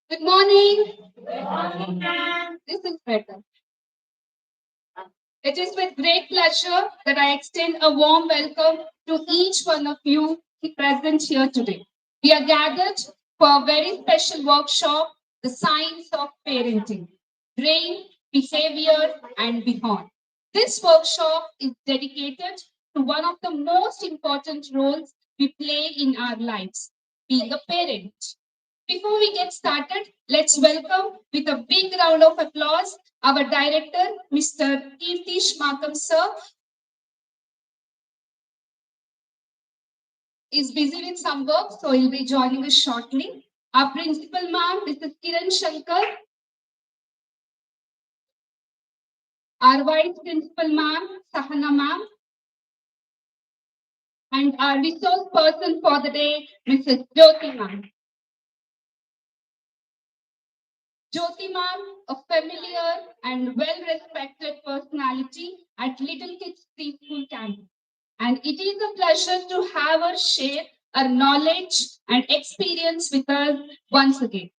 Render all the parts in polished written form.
Good morning. Good morning, ma'am. This is better. It is with great pleasure that I extend a warm welcome to each one of you present here today. We are gathered for a very special workshop, The Science of Parenting, Brain, Behavior, and Beyond. This workshop is dedicated to one of the most important roles we play in our lives, being a parent. Before we get started, let's welcome with a big round of applause our director, Mr. Kirtish Makam sir, is busy with some work, so he'll be joining us shortly. Our principal ma'am, Mrs. Kiran Shankar, our vice principal ma'am, Sahana ma'am, and our resource person for the day, Mrs. Jyoti ma'am. Jyoti ma'am, a familiar and well-respected personality at Little Kids Preschool Campus. And it is a pleasure to have her share her knowledge and experience with us once again.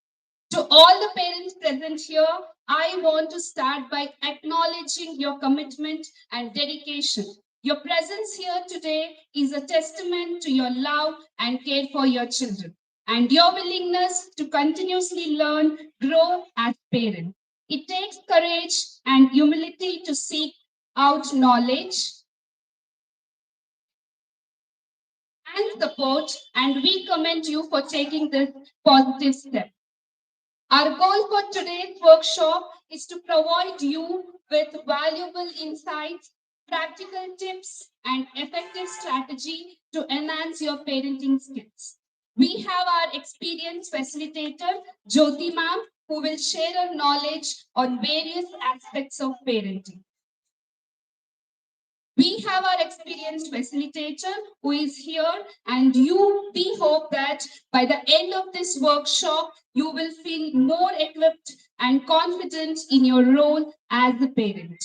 To all the parents present here, I want to start by acknowledging your commitment and dedication. Your presence here today is a testament to your love and care for your children and your willingness to continuously learn, grow as parents. It takes courage and humility to seek out knowledge and support, and we commend you for taking this positive step. Our goal for today's workshop is to provide you with valuable insights, practical tips, and effective strategy to enhance your parenting skills. We have our experienced facilitator, Jyoti ma'am, who will share her knowledge on various aspects of parenting. We have our experienced facilitator who is here, and we hope that by the end of this workshop, you will feel more equipped and confident in your role as a parent.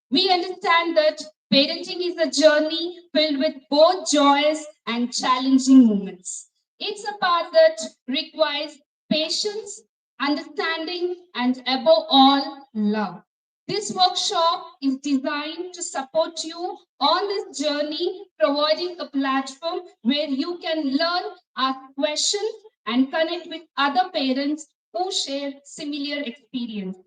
We understand that parenting is a journey filled with both joyous and challenging moments. It's a path that requires patience, understanding, and above all, love. This workshop is designed to support you on this journey, providing a platform where you can learn, ask questions, and connect with other parents who share similar experience.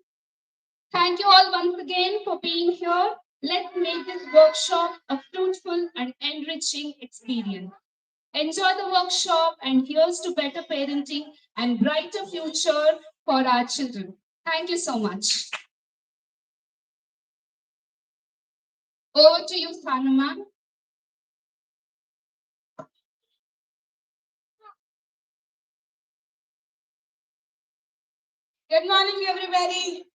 Thank you all once again for being here. Let's make this workshop a fruitful and enriching experience. Enjoy the workshop, and here's to better parenting and brighter future for our children. Thank you so much. Over to you, Sanuma. Good morning, everybody.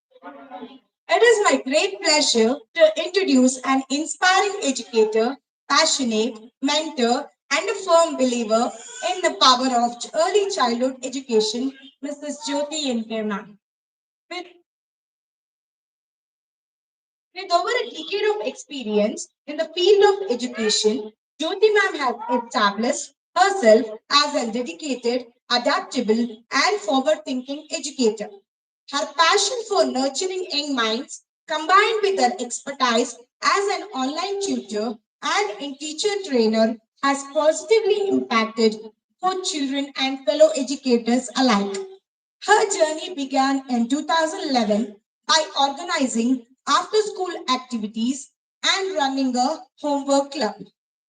It is my great pleasure to introduce an inspiring educator, passionate, mentor, and a firm believer in the power of early childhood education, Mrs. Jyoti N. With, with over a decade of experience in the field of education, Jyoti ma'am has established herself as a dedicated, adaptable, and forward-thinking educator. Her passion for nurturing young minds, combined with her expertise as an online tutor and in teacher trainer, has positively impacted both children and fellow educators alike. Her journey began in 2011 by organizing after school activities and running a homework club,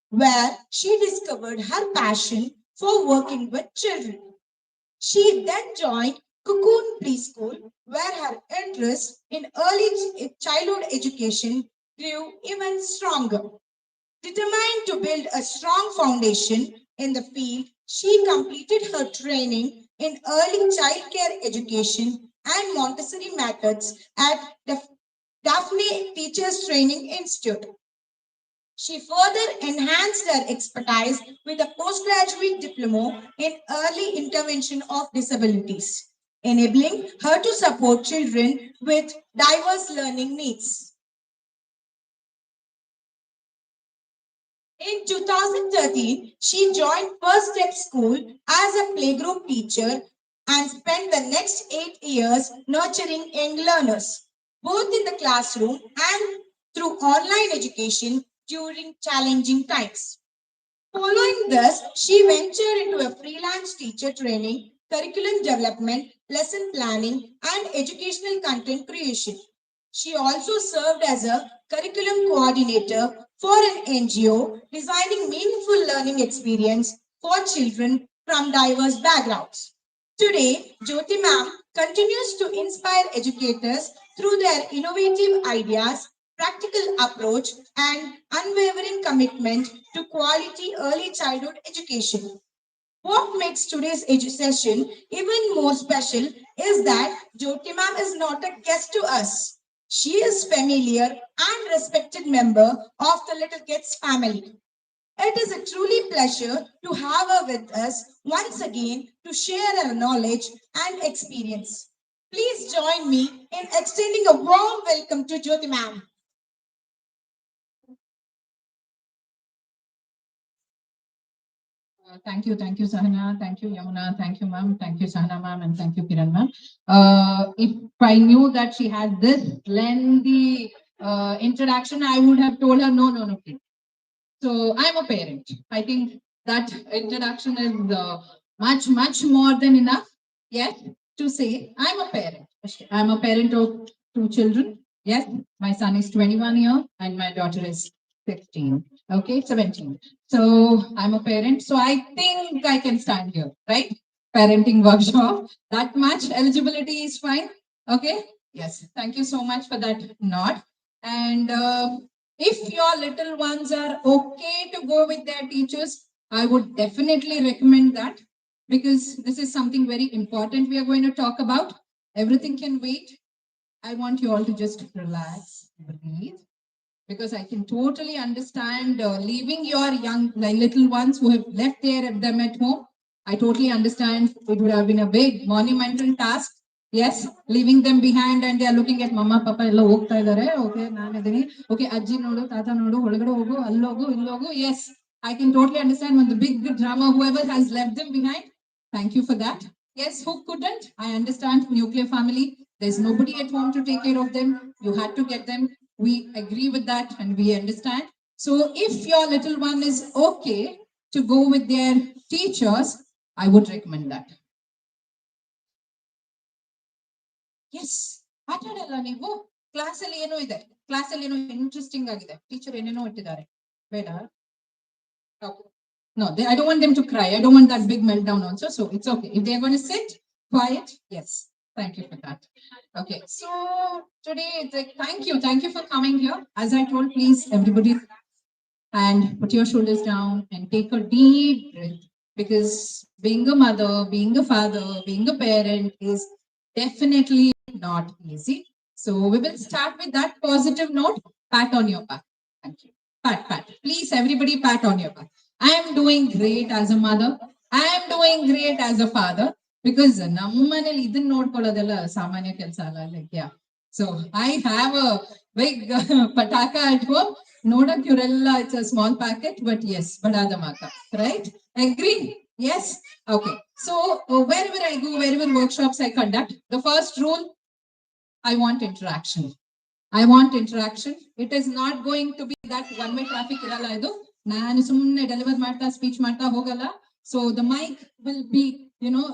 where she discovered her passion for working with children. She then joined Cocoon Preschool, where her interest in early childhood education grew even stronger. Determined to build a strong foundation in the field, she completed her training in early childcare education and Montessori methods at the Daphne Teachers Training Institute. She further enhanced her expertise with a postgraduate diploma in early intervention of disabilities. enabling her to support children with diverse learning needs. In 2013, she joined First Step School as a playgroup teacher and spent the next 8 years nurturing young learners, both in the classroom and through online education during challenging times. Following this, she ventured into a freelance teacher training, curriculum development, lesson planning, and educational content creation. She also served as a curriculum coordinator for an NGO, designing meaningful learning experience for children from diverse backgrounds. Today, Jyoti ma'am continues to inspire educators through their innovative ideas, practical approach, and unwavering commitment to quality early childhood education. What makes today's session even more special is that Jyoti ma'am is not a guest to us. She is familiar and respected member of the Little Kids family. It is a truly pleasure to have her with us once again to share her knowledge and experience. Please join me in extending a warm welcome to Jyoti ma'am. Thank you, Sahana. Thank you, Yamuna. Thank you, ma'am. Thank you, Sahana, ma'am, and thank you, Kiran, ma'am. If I knew that she had this lengthy introduction, I would have told her, no, no, no, please. So I'm a parent. I think that introduction is much, much more than enough. Yes, to say I'm a parent. I'm a parent of two children. Yes, my son is 21 years and my daughter is 16. Okay, 17. So I'm a parent. So I think I can stand here, right? Parenting workshop. That much eligibility is fine. Okay. Yes. Thank you so much for that nod. And if your little ones are okay to go with their teachers, I would definitely recommend that because this is something very important we are going to talk about. Everything can wait. I want you all to just relax, breathe, because I can totally understand leaving your young, like little ones who have left them at home. I totally understand it would have been a big monumental task. Yes, leaving them behind and they are looking at mama, papa, ಎಲ್ಲ ಹೋಗ್ತಾ ಇದ್ದಾರೆ. Okay, ನಾನು ಇದೀನಿ. Okay, ಅಜ್ಜಿ ನೋಡು, ತಾತ ನೋಡು, ಒಳಗಡೆ ಹೋಗು, ಅಲ್ಲೋಗು, ಇಲ್ಲೋಗು. Yes, I can totally understand when the big drama, whoever has left them behind. Thank you for that. Yes, who couldn't? I understand nuclear family. There's nobody at home to take care of them. You had to get them. We agree with that and we understand. So if your little one is okay to go with their teachers, I would recommend that. Yes, ಮಾತಾಡಲ್ಲ ನೀವು class ಅಲ್ಲಿ ಏನೋ ಇದೆ, class ಅಲ್ಲಿ ಏನೋ interesting ಆಗಿದೆ, teacher ಏನೇನೋ ಇಟ್ಟಿದ್ದಾರೆ, ಬೇಡ. No, I don't want them to cry. I don't want that big meltdown also. So it's okay. If they're going to sit quiet, yes. Thank you for that. Okay, so today, thank you for coming here. As I told, please, everybody, and put your shoulders down and take a deep breath because being a mother, being a father, being a parent is definitely not easy. So we will start with that positive note. Pat on your back. Thank you. Pat, pat. Please, everybody, pat on your back. I am doing great as a mother. I am doing great as a father because ನಮ್ಮನೇಲಿ ಇದನ್ನ ನೋಡ್ಕೊಳ್ಳೋದೆಲ್ಲ ಸಾಮಾನ್ಯ ಕೆಲಸ ಅಲ್ಲ. Like, yeah. So I have a big pataka at home. Nodak Urella, it's a small packet, but yes, Badadamaka, right? Agree? Yes? Okay. So wherever I go, wherever workshops I conduct, the first rule, I want interaction. I want interaction. It is not going to be that one-way traffic iralla idu. Nanu sumne deliver ಮಾಡ್ತಾ speech ಮಾಡ್ತಾ ಹೋಗಲ್ಲ. So the mic will be,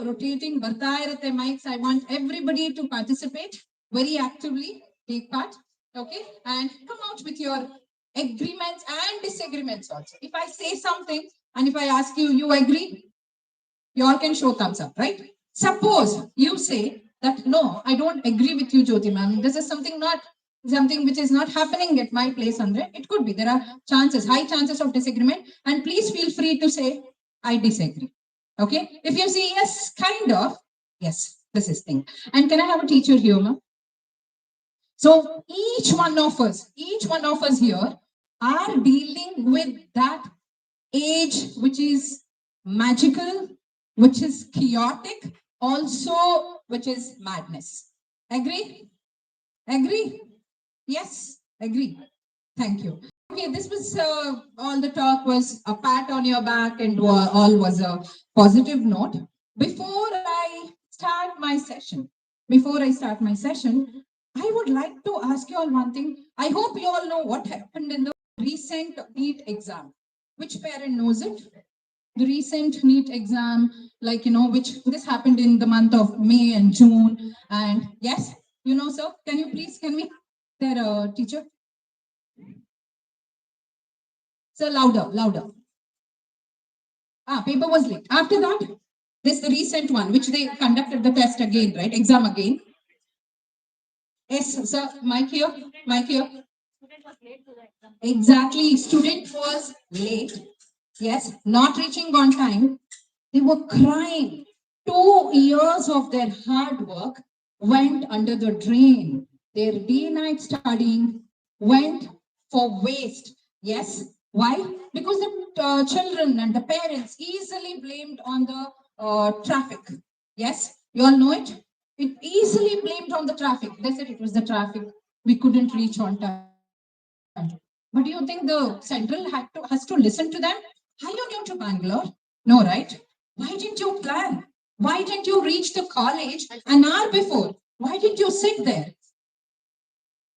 rotating, ಬರ್ತಾ ಇರುತ್ತೆ mics. I want everybody to participate very actively, take part, okay? And come out with your agreements and disagreements also. If I say something and if I ask you, you agree? You all can show thumbs up, right? Suppose you say that, no, I don't agree with you, Jyoti ma'am. This is something which is not happening at my place, Andre. It could be. There are high chances of disagreement. And please feel free to say, I disagree. Okay? If you say yes, kind of, yes, this is thing. And can I have a teacher here, ma'am? So each one of us here are dealing with that age which is magical, which is chaotic, also, which is madness. Agree? Agree? Yes, agree. Thank you. Okay, this was all the talk was a pat on your back and all was a positive note. Before I start my session, I would like to ask you all one thing. I hope you all know what happened in the recent NEET exam. Which parent knows it? The recent NEET exam, like, which this happened in the month of May and June. And yes, sir, can we, their teacher? Sir, louder. Paper was leaked. After that, this the recent one, which they conducted the test again, right? Exam again. Yes, sir, mic here. Exactly, student was late. Yes, not reaching on time. They were crying. 2 years of their hard work went under the drain. Their day-night studying went for waste. Yes. Why? Because the children and the parents easily blamed on the traffic. Yes. You all know it? It easily blamed on the traffic. They said it was the traffic. We couldn't reach on time. But do you think the central has to listen to them? Are you new to Bangalore? No, right? Why didn't you plan? Why didn't you reach the college an hour before? Why didn't you sit there?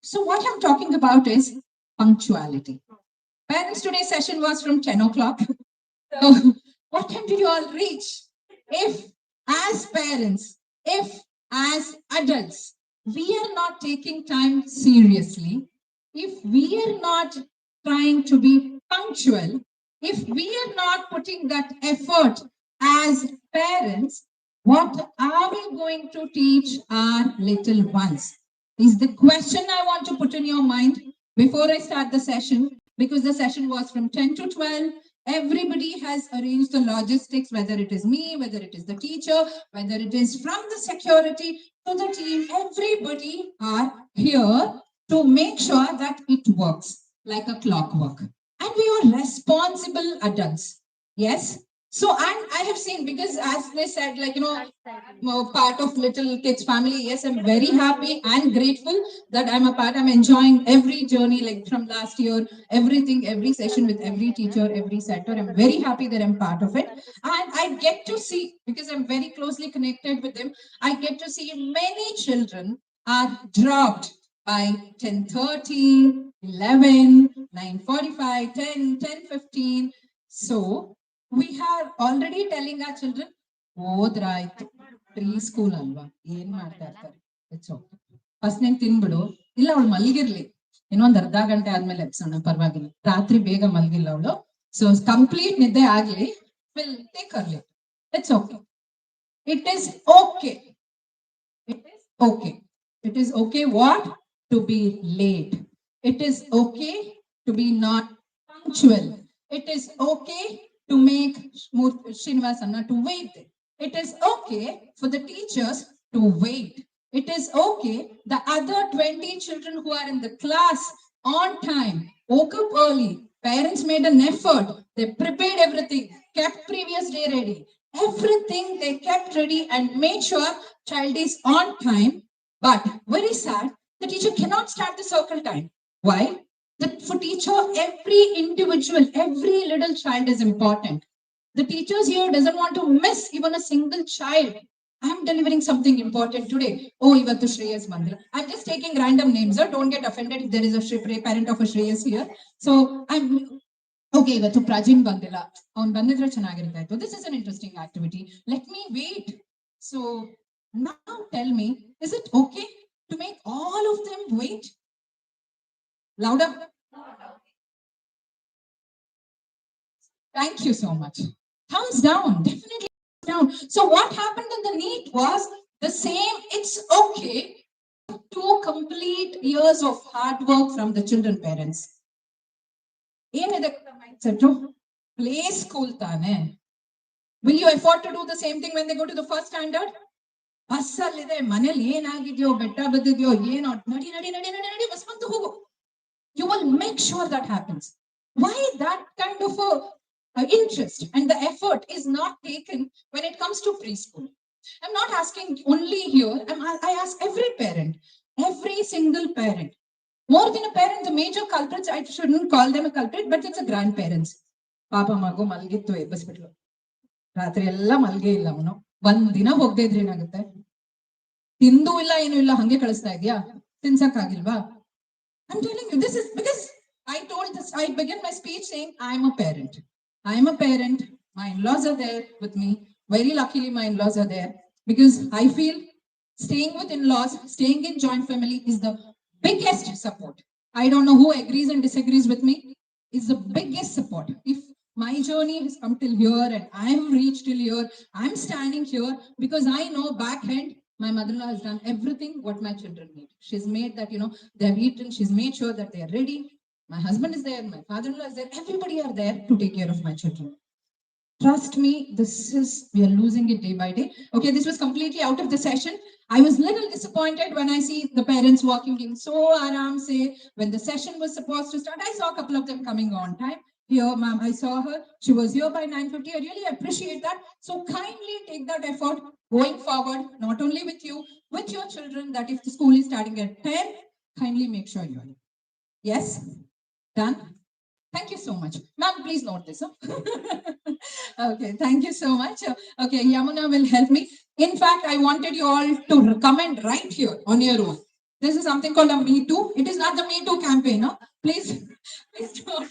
So what I'm talking about is punctuality. Parents, today's session was from 10 o'clock. So what time did you all reach? If as parents, if as adults, we are not taking time seriously, if we are not trying to be punctual, if we are not putting that effort as parents, what are we going to teach our little ones? Is the question I want to put in your mind before I start the session, because the session was from 10 to 12. Everybody has arranged the logistics, whether it is me, whether it is the teacher, whether it is from the security to the team. Everybody are here to make sure that it works like a clockwork. And we are responsible adults. Yes. So, and I have seen, because as they said, like, part of Little Kids family. Yes, I'm very happy and grateful that I'm a part. I'm enjoying every journey, like from last year, everything, every session with every teacher, every setter. I'm very happy that I'm part of it. And I get to see, because I'm very closely connected with them, I get to see many children are dropped by 10:30, 11, 9:45, 10, 10:15. So we are already telling our children, ಹೋದ್ರಾಯ್ತು pre school ಅಲ್ವಾ ಏನ್ ಮಾಡ್ತಾ ಇರ್ತಾರೆ it's okay first ನೀನ್ ತಿನ್ಬಿಡು ಇಲ್ಲ ಅವಳು ಮಲಗಿರ್ಲಿ ಇನ್ನೊಂದ್ ಅರ್ಧ ಗಂಟೆ ಆದ್ಮೇಲೆ ಎಬ್ಸೋಣ ಪರವಾಗಿಲ್ಲ ರಾತ್ರಿ ಬೇಗ ಮಲಗಿಲ್ಲ ಅವಳು ಸೊ ಕಂಪ್ಲೀಟ್ ನಿದ್ದೆ ಆಗ್ಲಿ will take early it's okay it is okay it is okay what to be late, it is okay to be not punctual, it is okay to make Srinivasana to wait. It is okay for the teachers to wait. It is okay the other 20 children who are in the class on time woke up early. Parents made an effort. They prepared everything, kept previous day ready. Everything they kept ready and made sure child is on time. But very sad, the teacher cannot start the circle time. Why? For teacher, every individual, every little child is important. The teachers here doesn't want to miss even a single child. I'm delivering something important today. Oh, Ivattu Shreyas Mandira. I'm just taking random names. Don't get offended if there is a parent of a Shreyas here. So I'm okay. Ivattu Prajin Bandila. On Banditra Chanagirita. So this is an interesting activity. Let me wait. So now tell me, is it okay to make all of them wait? Louder. Thank you so much. Thumbs down, definitely down. So what happened in the NEET was the same. It's okay to complete years of hard work from the children parents. Play school tane. Will you afford to do the same thing when they go to the first standard? ಬಸ್ಸಲ್ಲಿದೆ ಮನೇಲಿ ಏನಾಗಿದ್ಯೋ ಬೆಟ್ಟ ಬಿದ್ದಿದ್ಯೋ ಏನೋ ನಡಿ ನಡಿ ನಡಿ ನಡಿ ನಡಿ bus ಬಂತು ಹೋಗು. You will make sure that happens. Why that kind of a interest and the effort is not taken when it comes to preschool? I'm not asking only here. I ask every parent, every single parent. More than a parent, the major culprits, I shouldn't call them a culprit, but it's a grandparents. Papa mago malgittu hospital. ರಾತ್ರಿ ಎಲ್ಲ ಮಲ್ಗೆ ಇಲ್ಲ ಅವನು ಒಂದ್ ದಿನ ಹೋಗದೆ ಇದ್ರೆ ಏನಾಗುತ್ತೆ ತಿಂದು ಇಲ್ಲ ಏನು ಇಲ್ಲ ಹಂಗೆ ಕಳಿಸ್ತಾ ಇದೆಯಾ ತಿನ್ಸಕ್ ಆಗಿಲ್ವಾ I'm telling you this is because I began my speech saying I am a parent, my in-laws are there with me, very luckily my in-laws are there because I feel staying with in-laws, staying in joint family is the biggest support. I don't know who agrees and disagrees with me, is the biggest support. If my journey has come till here and I'm reached till here, I'm standing here because I know backhand my mother-in-law has done everything what my children need. She's made that, they have eaten, she's made sure that they are ready. My husband is there, my father-in-law is there, everybody are there to take care of my children. Trust me, we are losing it day by day. Okay, this was completely out of the session. I was little disappointed when I see the parents walking in so aram say when the session was supposed to start. I saw a couple of them coming on time. Here, ma'am, I saw her. She was here by 9:50. I really appreciate that. So kindly take that effort going forward, not only with you, with your children, that if the school is starting at 10, kindly make sure you're here. Yes? Done? Thank you so much. Ma'am, please note this. Huh? Okay, thank you so much. Okay, Yamuna will help me. In fact, I wanted you all to comment right here on your own. This is something called a Me Too. It is not the Me Too campaign. No? Please, please don't.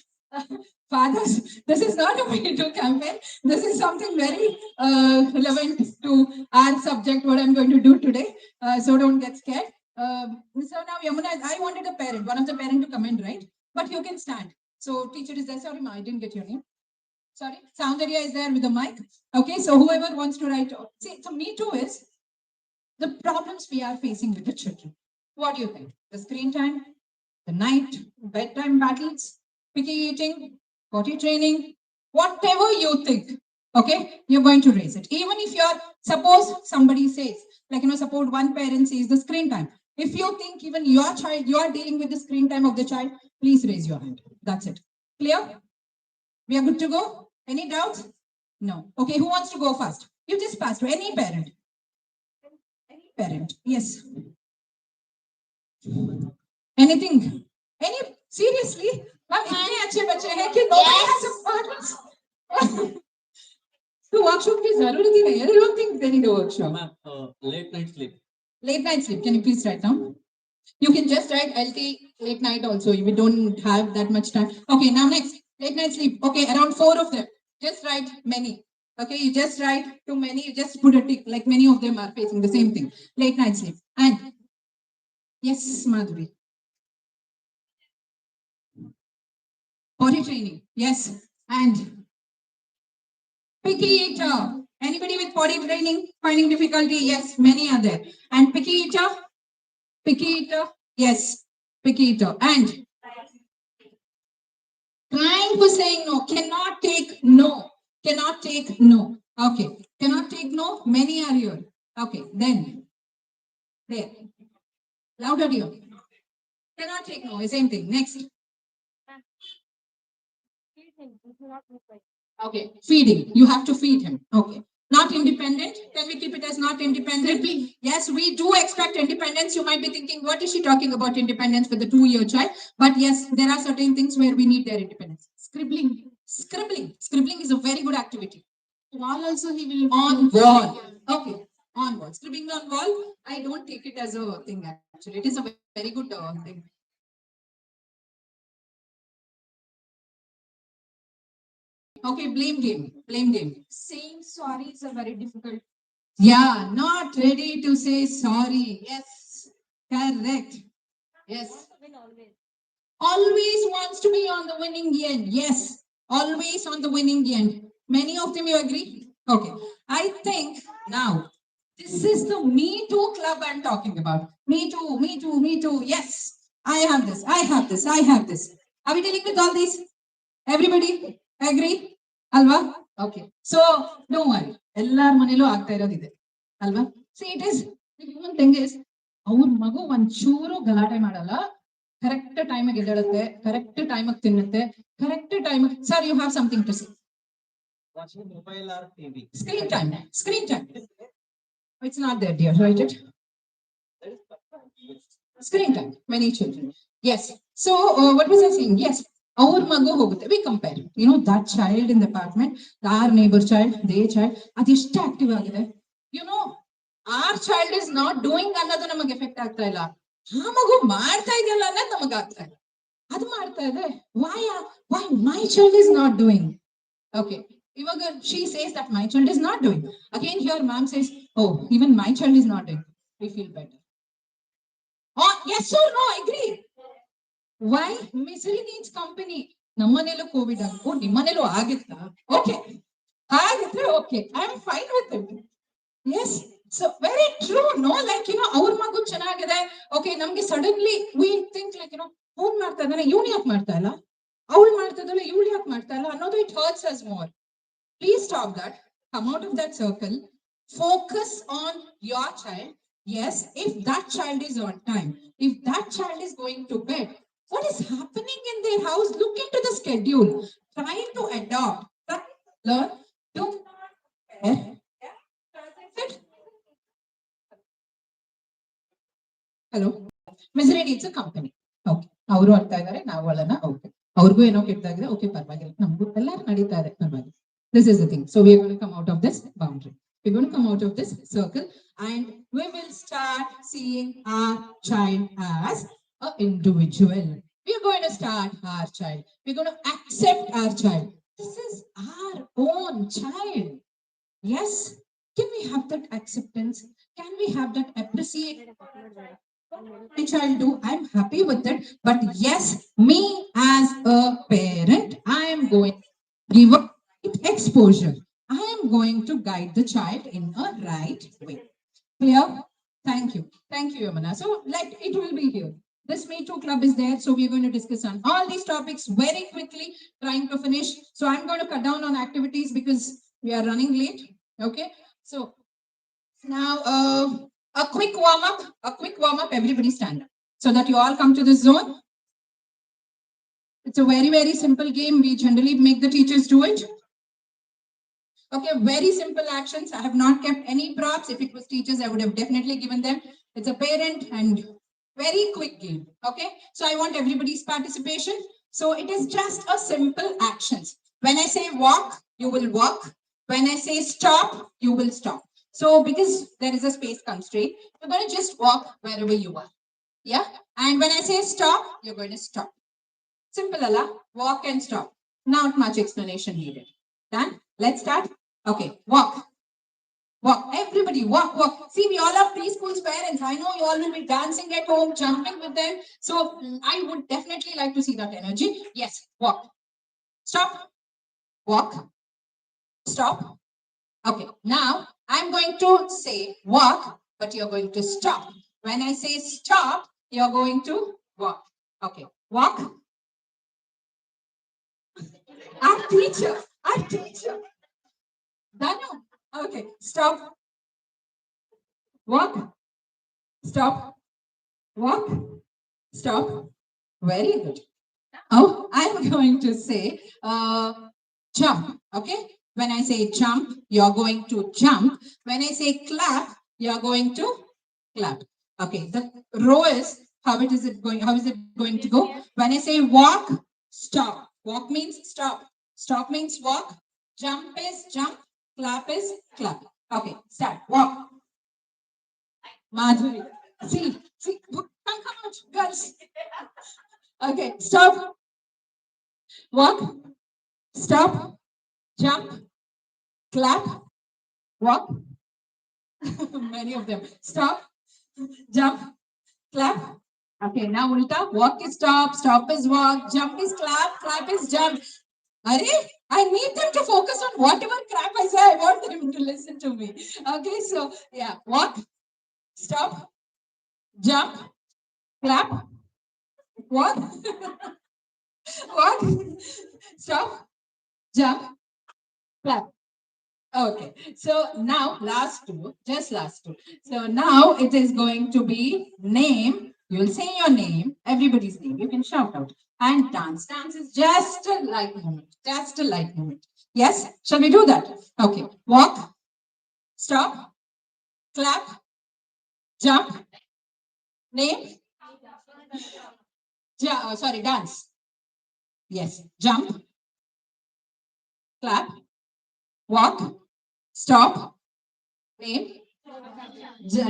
Fathers, this is not a Me Too campaign. This is something very relevant to our subject, what I'm going to do today. So don't get scared. So now, Yamuna, I wanted a parent, one of the parent to comment, right? But you can stand. So teacher is there. Sorry, ma, I didn't get your name. Sorry, Soundarya is there with the mic. Okay, so whoever wants to write. See, so Me Too is the problems we are facing with the children. What do you think? The screen time, the night, bedtime battles, picky eating, potty training, whatever you think. Okay, you're going to raise it. Even if you're, suppose somebody says, like, suppose one parent says the screen time. If you think even your child, you are dealing with the screen time of the child, please raise your hand. That's it. Clear? We are good to go? Any doubts? No. Okay, who wants to go first? You just pass to any parent. Any parent. Yes. Anything? Seriously? Ma'am, itne अच्छे बच्चे हैं कि nobody has a parents. तो workshop की जरूरत ही नहीं है. I don't think they need a workshop. Ma'am, late night sleep. Late night sleep. Can you please write down? You can just write LT late night also. We don't have that much time. Okay, now next. Late night sleep. Okay, around 4 of them. Just write many. Okay, you just write too many. You just put a tick. Like many of them are facing the same thing. Late night sleep. And yes, Madhuri. Potty training. Yes. And picky eater. Anybody with potty training finding difficulty? Yes, many are there. And picky eater. Picky eater. Yes, picky eater. And trying for saying no. Cannot take no. Cannot take no. Okay. Cannot take no. Many are here. Okay. Then. There. Louder dear. Cannot take no. Same thing. Next. Okay. Feeding. You have to feed him. Okay. Not independent. Can we keep it as not independent? Yes, we do expect independence. You might be thinking, what is she talking about independence for the 2-year child? But yes, there are certain things where we need their independence. Scribbling. Scribbling is a very good activity. Wall also he will On wall. Okay. On wall. Scribbling on wall, I don't take it as a thing actually. It is a very good thing. Okay, blame game. saying sorry is a very difficult. Yeah, not ready to say sorry. Yes, correct. Yes. Always wants to be on the winning end. Yes, always on the winning end. Many of them you agree? Okay, I think now this is the Me Too club I'm talking about. Me too. Yes, I have this. Are we dealing with all these? Everybody agree? Alva? Okay. So don't worry. ಎಲ್ಲಾರ ಮನೇಲೂ ಆಗ್ತಾ ಇರೋದಿದೆ ಅಲ್ವಾ? See, it is the human thing is ಅವ್ರ ಮಗು ಒಂಚೂರು ಗಲಾಟೆ ಮಾಡಲ್ಲ. Correct ಟೈಮಿಗೆ ಎದ್ದೇಳುತ್ತೆ, ಕರೆಕ್ಟ್ ಟೈಮಿಗೆ ತಿನ್ನುತ್ತೆ, ಕರೆಕ್ಟ್ ಟೈಮಿಗೆ. Sir, you have something to say. Watching mobile or TV. Screen time. It's not there, dear. Write it. Screen time. Many children. Yes. So what was I saying? Yes. Our mago hoಗುತ್ತೆ. We compare. You know that child in the apartment, our neighbor child, their child, ಅದೆಷ್ಟು active ಆಗಿದೆ. You know, our child is not doing ಅನ್ನೋದು ನಮಗೆ effect ಆಗ್ತಾ ಇಲ್ಲ. ಆ ಮಗು ಮಾಡ್ತಾ ಇದೆಯಲ್ಲ ಅನ್ನೋದು ನಮಗೆ ಆಗ್ತಾ ಇದೆ. ಅದು ಮಾಡ್ತಾ ಇದೆ. Why my child is not doing? Okay. Ivaga she says that my child is not doing. Again here ma'am says, oh, even my child is not doing. We feel better. Oh, yes or no, agree. Why? Misery needs company. ನಮ್ಮನೇಲೂ covid ಆಗೋ ನಿಮ್ಮನೇಲೂ ಆಗಿತ್ತಾ okay ಆಗಿದ್ರೆ okay I am fine with it yes so very true no like ಅವ್ರ ಮಗು ಚೆನ್ನಾಗಿದೆ okay ನಮ್ಗೆ suddenly we think like phone ಮಾಡ್ತಾ ಇದ್ದಾನೆ ಇವ್ನು ಯಾಕೆ ಮಾಡ್ತಾ ಇಲ್ಲ ಅವಳು ಮಾಡ್ತಾ ಇದ್ದಾಳೆ ಇವಳು ಯಾಕೆ ಮಾಡ್ತಾ ಇಲ್ಲ ಅನ್ನೋದು it hertz us more please stop that come out of that circle focus on your child. Yes, if that child is on time, if that child is going to bed, what is happening in their house? Look into the schedule. Try to adopt. Try to learn. Do not compare. Hello. Misery needs a company. Okay. ಅವರು ಅಳ್ತಾ ಇದ್ದಾರೆ ನಾವು ಅಳನ okay ಅವ್ರಿಗೂ ಏನೋ ಕೆಟ್ಟಾಗಿದೆ okay ಪರವಾಗಿಲ್ಲ ನಮಗೂ ಎಲ್ಲರೂ ನಡೀತಾ ಇದೆ ಪರವಾಗಿಲ್ಲ. This is the thing. So we are going to come out of this boundary. We're going to come out of this circle and we will start seeing our child as an individual. We are going to start our child. We're going to accept our child. This is our own child. Yes. Can we have that acceptance? Can we have that appreciation? My child do. I'm happy with it. But yes, me as a parent, I am going to give a exposure. I am going to guide the child in a right way. Clear? Thank you. Thank you, Yamana. So, like, it will be here. This Me Too Club is there. So, we are going to discuss on all these topics very quickly, trying to finish. So, I'm going to cut down on activities because we are running late. Okay. So, now, a quick warm up. A quick warm up. Everybody stand up so that you all come to this zone. It's a very, very simple game. We generally make the teachers do it. Okay, very simple actions. I have not kept any props. If it was teachers, I would have definitely given them. It's a parent and very quick game. Okay, so I want everybody's participation. So it is just a simple actions. When I say walk, you will walk. When I say stop, you will stop. So because there is a space constraint, you're going to just walk wherever you are. Yeah, and when I say stop, you're going to stop. Simple, Allah. Walk and stop. Not much explanation needed. Done? Let's start. Okay, walk. Walk. Everybody, walk, walk. See, we all are preschool's parents. I know you all will be dancing at home, jumping with them. So I would definitely like to see that energy. Yes, walk. Stop. Walk. Stop. Okay, now I'm going to say walk, but you're going to stop. When I say stop, you're going to walk. Okay, walk. Our teacher. Our teacher. Danu. Okay, stop. Walk. Stop. Walk. Stop. Very good. Now I'm going to say jump. Okay. When I say jump, you're going to jump. When I say clap, you're going to clap. Okay. The row is how is it going? How is it going to go? When I say walk, stop. Walk means stop. Stop means walk. Jump is jump. Clap is clap. Okay, start. Walk. Madhuri. See, come out, girls. Okay, stop. Walk. Stop. Jump. Clap. Walk. Many of them. Stop. Jump. Clap. Okay, now ulta. Walk is stop. Stop is walk. Jump is clap. Clap is jump. Arey, I need them to focus on whatever crap I say. I want them to listen to me. Okay, so yeah, walk, stop, jump, clap, walk, walk, stop, jump, clap. Okay, so now last two, just last two. So now it is going to be name. You will say your name, everybody's name. You can shout out. And dance. Dance is just a light moment. Just a light moment. Yes? Shall we do that? Okay. Walk. Stop. clap, jump, name, sorry, dance. Yes, jump, clap, walk, stop, name,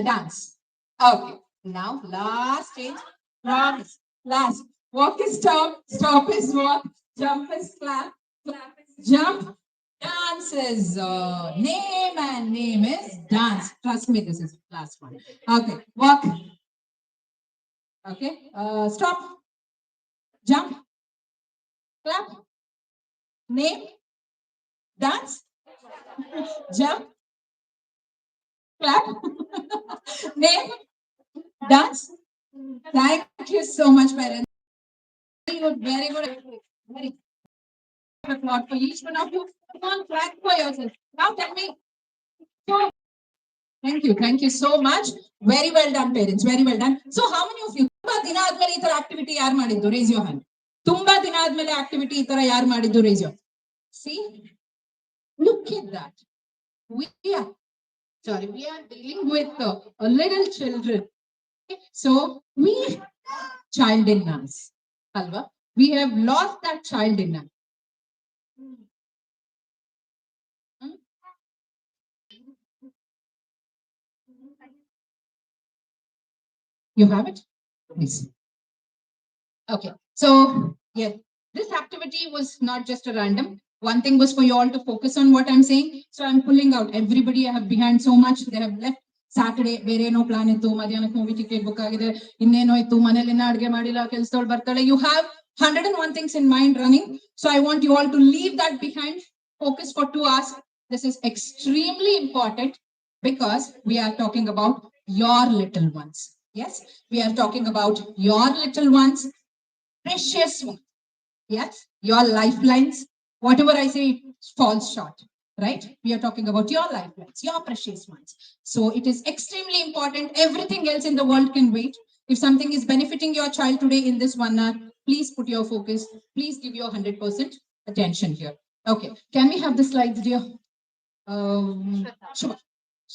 dance. Okay, now last stage, promise. Last, walk is stop is walk, jump is clap is jump, dance is name, and name is dance. Trust me, this is last one. Okay, walk. Okay, stop, jump, clap, name, dance, jump, clap, name, dance. Thank you so much, parents. Very good, very good. Very good applaud for each one of you. Come on, clap for yourself. Now tell me. So, thank you so much. Very well done, parents. Very well done. So, how many of you ತುಂಬಾ ದಿನ ಆದ್ಮೇಲೆ ಈ ತರ activity ಯಾರು ಮಾಡಿದ್ದು? Raise your hand. ತುಂಬಾ ದಿನ ಆದ್ಮೇಲೆ ಆಕ್ಟಿವಿಟಿ ಈ ತರ ಯಾರು ಮಾಡಿದ್ದು? Raise your. See, look at that. We are dealing with a little children. So we child in us, Alva. We have lost that child in us. You have it? Please. Okay. So, yeah, this activity was not just a random. One thing was for you all to focus on what I'm saying. So I'm pulling out everybody I have behind so much. They have left Saturday, ಬೇರೆ ಏನೋ plan ಇತ್ತು, ಮಧ್ಯಾಹ್ನಕ್ಕೆ movie ticket book ಆಗಿದೆ, ಇನ್ನೇನೋ ಇತ್ತು, ಮನೇಲಿ ಅಡುಗೆ ಮಾಡಿಲ್ಲ, ಕೆಲಸದವಳು ಬರ್ತಾಳೆ. You have 101 things in mind running. So I want you all to leave that behind. Focus for 2 hours. This is extremely important because we are talking about your little ones. Yes, we are talking about your little ones, precious ones. Yes, your lifelines. Whatever I say falls short, right? We are talking about your lifelines, your precious ones. So it is extremely important. Everything else in the world can wait. If something is benefiting your child today in this 1 hour, please put your focus. Please give your 100% attention here. Okay, can we have the slides, dear? Sure.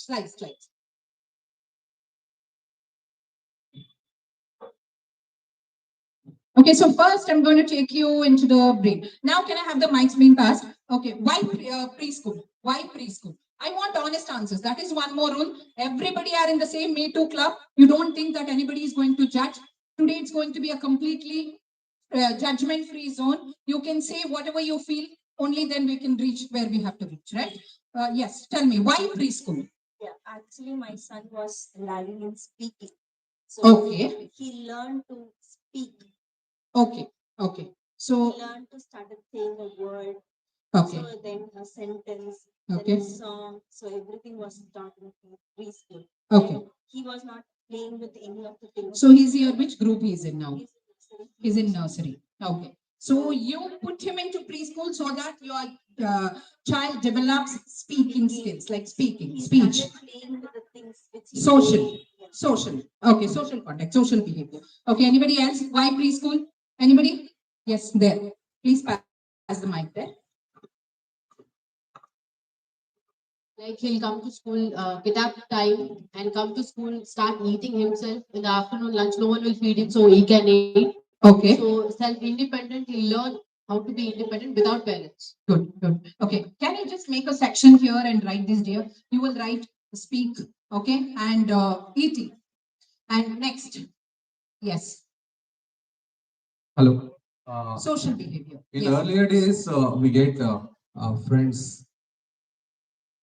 Slides. Okay, so first I'm going to take you into the brain. Now, can I have the mics being passed? Okay, why preschool? Why preschool? I want honest answers. That is one more rule. Everybody are in the same Me Too club. You don't think that anybody is going to judge. Today it's going to be a completely judgment-free zone. You can say whatever you feel. Only then we can reach where we have to reach, right? Yes, tell me, why preschool? Yeah, actually, my son was lagging in speaking. So Okay. he learned to speak. Okay. So, He learned to start saying a word. okay. So then a sentence, Okay. then a song. So everything was taught in preschool. Okay. And he was not playing with any of the things. So he's here. Which group he is in now? He's He's in nursery. in nursery. Okay. So you put him into preschool so that your child develops speaking skills, like speaking, He speech, started playing with the things which he social, Yeah. social. Okay, social contact, social behavior. Okay, anybody else? Why preschool? Anybody? Yes, there. Please pass the mic there. Like he'll come to school, get up time and come to school, start eating himself in the afternoon lunch. No one will feed him, so he can eat. Okay. So self-independent, he'll learn how to be independent without parents. Good. Okay. Can you just make a section here and write this, dear? You will write speak, okay, and eating. And next, yes, Hello. social behavior. In Yes. earlier days, we get friends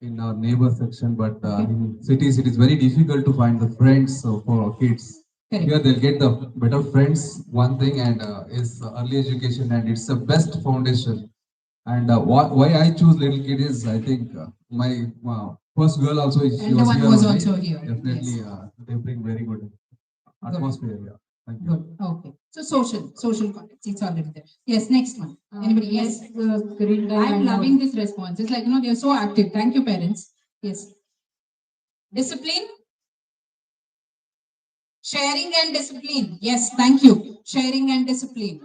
in our neighbor section, but Okay. in cities, it is very difficult to find the friends for kids. Correct. Here, they'll get the better friends, one thing, and is early education, and it's the best foundation. And why I choose little kid is, I think, my first girl also, she And the was one here was only. also here. Definitely, Yes. they bring very good atmosphere. Yeah. Thank you. Good. Okay. So social context. It's already there. Yes. Next one. Anybody? Yes. Screen time I'm and loving this response. It's like, they're so active. Thank you, parents. Yes. Discipline. Sharing and discipline. Yes. Thank you. Sharing and discipline.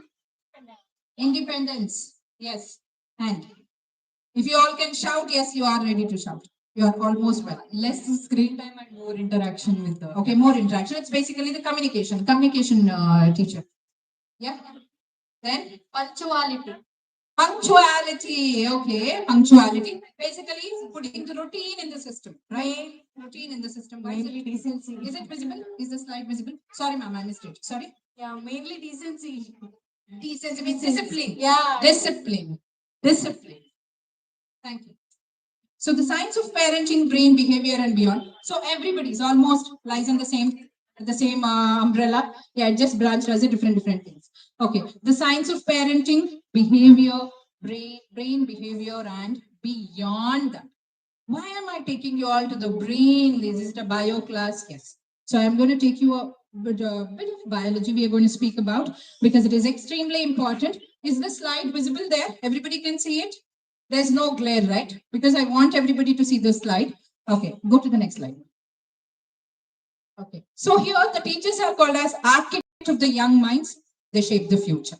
Independence. Yes. And if you all can shout, yes, you are ready to shout. You are almost well. Less screen time and more interaction with the. Okay, more interaction. It's basically the communication teacher. Yeah. Then Punctuality. punctuality. Okay, punctuality. Basically, putting the routine in the system, right? Routine in the system. Why is Mainly it? decency. Is it visible? Is the slide visible? Sorry, ma'am, I missed it. Sorry. Yeah, mainly decency. Decency means discipline. Yeah. Discipline. Discipline. Thank you. So the science of parenting, brain behavior, and beyond. So everybody's almost lies in the same umbrella. Yeah, it just branched as a different things. Okay, the science of parenting, behavior, brain behavior, and beyond that. Why am I taking you all to the brain? This is a bio class. Yes. So I'm going to take you a bit of biology we are going to speak about because it is extremely important. Is the slide visible there? Everybody can see it? There's no glare, right? Because I want everybody to see the slide. Okay, go to the next slide. Okay, so here the teachers are called as architects of the young minds. They shape the future,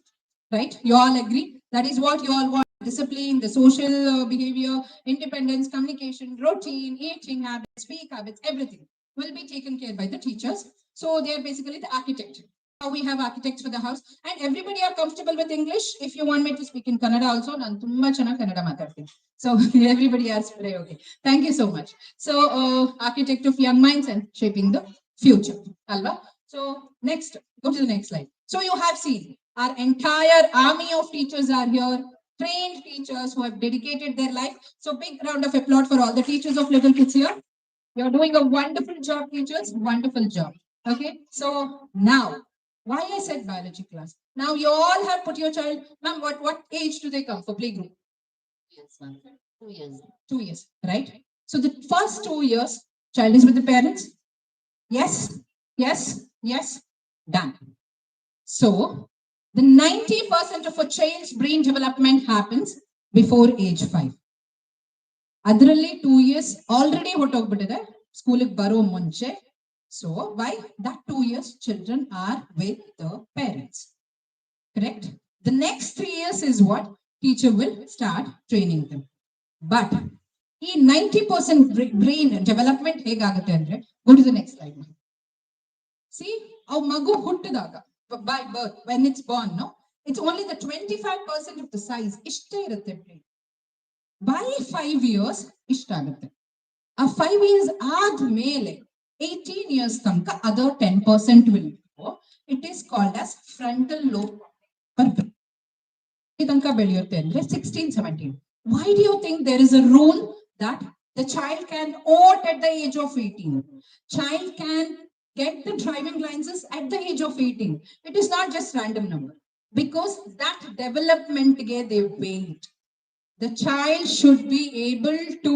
right? You all agree? That is what you all want. Discipline, the social behavior, independence, communication, routine, eating habits, speak habits, everything will be taken care by the teachers. So they are basically the architect. Now we have architects for the house, and everybody are comfortable with English. If you want me to speak in Kannada also, ನಾನು ತುಂಬಾ ಚೆನ್ನಾಗಿ ಕನ್ನಡ ಮಾತಾಡ್ತೀನಿ. So everybody is very okay. Thank you so much. So architect of young minds and shaping the future. Alva. So next, go to the next slide. So you have seen our entire army of teachers are here, trained teachers who have dedicated their life. So big round of applause for all the teachers of Little Kids here. You're doing a wonderful job, teachers. Wonderful job. Okay. So now, why I said biology class? Now you all have put your child. Ma'am, what age do they come for playgroup? Yes, ma'am. 2 years. 2 years, right? So the first 2 years, child is with the parents. Yes, yes, yes. Done. So the 90% of a child's brain development happens before age 5. ಅದರಲ್ಲಿ 2 years already ಹೊಟ್ಟೋಗ್ಬಿಟ್ಟಿದೆ ಸ್ಕೂಲಿಗೆ ಬರೋ ಮುಂಚೆ. So why that 2 years children are with the parents, correct? The next 3 years is what teacher will start training them. But ಈ 90% brain development ಹೇಗಾಗುತ್ತೆ ಅಂದ್ರೆ, go to the next slide. See, our magu ಹುಟ್ಟಿದಾಗ by birth, when it's born, no, it's only the 25% of the size ಇಷ್ಟೇ ಇರುತ್ತೆ brain. By 5 years ಇಷ್ಟಾಗುತ್ತೆ. ಆ 5 years ಆದ್ಮೇಲೆ 18 years ತನಕ other 10% will go. It is called as frontal lobe. ತನಕ ಬೆಳೆಯುತ್ತೆ ಅಂದ್ರೆ 16, 17. Why do you think there is a rule that the child can vote at the age of 18? Child can get the driving license at the age of 18. It is not just random number because that development they wait. The child should be able to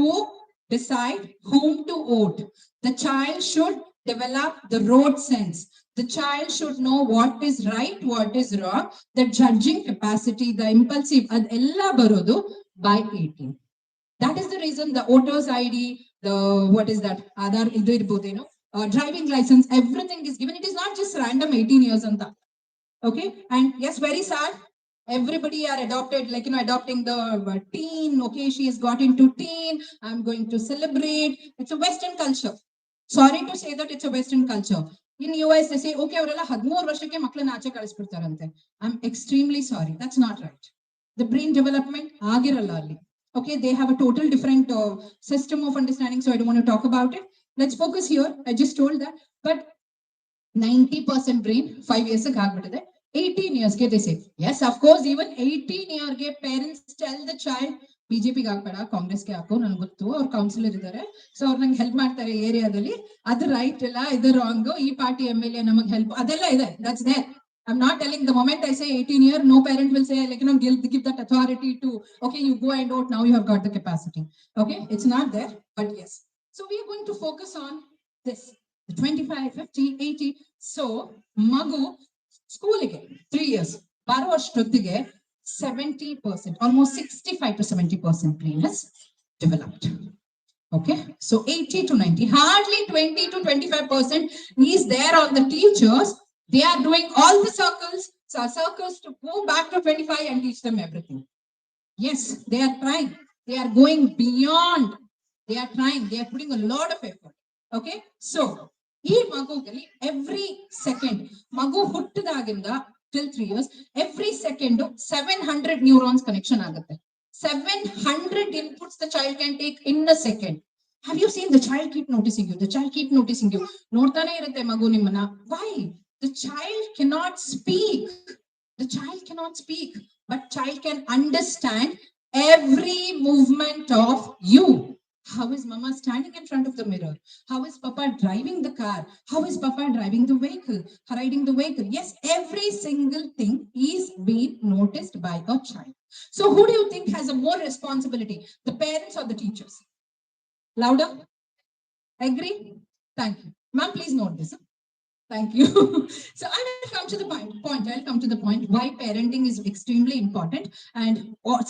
decide whom to vote. The child should develop the road sense. The child should know what is right, what is wrong, the judging capacity, the impulsive, adella barodu by 18. That is the reason the voters ID, the what is that, Aadhaar idu irbodeno, driving license, everything is given. It is not just random 18 years anta. Okay, and yes, very sad. Everybody are adopted, like adopting the teen. Okay, she has got into teen. I'm going to celebrate. It's a Western culture. Sorry to say that it's a Western culture. In US, they say, okay, ಅವರೆಲ್ಲ 13 ವರ್ಷಕ್ಕೆ ಮಕ್ಕಳನ್ನ ಆಚೆ ಕಳಿಸ್ಬಿಡ್ತಾರಂತೆ. I'm extremely sorry. That's not right. The brain development ಆಗಿರಲ್ಲ ಅಲ್ಲಿ. Okay, they have a total different system of understanding, so I don't want to talk about it. Let's focus here. I just told that, but 90% brain 5 years ಆಗ್ಬಿಟ್ಟಿದೆ. 18 years they say, yes, of course, even 18 year parents tell the child, ಬಿಜೆಪಿಗೆ ಹಾಕ್ಬೇಡ, ಕಾಂಗ್ರೆಸ್ಗೆ ಹಾಕು, ನನ್ಗೆ ಗೊತ್ತು, ಅವ್ರ counsellor ಇದ್ದಾರೆ, so ಅವ್ರು ನಂಗೆ ಹೆಲ್ಪ್ ಮಾಡ್ತಾರೆ ಏರಿಯಾದಲ್ಲಿ, ಅದು ರೈಟ್ ಇಲ್ಲ, ಇದು ರಾಂಗ್, ಈ ಪಾರ್ಟಿ MLA ನಮಗೆ ಹೆಲ್ಪ್, ಅದೆಲ್ಲ ಇದೆ. That's there. I'm not telling, the moment I say 18 year, no parent will say, like, give that authority to, okay, you go and vote, now you have got the capacity. Okay, it's not there, but yes. So we are going to focus on this, the 25, 50, 80. So ಮಗು ಸ್ಕೂಲಿಗೆ 3 years ಬರುವಷ್ಟೊತ್ತಿಗೆ 70%, almost 65 to 70% brain has developed. Okay, so 80 to 90, hardly 20 to 25% is there on the teachers. They are doing all the circles to go back to 25 and teach them everything. Yes, they are trying. They are going beyond They are trying, they are putting a lot of effort. Okay, so ಈ ಮಗುಗೆ every second ಮಗು ಹುಟ್ಟಿದಾಗಿಂದ till 3 years every second 700 neurons connection ಆಗುತ್ತೆ. 700 inputs the child can take in a second. Have you seen the child keep noticing you? The child keep noticing you. ನೋಡ್ತಾನೆ ಇರುತ್ತೆ ಮಗು ನಿಮ್ಮನ್ನ. Why? The child cannot speak. The child cannot speak, but child can understand every movement of you. How is mama standing in front of the mirror? How is papa driving the car? How is papa driving the vehicle? Riding the vehicle? Yes, every single thing is being noticed by a child. So who do you think has a more responsibility? The parents or the teachers? Louder? Agree? Thank you. Ma'am, please note this. Thank you. So I will come to the point. I'll come to the point why parenting is extremely important and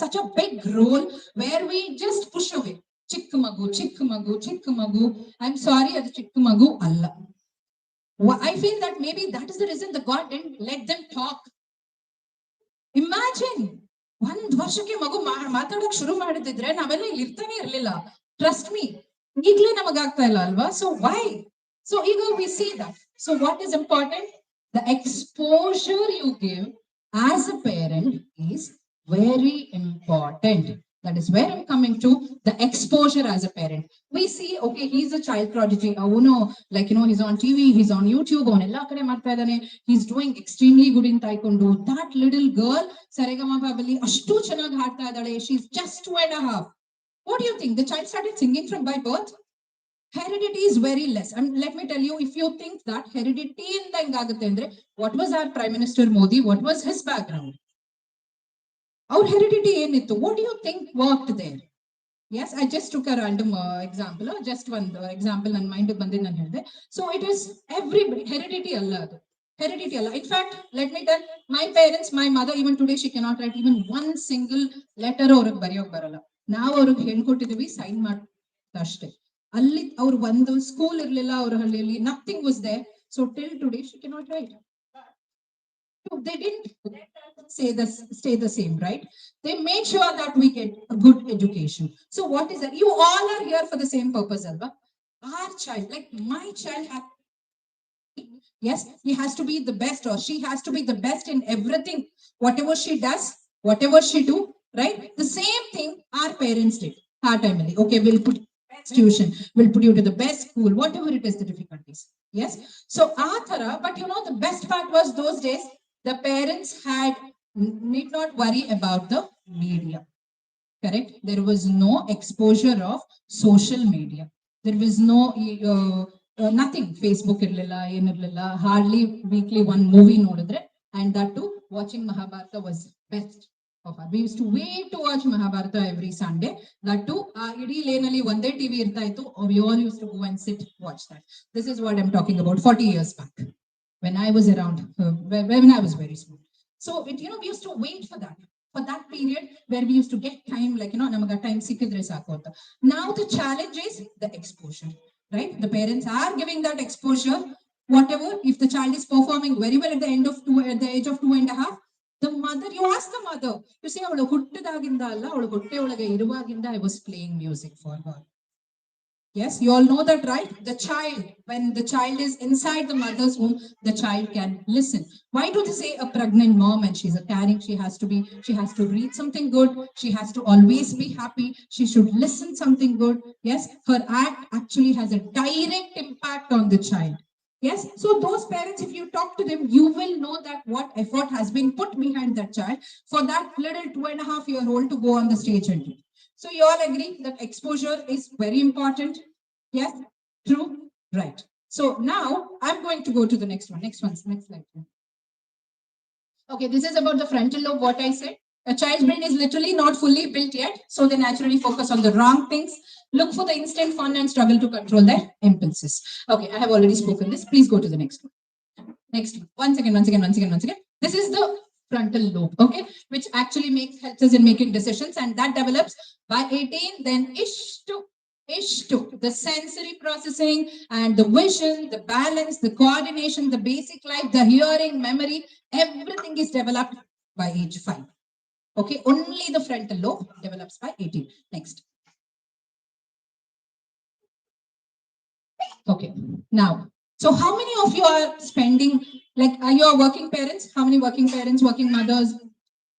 such a big role where we just push away. Chikku magu. I'm sorry, ಅದು ಚಿಕ್ಕ ಮಗು ಅಲ್ಲ. I feel that maybe that is the reason the God didn't let them talk. Imagine, 1 ವರ್ಷಕ್ಕೆ ಮಗು ಮಾತಾಡೋಕೆ ಶುರು ಮಾಡಿದ್ರೆ ನಾವೆಲ್ಲ ಇಲ್ಲಿ ಇರ್ತಾನೆ ಇರಲಿಲ್ಲ. Trust me. ಈಗಲೇ ನಮಗಾಗ್ತಾ ಇಲ್ಲ ಅಲ್ವಾ? So why? So ego we see that. So what is important? The exposure you give as a parent is very important. That is where I'm coming to, the exposure as a parent. We see, okay, he's a child prodigy. Oh no, like, he's on TV, he's on YouTube, on ella kade marta idane. He's doing extremely good in taekwondo. That little girl, Saregama Babali, ashtu chanag haadta idale. She's just 2.5. What do you think? The child started singing from by birth? Heredity is very less. And let me tell you, if you think that heredity in the Ingagatendre, what was our Prime Minister Modi? What was his background? Our heredity enittu. What do you think worked there? Yes, I just took a random example, just one example and mind bandin nan helde. So it is everybody, heredity alla adu. Heredity alla. In fact, let me tell, my parents, my mother, even today, she cannot write even one single letter ಅವ್ರಿಗೆ ಬರೆಯೋಕೆ ಬರಲ್ಲ. ನಾವು ಅವ್ರಿಗೆ ಹೇಳ್ಕೊಟ್ಟಿದೀವಿ, sign ಮಾಡಿ ಅಷ್ಟೇ. ಅಲ್ಲಿ ಅವ್ರು ಒಂದು school ಇರ್ಲಿಲ್ಲ ಅವ್ರ ಹಳ್ಳಿಯಲ್ಲಿ, nothing was there. So till today she cannot write. So they didn't stay the same, right? They made sure that we get a good education. So what is that? You all are here for the same purpose, Alba. Our child, like my child, yes, he has to be the best or she has to be the best in everything. Whatever she does, whatever she do, right? The same thing our parents did. Our family, okay, we'll put tuition, will put you to the best school, whatever it is, the difficulties. Yes. So Athara, but the best part was those days, the parents need not worry about the media. Correct? There was no exposure of social media. There was no nothing. Facebook irlilla, hardly weekly one movie nodidre, and that too, watching Mahabharata was best. We used to wait to watch Mahabharata every Sunday. That too, idi lane one day TV irta ittu, we all used to go and sit watch that. This is what I'm talking about 40 years back, when I was around, when I was very small. So it, we used to wait for that period where we used to get time, like, namaga time sikidre saku anta. Now the challenge is the exposure, right? The parents are giving that exposure. Whatever, if the child is performing very well at the age of 2.5, the mother, you ask the mother, you say, avಳು ಹುಟ್ಟಿದಾಗಿಂದ ಅಲ್ಲ, ಅವಳು ಹೊಟ್ಟೆ ಒಳಗೆ ಇರುವಾಗಿಂದ I was playing music for her. Yes, you all know that, right? The child, when the child is inside the mother's womb, the child can listen. Why do they say a pregnant mom and she's a carrying, she has to read something good, she has to always be happy, she should listen something good. Yes, her act actually has a direct impact on the child. Yes, so those parents, if you talk to them, you will know that what effort has been put behind that child for that little 2.5-year-old to go on the stage and do. So you all agree that exposure is very important? Yes, true, right. So now I'm going to go to the next one. Next slide. Okay, this is about the frontal lobe, what I said. A child's brain is literally not fully built yet, so they naturally focus on the wrong things, look for the instant fun and struggle to control their impulses. Okay, I have already spoken this. Please go to the next one. Next one. One second. This is the frontal lobe, okay, which actually helps us in making decisions, and that develops by 18. Then ish to the sensory processing and the vision, the balance, the coordination, the basic life, the hearing, memory, everything is developed by age 5. Okay, only the frontal lobe develops by 18. Next. Okay. Now, so how many of you are spending, like, are you working parents? How many working parents, working mothers?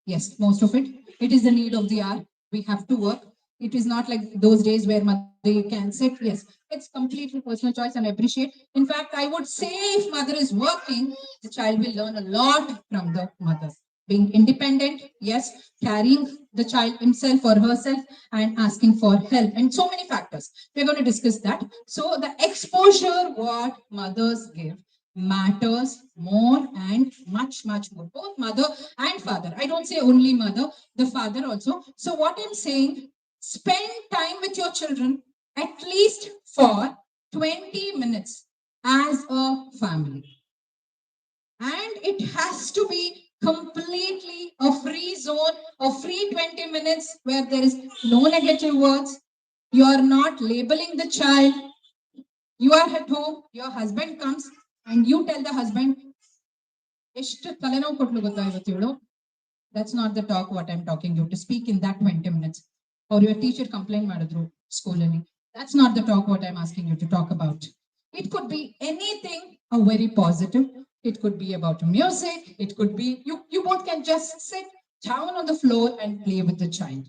Yes, most of it. It is the need of the hour. We have to work. It is not like those days where mother you can sit. Yes, it's completely personal choice and I appreciate. In fact, I would say if mother is working, the child will learn a lot from the mother. Being independent, yes, carrying the child himself or herself and asking for help and so many factors. We're going to discuss that. So the exposure what mothers give matters more and much more. Both mother and father. I don't say only mother, the father also. So what I'm saying, spend time with your children at least for 20 minutes as a family. And it has to be completely a free zone, a free 20 minutes where there is no negative words. You are not labeling the child. You are at home, your husband comes and you tell the husband, ಎಷ್ಟು ತಲೆನೋವು ಕೊಟ್ಲು ಗೊತ್ತಾ ಇವತ್ತು ಇವಳು. That's not the talk what I'm talking you to speak in that 20 minutes. Or your teacher complained ಮಾಡಿದ್ರು ಸ್ಕೂಲಲ್ಲಿ. That's not the talk what I'm asking you to talk about. It could be anything a very positive. It could be about music. It could be you both can just sit down on the floor and play with the child.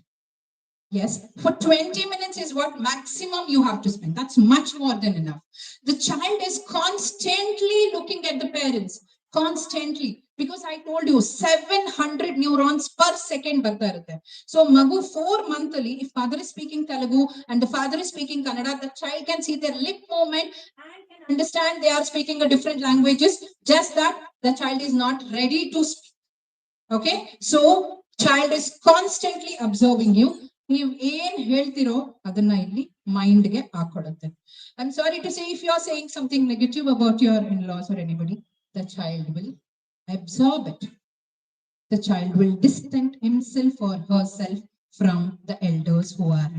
Yes, for 20 minutes is what maximum you have to spend. That's much more than enough. The child is constantly looking at the parents, constantly. Because I told you, 700 neurons per second ಬರ್ತಾ ಇರುತ್ತೆ. So ಮಗು 4 monthly, if father is speaking Telugu and the father is speaking Kannada, the child can see their lip movement and can understand they are speaking a different languages. Just that the child is not ready to speak. Okay, so child is constantly observing you. ನೀವು ಏನ್ ಹೇಳ್ತಿರೋ ಅದನ್ನ ಇಲ್ಲಿ ಮೈಂಡ್ಗೆ ಹಾಕೊಡುತ್ತೆ. I'm sorry to say, if you are saying something negative about your in-laws or anybody, the child will absorb it. The child will distance himself or herself from the elders who are.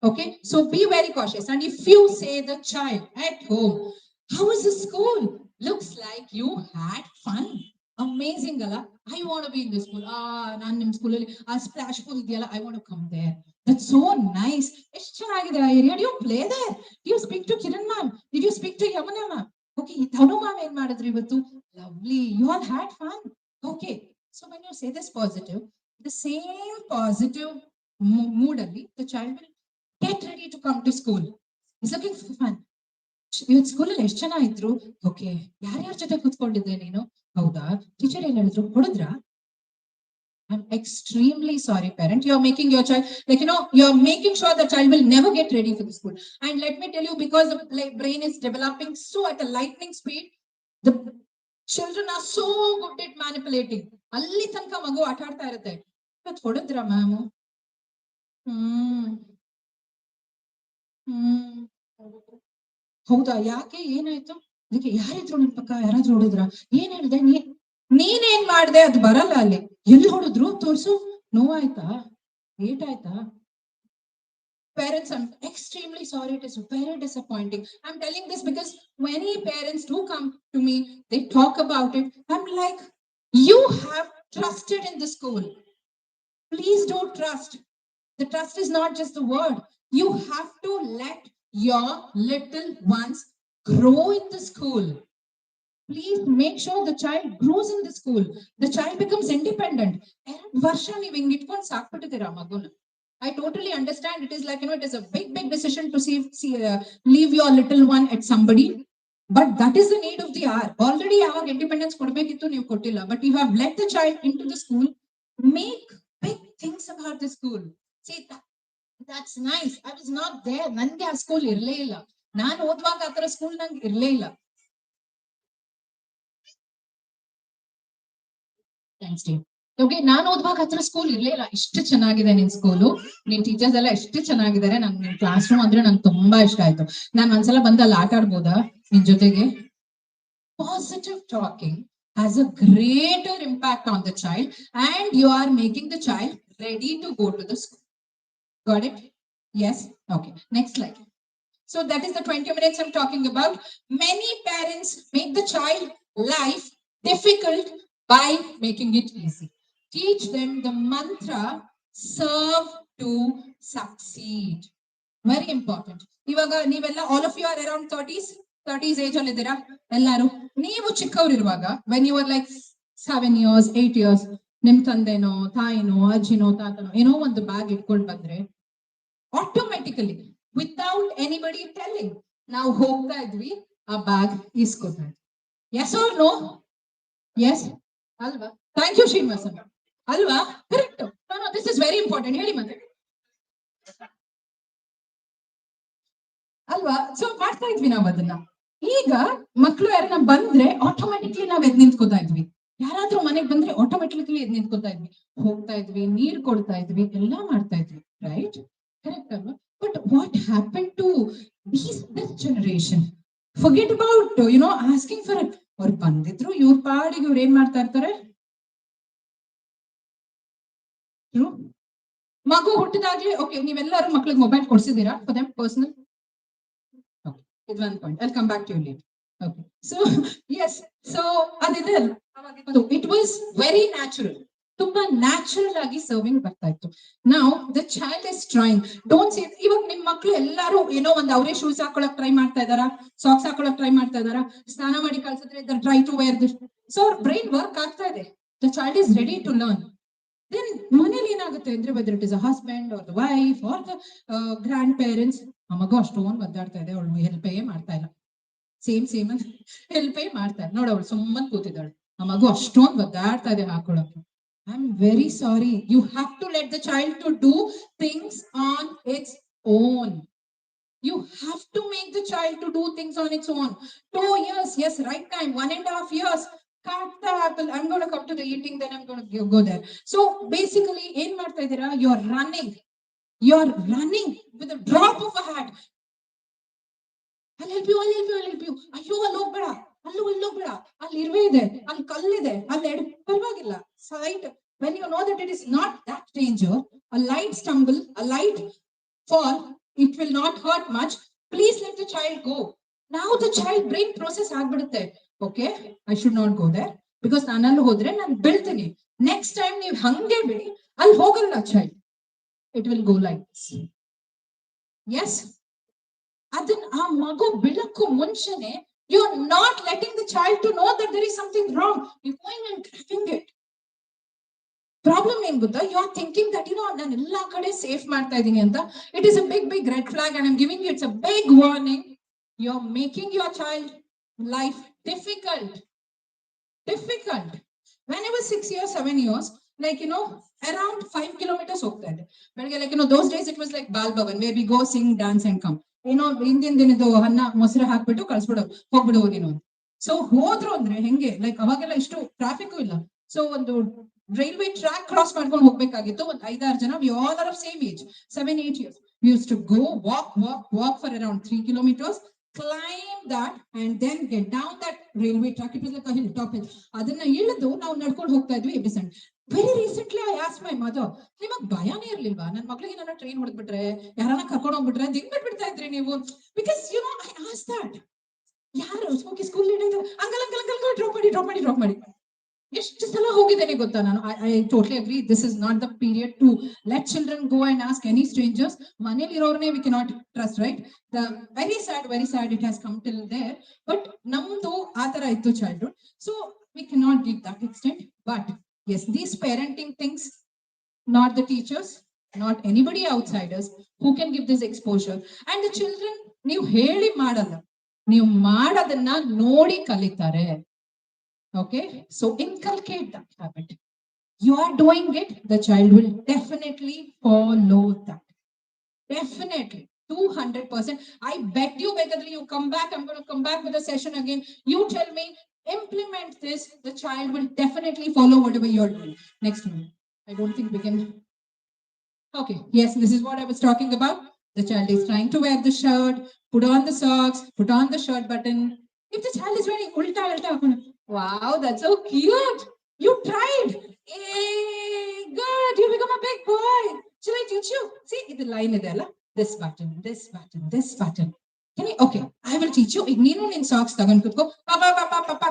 Okay, so be very cautious. And if you say the child at home, how was the school? Looks like you had fun. Amazing, Gala. I want to be in this school. Nan nim school alli splash pool idiyalla. I want to come there. That's so nice. ಎಷ್ಟು ಚೆನ್ನಾಗಿದೆ ಆ area. Did you play there? Did you speak to Kiran ma'am? Did you speak to Yamuna ma'am? Okay, Thanu ma'am ಏನ್ ಮಾಡಿದ್ರು ಇವತ್ತು? Lovely. You all had fun. Okay. So when you say this positive, the same positive mood alli, the child will get ready to come to school. He's looking for fun. ಇವತ್ತು ಸ್ಕೂಲಲ್ಲಿ ಎಷ್ಟು ಜನ ಇದ್ರು? Okay, ಯಾರ್ಯಾರ ಜೊತೆ ಕೂತ್ಕೊಂಡಿದ್ದೆ ನೀನು? ಹೌದಾ, teacher ಏನ್ ಹೇಳಿದ್ರು? ಹೊಡೆದ್ರಾ? I'm extremely sorry, parent. You're making your child, like, you're making sure the child will never get ready for the school. And let me tell you, because the brain is developing so at a lightning speed, the children are so good at manipulating. ಅಲ್ಲಿ ತನಕ ಮಗು ಆಟ ಆಡ್ತಾ ಇರುತ್ತೆ. ಇವತ್ತು ಹೊಡೆದ್ರಾ ma'am? ಹೌದಾ, ಯಾಕೆ, ಏನಾಯ್ತು? ಅದಕ್ಕೆ ಯಾರಿದ್ರು ನಿನ್ ಪಕ್ಕ, ಯಾರಾದ್ರೂ ಹೊಡೆದ್ರ? ಏನ್ ಹೇಳ್ದೆ? ನೀನೇನ್ ಮಾಡ್ದೆ? ಅದು ಬರಲ್ಲ ಅಲ್ಲಿ. ಎಲ್ಲಿ ಹೊಡೆದ್ರು ತೋರ್ಸು. ನೋವಾಯ್ತಾ? ಏಟಾಯ್ತಾ? Parents, I'm extremely sorry. It is very disappointing. I'm telling this because many parents do come to me, they talk about it. I'm like, you have trusted in the school. Please don't trust. The trust is not just the word. You have to let your little ones grow in the school. Please make sure the child grows in the school. The child becomes independent. Varsha ನೀವು ಹಿಂಗ್ ಇಟ್ಕೊಂಡು ಸಾಕ್ಬಿಟ್ಟಿದ್ದೀರಾ ಮಗುನ. I totally understand. It is like, it is a big decision to leave your little one at somebody. But that is the need of the hour. Already our independence ಕೊಡ್ಬೇಕಿತ್ತು, ನೀವು ಕೊಟ್ಟಿಲ್ಲ. But you have let the child into the school. Make big things about the school. See, that's nice. I was not there. ನನ್ಗೆ ಆ school ಇರ್ಲೇ ಇಲ್ಲ. ನಾನು ಓದುವಾಗ ಆ ತರ school ನಂಗೆ ಇರ್ಲೇ ಇಲ್ಲ. Thanks team. ಓಕೆ, ನಾನು ಓದುವಾಗ ಹತ್ರ ಸ್ಕೂಲ್ ಇರ್ಲೇ ಇಲ್ಲ. ಎಷ್ಟು ಚೆನ್ನಾಗಿದೆ ನಿನ್ ಸ್ಕೂಲು, ನಿನ್ ಟೀಚರ್ಸ್ ಎಲ್ಲ ಎಷ್ಟು ಚೆನ್ನಾಗಿದ್ದಾರೆ. ನಂಗೆ ನಿನ್ ಕ್ಲಾಸ್ ರೂಮ್ ಅಂದ್ರೆ ನಂಗೆ ತುಂಬಾ ಇಷ್ಟ ಆಯ್ತು. ನಾನು ಒಂದ್ಸಲ ಬಂದು ಅಲ್ಲಿ ಆಟ ಆಡ್ಬೋದಾ ನಿನ್ ಜೊತೆಗೆ? Positive talking has a greater impact on the child, and you are making the child ready to go to the school. Got it? Yes? Okay. Next slide. So that is the 20 minutes I'm talking about. Many parents make the child life difficult by making it easy. Teach them the mantra, serve to succeed. Very important. ಇವಾಗ ನೀವೆಲ್ಲ all of you are around thirties age ಅಲ್ಲಿ ಇದ್ದೀರಾ ಎಲ್ಲಾರು. ನೀವು ಚಿಕ್ಕವರಿರುವಾಗ when you are like 7 years 8 years ನಿಮ್ ತಂದೆನೋ ತಾಯಿನೋ ಅಜ್ಜಿನೋ ತಾತನೋ ಏನೋ ಒಂದು ಬ್ಯಾಗ್ ಇಟ್ಕೊಂಡು ಬಂದ್ರೆ ಆಟೋಮೆಟಿಕಲಿ ವಿತೌಟ್ ಎನಿಬಡಿ ಟೆಲ್ಲಿಂಗ್ ನಾವು ಹೋಗ್ತಾ ಇದ್ವಿ ಆ ಬ್ಯಾಗ್ ಇಸ್ಕೊತಾ ಇದ್ವಿ. Yes or no? ಎಸ್ ಅಲ್ವಾ? Thank you Srinivasan. ಅಲ್ವಾ? Correct. This is very important. ಹೇಳಿ ಮತ್ತೆ ಅಲ್ವಾ? ಸೊ ಮಾಡ್ತಾ ಇದ್ವಿ ನಾವ್ ಅದನ್ನ. ಈಗ ಮಕ್ಳು ಯಾರನ್ನ ಬಂದ್ರೆ ಆಟೋಮೆಟಿಕ್ಲಿ ನಾವ್ ಎದ್ ನಿಂತ್ಕೋತಾ ಇದ್ವಿ. ಯಾರಾದ್ರೂ ಮನೆಗ್ ಬಂದ್ರೆ ಆಟೋಮೆಟಿಕ್ಲಿ ಎದ್ ನಿಂತ್ಕೋತಾ ಇದ್ವಿ, ಹೋಗ್ತಾ ಇದ್ವಿ, ನೀರ್ ಕೊಡ್ತಾ ಇದ್ವಿ, ಎಲ್ಲಾ ಮಾಡ್ತಾ ಇದ್ವಿ. ರೈಟ್? ಕರೆಕ್ಟ್ ಅಲ್ವಾ? But what happen to this generation? Forget about asking for it. ಅವ್ರು ಬಂದಿದ್ರು ಇವ್ರ ಪಾಡಿಗೆ ಇವ್ರು ಏನ್ ಮಾಡ್ತಾ ಇರ್ತಾರೆ? ಮಗು ಹುಟ್ಟಿದಾಗ್ಲಿ ಓಕೆ ನೀವೆಲ್ಲರೂ ಮಕ್ಳಿಗೆ ಮೊಬೈಲ್ ಕೊಡ್ಸಿದ್ದೀರಾ ಫಾರ್ ದೆಮ್ ಪರ್ಸನಲ್? ಇದು ಒಂದು point. I'll come back to you later. Okay. So yes. So ಅದಿದೆ. It was very natural. ತುಂಬಾ ನ್ಯಾಚುರಲ್ ಆಗಿ ಸರ್ವಿಂಗ್ ಬರ್ತಾ ಇತ್ತು. Now the child is trying. Don't say ಇವಾಗ ನಿಮ್ ಮಕ್ಳು ಎಲ್ಲಾರು ಏನೋ ಒಂದು ಅವರೇ ಶೂಸ್ ಹಾಕೊಳಕ್ ಟ್ರೈ ಮಾಡ್ತಾ ಇದಾರಾ, ಸಾಕ್ಸ್ ಹಾಕೊಳಕ್ ಟ್ರೈ ಮಾಡ್ತಾ ಇದಾರಾ, ಸ್ನಾನ ಮಾಡಿ ಕಳ್ಸಿದ್ರೆ try to wear this. So ಅವ್ರ ಬ್ರೈನ್ ವರ್ಕ್ ಆಗ್ತಾ ಇದೆ. The child is ready to learn. Then ಮನೇಲಿ ಏನಾಗುತ್ತೆ ಅಂದ್ರೆ whether it is a husband are the wife are the grand parents, ಆ ಮಗು ಅಷ್ಟೊಂದು ಒದ್ದಾಡ್ತಾ ಇದೆ, ಅವಳು ಹೆಲ್ಪೇ ಮಾಡ್ತಾ ಇಲ್ಲ. ಸೇಮ್ ಹೆಲ್ಪೇ ಮಾಡ್ತಾ ಇಲ್ಲ ನೋಡು, ಅವಳು ಸುಮ್ಮನೆ ಕೂತಿದ್ದಾಳೆ, ಆ ಮಗು ಅಷ್ಟೊಂದು ಒದ್ದಾಡ್ತಾ ಇದೆ ಹಾಕೊಳಕ್ಕೆ. I am very sorry, you have to let the child to do things on its own. You have to make the child to do things on its own. 2 years, yes, right time. 1.5 years. Cut the apple. I'm going to come to the eating, then I'm going to go there. So basically, ಏನ್ ಮಾಡ್ತಾ ಇದ್ದೀರಾ? You're running with a drop of a hat. I'll help you. ಅಯ್ಯೋ ಅಲ್ಲಿ ಹೋಗ್ಬೇಡ, ಅಲ್ಲಿ ಹೋಗ್ಬೇಡ, ಅಲ್ಲಿ ಇರುವೆ ಇದೆ, ಅಲ್ಲಿ ಕಲ್ಲಿದೆ, ಅಲ್ಲಿ ಪರವಾಗಿಲ್ಲ. Side. When you know that it is not that danger, a light stumble, a light fall, it will not hurt much. Please let the child go. Now the child brain process ಆಗ್ಬಿಡುತ್ತೆ. Okay, I should not go there because ನಾನಲ್ಲಿ ಹೋದ್ರೆ ನಾನು ಬೀಳ್ತೀನಿ. Next time ನೀವು ಹಂಗೆ ಬಿಡಿ, ಅಲ್ಲಿ ಹೋಗಲ್ಲ child. It will go like this. Yes. ಅದನ್ನ ಆ ಮಗು ಬೀಳಕ್ಕೂ ಮುಂಚೆನೆ you are not letting the child to know that there is something wrong. You're going and grabbing it. Problem ಏನ್ ಗೊತ್ತಾ? ಯು ಆರ್ ಥಿಂಕಿಂಗ್ ದಟ್ ನಾನು ಎಲ್ಲಾ ಕಡೆ ಸೇಫ್ ಮಾಡ್ತಾ ಇದ್ದೀನಿ ಅಂತ. It is a big red flag and I am giving it's a big warning. You are making your child life difficult. When I was 6 years 7 years, like around 5 kilometers ಹೋಗ್ತಾ ಇದ್ದೆ ಬೆಳಗ್ಗೆ. like those days it was like bal bhavan where we go sing dance and come. ಹಿಂದಿನ ದಿನದ್ದು ಅನ್ನ ಮೊಸರು ಹಾಕ್ಬಿಟ್ಟು ಕಳ್ಸ್ಬಿಡು ಹೋಗ್ಬಿಡು ನೀನು. ಸೊ ಹೋದ್ರು ಅಂದ್ರೆ ಹೆಂಗೆ, ಲೈಕ್ ಅವಾಗೆಲ್ಲ ಇಷ್ಟು ಟ್ರಾಫಿಕ್ ಇಲ್ಲ. ಸೊ ಒಂದು ರೈಲ್ವೆ ಟ್ರ್ಯಾಕ್ ಕ್ರಾಸ್ ಮಾಡ್ಕೊಂಡು ಹೋಗ್ಬೇಕಾಗಿತ್ತು. ಒಂದು 5-6 ಜನ, we all are of same age, 7-8 years. We used to go walk for around 3 kilometers, climb that and then get down that railway track. It was like a hilltop hill. ಅದನ್ನ ಇಳಿದು ನಾವು ನಡ್ಕೊಂಡು ಹೋಗ್ತಾ ಇದ್ವಿ every Sunday. Very recently I asked my mother, ನಿಮಗ್ ಭಯನೇ ಇರ್ಲಿಲ್ವಾ ನನ್ನ ಮಕ್ಳಿಗೆ ನನ್ನ ಟ್ರೈನ್ ಹೊಡೆದ್ಬಿಟ್ರೆ, ಯಾರನ್ನ ಕರ್ಕೊಂಡು ಹೋಗ್ಬಿಟ್ರೆ ದಿಗ್ಬಿಟ್ಬಿಡ್ತಾ ಇದ್ರಿ ನೀವು? Because I asked that. ಯಾರು ಸ್ಕೂಲ್ ಅಂಕಲ್ ಡ್ರಾಪ್ ಮಾಡಿ ಎಷ್ಟು ಸಲ ಹೋಗಿದ್ದೇನೆ ಗೊತ್ತಾ ನಾನು. I totally agree, this is not the period to let children go and ask any strangers. ಮನೇಲಿ ಇರೋರ್ನೇ we cannot trust, right? The very sad it has come till there. But ನಮ್ದು ಆ ತರ ಇತ್ತು childhood, so we cannot give that extent. But yes, these parenting things, not the teachers, not anybody outsiders who can give this exposure. And the children, ನೀವು ಹೇಳಿ ಮಾಡಲ್ಲ, ನೀವು ಮಾಡೋದನ್ನ ನೋಡಿ ಕಲಿತಾರೆ. Okay, so inculcate that habit. You are doing it, the child will definitely follow that. Definitely, 200%. I bet you, whether you come back, I'm going to come back with a session again. You tell me, implement this, the child will definitely follow whatever you're doing. Next one. I don't think we can. Okay, yes, this is what I was talking about. The child is trying to wear the shirt, put on the socks, put on the shirt button. If the child is wearing ulta, wow, that's so cute. You tried. Hey, good. You become a big boy. Shall I teach you? See, the line is there. This button, this button, this button. Can you? Okay, I will teach you. Ignino in socks. Tagan could go. Papa, papa, papa,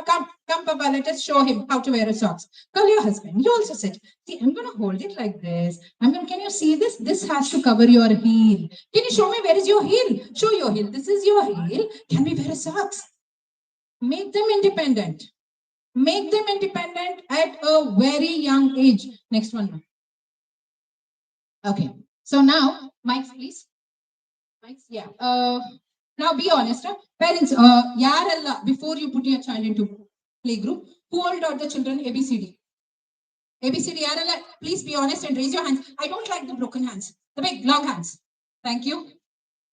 come, papa. Let us show him how to wear a socks. Call your husband. You also said, see, I'm going to hold it like this. Can you see this? This has to cover your heel. Can you show me where is your heel? Show your heel. This is your heel. Can we wear a socks? Make them independent. Make them independent at a very young age. Next one. Okay. So now, mics, please. Mics, yeah. Now be honest, huh? Parents, yarella, before you put your child into play group, who all taught the children ABCD? ABCD, yarella, please be honest and raise your hands. I don't like the broken hands, the big long hands. Thank you.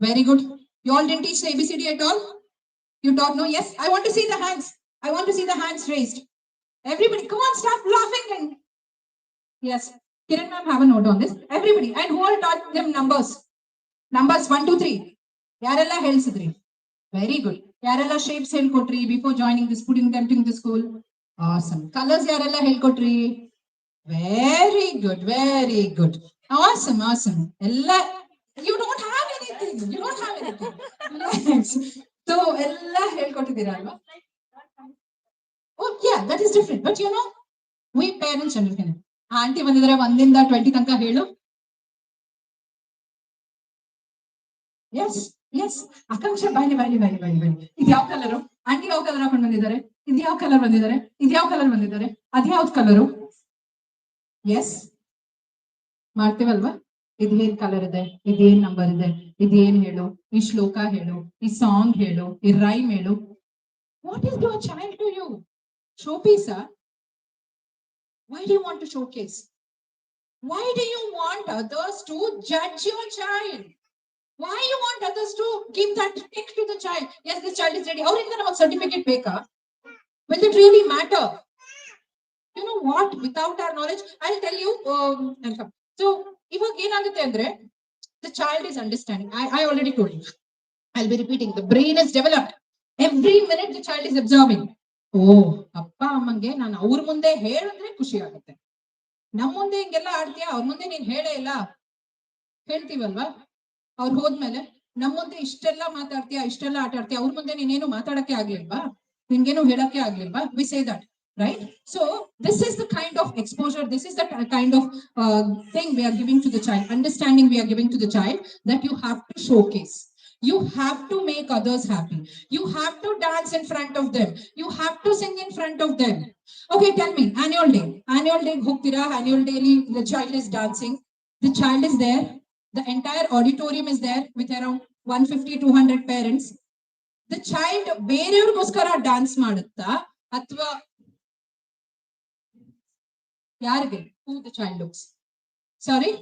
Very good. You all didn't teach the ABCD at all? You taught no? Yes. I want to see the hands. I want to see the hands raised. Everybody, come on, stop laughing. And yes, Kiran ma'am have a note on this. Everybody, and who all taught them numbers? Numbers 1, 2, 3. Yarella ಹೇಳ್ಸಿದ್ರಿ. Very good. ಯಾರೆಲ್ಲ shapes ಹೇಳ್ಕೊಟ್ರಿ before joining this, putting them in the school? Awesome. Colors ಯಾರೆಲ್ಲ ಹೇಳ್ಕೊಟ್ರಿ? Very good. Very good. Awesome. Awesome. Ella, you don't have anything. You don't have anything. Yes. So ಎಲ್ಲ ಹೇಳ್ಕೊಟ್ಟಿದ್ದೀರಾ ಅಲ್ವಾ? Oh yeah, that is different. But you know, we parents understand. Aunty ಬಂದಿದ್ರೆ 1 ಇಂದ 20 ತನಕ ಹೇಳು. Yes, yes. Akanksha, bye. ಇದು ಯಾವ colour? Aunty ಯಾವ colour ಹಾಕೊಂಡು ಬಂದಿದ್ದಾರೆ? ಇದು ಯಾವ ಕಲರ್ ಬಂದಿದ್ದಾರೆ? ಇದು ಯಾವ ಕಲರ್ ಬಂದಿದ್ದಾರೆ? ಅದು ಯಾವ್ದು ಕಲರು? ಎಸ್ ಮಾಡ್ತೀವಲ್ವಾ? ಇದು ಏನ್ ಕಲರ್ ಇದೆ? ಇದೇನ್ ನಂಬರ್ ಇದೆ? ಇದೇನ್ ಹೇಳು? ಈ ಶ್ಲೋಕ ಹೇಳು, ಈ ಸಾಂಗ್ ಹೇಳು, ಈ ರೈಮ್ ಹೇಳು. What is your child to you? Showpiece? Why do you want to showcase? Why do you want others to judge your child? Why you want others to give that tick to the child? Yes, this child is ready. How is there a certificate beka? Will it really matter? You know what? Without our knowledge, I'll tell you. So, if the child is understanding. I already told you. I'll be repeating. The brain is developed. Every minute the child is absorbing. Oh, appa ammange nanu avur munde helidre khushi agutte. Nam munde hingeಲ್ಲ ಆಡ್ತೀಯಾ? ಅವ್ರ ಮುಂದೆ ನೀನ್ ಹೇಳೇ ಇಲ್ಲ. ಹೇಳ್ತೀವಲ್ವಾ? ಅವ್ರು ಹೋದ್ಮೇಲೆ ನಮ್ಮ ಮುಂದೆ ಇಷ್ಟೆಲ್ಲ ಮಾತಾಡ್ತೀಯಾ, ಇಷ್ಟೆಲ್ಲ ಆಟ ಆಡ್ತೀಯಾ, ಅವ್ರ ಮುಂದೆ ನೀನೇನು ಮಾತಾಡಕ್ಕೆ ಆಗ್ಲಿಲ್ವಾ? ನಿನ್ಗೇನು ಹೇಳಕ್ಕೆ ಆಗ್ಲಿಲ್ವಾ? We say that, right? So this is the kind of exposure, this is the kind of thing we are giving to the child, understanding we are giving to the child, that you have to showcase. You have to make others happy. You have to dance in front of them. You have to sing in front of them. Okay, tell me, annual day ಹೋಗ್ತೀರಾ? Annual day the child is dancing. The child is there. The entire auditorium is there with around 150-200 parents. The child ಬೇರೆಯವ್ರಿಗೋಸ್ಕರ dance ಮಾಡುತ್ತಾ ಅಥವಾ ಯಾರಿಗೆ? Who the child looks? Sorry?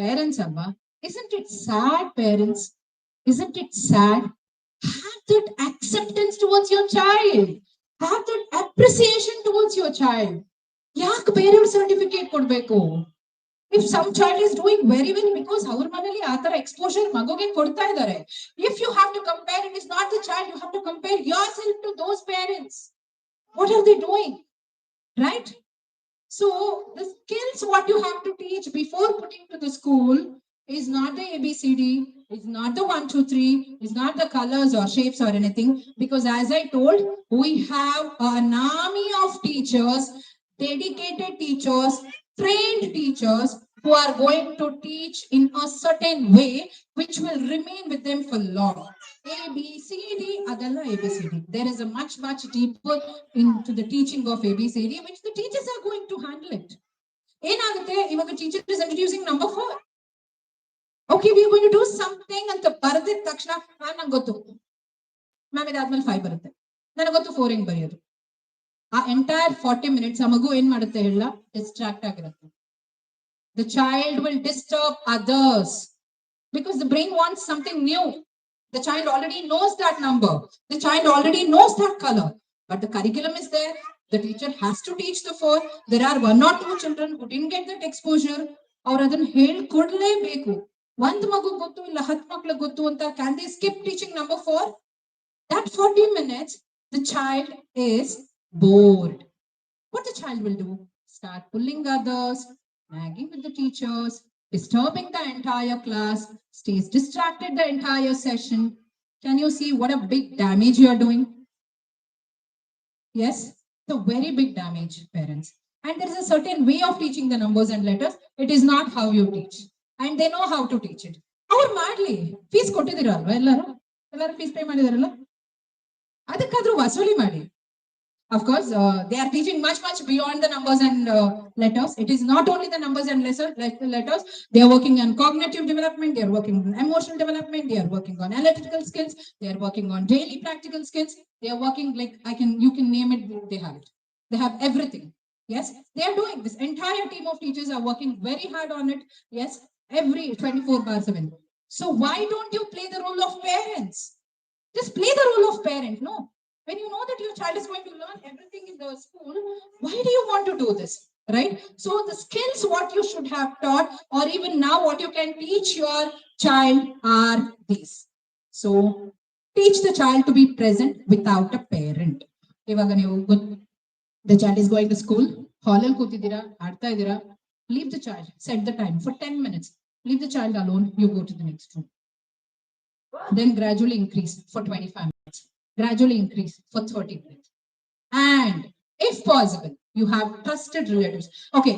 Parents amma. Isn't it sad, parents? Isn't it sad? Have that acceptance towards your child. Have that appreciation towards your child. ಯಾಕೆ ಬೇರೆಯವ್ರ certificate ಕೊಡ್ಬೇಕು? If some child is doing very well because our manali athara exposure magoge kodta idare. If you have to compare, it is not the child, you have to compare yourself to those parents. What are they doing? Right? So the skills what you have to teach before putting to the school is not the ABCD, is not the 1, 2, 3, is not the colors or shapes or anything. Because as I told, we have an army of teachers, dedicated teachers, trained teachers who are going to teach in a certain way which will remain with them for long. ABCD, adalla ABCD. There is a much deeper into the teaching of ABCD which the teachers are going to handle it. Enagutte ivaga teacher is introducing number 4. Okay, we are going to do something ಅಂತ ಬರೆದಿದ ತಕ್ಷಣ ನಂಗೆ ಗೊತ್ತು ma'am ಇದಾದ್ಮೇಲೆ 5 ಬರುತ್ತೆ, ನನಗೆ ಗೊತ್ತು 4 ಹೆಂಗ್ ಬರೆಯೋದು. ಆ ಎಂಟೈರ್ 40 minutes ಆ ಮಗು ಏನ್ ಮಾಡುತ್ತೆ ಹೇಳ? ಡಿಸ್ಟ್ರಾಕ್ಟ್ ಆಗಿರುತ್ತೆ. The child will disturb others because the brain wants something new. The child already knows that number. The child already knows that color. But the curriculum is there. The teacher has to teach the 4. There are 1 or 2 children who didn't get that exposure. Or ಅದನ್ನ ಹೇಳ್ಕೊಡ್ಲೇಬೇಕು. ಒಂದು ಮಗು ಗೊತ್ತು ಇಲ್ಲ 10 ಮಕ್ಕಳಿಗೆ ಗೊತ್ತು ಅಂತ can they skip teaching number 4? That 40 minutes, the child is bored. What the child will do? Start pulling others, nagging with the teachers, disturbing the entire class, stays distracted the entire session. Can you see what a big damage you are doing? Yes, it's a very big damage, parents. And there is a certain way of teaching the numbers and letters. It is not how you teach. And they know how to teach it. ಅವ್ರು ಮಾಡ್ಲಿ fees ಕೊಟ್ಟಿದ್ದೀರಲ್ವಾ ಎಲ್ಲರೂ ಎಲ್ಲರೂ fees pay ಮಾಡಿದಾರಲ್ಲ ಅದಕ್ಕಾದ್ರೂ ವಸೂಲಿ ಮಾಡಿ. Of course, they are teaching much beyond the numbers and letters. It is not only the numbers and letters. They are working on cognitive development. They are working on emotional development. They are working on analytical skills. They are working on daily practical skills. They are working like you can name it. They have it. They have everything. Yes, they are doing this. Entire team of teachers are working very hard on it. Yes, every 24/7. So why don't you play the role of parents? Just play the role of parent. No. When you know that your child is going to learn everything in the school, why do you want to do this? Right? So the skills what you should have taught, or even now what you can teach your child are these. So teach the child to be present without a parent. The child is going to school, hall kutidira, aadta idira, leave the child, set the time for 10 minutes. Leave the child alone, you go to the next room. Then gradually increase for 25 minutes. Gradually increase for 30 minutes. And if possible, you have trusted relatives. Okay,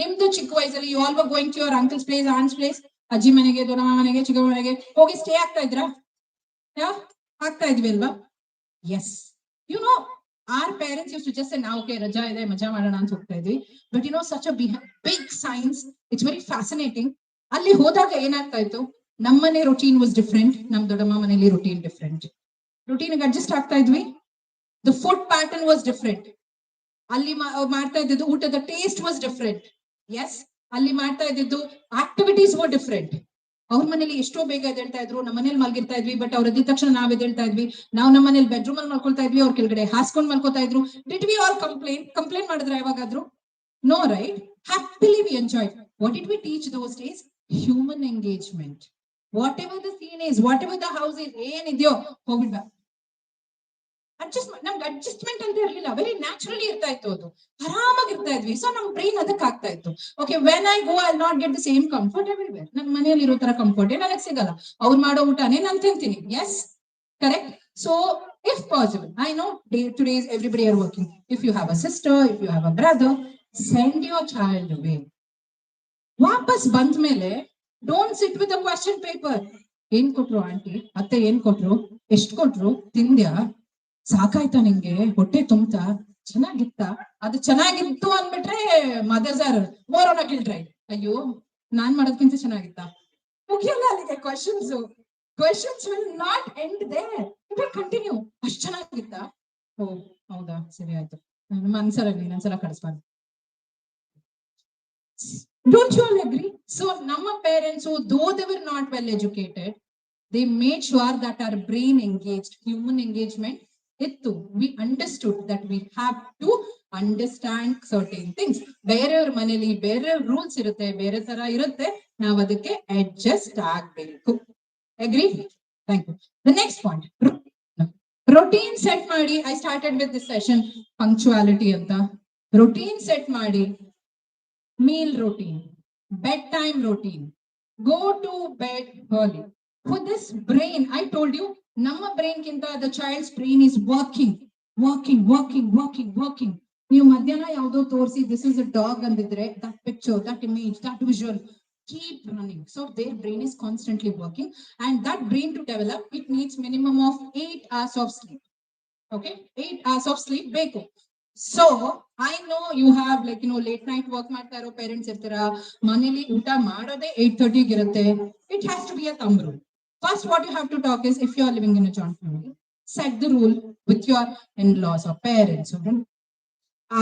nimdu chikku vayasali you all were going to your uncle's place, aunt's place, ajji manege, dodamma manege, chikkamma manege, hogi stay ಆಗ್ತಾ ಇದ್ರಾ? Yeah, ಆಗ್ತಾ ಇದ್ವಿ ಅಲ್ವಾ? Yes. You know, our parents used to just say, now okay, raja ide, maja ಮಾಡೋಣ ಅಂತ ಹೋಗ್ತಾ ಇದ್ವಿ. But you know, such a big science, it's very fascinating. ಅಲ್ಲಿ ಹೋದಾಗ ಏನಾಗ್ತಾ ಇತ್ತು, ನಮ್ಮನೆ routine was different, ನಮ್ಮ ದೊಡ್ಡಮ್ಮ ಮನೆಯಲ್ಲಿ routine different. Routine adjust ಆಗ್ತಾ ಇದ್ವಿ. The food pattern was different. ಅಲ್ಲಿ ಮಾಡ್ತಾ ಇದ್ದಿದ್ದು ಊಟದ ಟೇಸ್ಟ್ was different. Yes, ಅಲ್ಲಿ ಮಾಡ್ತಾ ಇದ್ದಿದ್ದು activities were different. ಅವ್ರ ಮನೇಲಿ ಎಷ್ಟೋ ಬೇಗ ಎದ್ದೇಳ್ತಾ ಇದ್ರು, ನಮ್ಮ ಮನೇಲಿ ಮಲ್ಗಿರ್ತಾ ಇದ್ವಿ, ಬಟ್ ಅವ್ರ ಎದ್ದ ತಕ್ಷಣ ನಾವ್ ಎದ್ದೇಳ್ತಾ ಇದ್ವಿ. ನಾವು ನಮ್ಮ ಮನೇಲಿ ಬೆಡ್ರೂಮ್ ಅಲ್ಲಿ ಮಲ್ಕೊಳ್ತಾ ಇದ್ವಿ, ಅವ್ರ ಕೆಳಗಡೆ ಹಾಸ್ಕೊಂಡ್ ಮಲ್ಕೋತಾ ಇದ್ರು. Did we all complain ಮಾಡಿದ್ರೆ ಯಾವಾಗಾದ್ರು? No, right? Happily we enjoyed. What did we teach those days? Human engagement. Whatever the scene is, whatever the house is, ಏನಿದೆಯೋ ಹೋಗ್ಬಿಡ್ಬಾ. ನಮ್ಗೆ ಅಡ್ಜಸ್ಟ್ಮೆಂಟ್ ಅಂತ ಇರ್ಲಿಲ್ಲ, ವೆರಿ ನ್ಯಾಚುರಲಿ ಇರ್ತಾ ಇತ್ತು, ಅದು ಆರಾಮಾಗಿ ಇರ್ತಾ ಇದ್ವಿ. ಸೊ ನಮ್ ಬ್ರೈನ್ ಅದಕ್ಕೆ ಆಗ್ತಾ ಇತ್ತು. Okay, when I go I not get the same comfort everywhere. ನನ್ನ ಮನೆಯಲ್ಲಿ ಇರೋ ತರ ಕಂಫರ್ಟ್ ನನಗೆ ಸಿಗಲ್ಲ, ಅವ್ರು ಮಾಡೋ ಊಟನೇ ನಾನು ತಿಂತೀನಿ. Yes, correct. So if possible, I know today's everybody are working. If you have a sister, if you have a brother, send your child away. ವಾಪಸ್ ಬಂದ ಮೇಲೆ don't sit with a question paper. ಏನ್ ಕೊಟ್ರು aunty, ಅತ್ತೆ ಏನ್ ಕೊಟ್ರು, ಎಷ್ಟ್ ಕೊಟ್ರು, ತಿಂದ್ಯಾ, ಸಾಕಾಯ್ತಾ ನಿಂಗೆ, ಹೊಟ್ಟೆ ತುಂಬ್ತಾ, ಚೆನ್ನಾಗಿತ್ತ, ಅದು ಚೆನ್ನಾಗಿತ್ತು ಅಂದ್ಬಿಟ್ರೆ mothers are more on a guilt right. ಅಯ್ಯೋ ನಾನ್ ಮಾಡೋದ್ಕಿಂತ ಚೆನ್ನಾಗಿತ್ತ, ಮುಗಿಯಲ್ಲ ಅಲ್ಲಿಗೆ questions. Questions will not end there, it will continue. ಅಷ್ಟ್ ಚೆನ್ನಾಗಿತ್ತ, ಓ ಹೌದಾ, ಸರಿ ಆಯ್ತು, ಮನ್ಸರಲ್ಲಿ ಇನ್ನೊಂದ್ಸಲ ಕಳಿಸ್ಬಾರ್ದು. Don't you all agree? So ನಮ್ಮ parents, though they were not well educated, they made sure that our brain engaged, human engagement ittu. We understood that we have to understand certain things. ಬೇರೆಯವ್ರ ಮನೇಲಿ ಬೇರೆ rules ಇರುತ್ತೆ, ಬೇರೆ ತರ ಇರುತ್ತೆ, ನಾವು ಅದಕ್ಕೆ ಅಡ್ಜಸ್ಟ್ ಆಗ್ಬೇಕು. Agree? Thank you. The next point, routine set ಮಾಡಿ. I started with this session punctuality ಅಂತ. Routine set ಮಾಡಿ. Meal routine, bedtime routine, go to bed early. For this brain, I told you, ನಮ್ಮ brain ಗಿಂತ the child's brain is working. ನೀವು ಮಧ್ಯಾಹ್ನ ಯಾವ್ದೋ ತೋರಿಸಿ this is a dog ಅಂದಿದ್ರೆ, that picture, that image, that visual keep running. So their brain is constantly working, and that brain to develop, it needs minimum of 8 hours of sleep. Okay, 8 hours of sleep ಬೇಕು. So I know you have late night work ಮಾಡ್ತಾ ಇರೋ parents ಇರ್ತೀರಾ, ಮನೇಲಿ ಊಟ ಮಾಡೋದೇ 8:30 ಇರುತ್ತೆ. It has to be a thumb rule. First, what you have to talk is, if you are living in a joint family, set the rule with your in-laws or parents.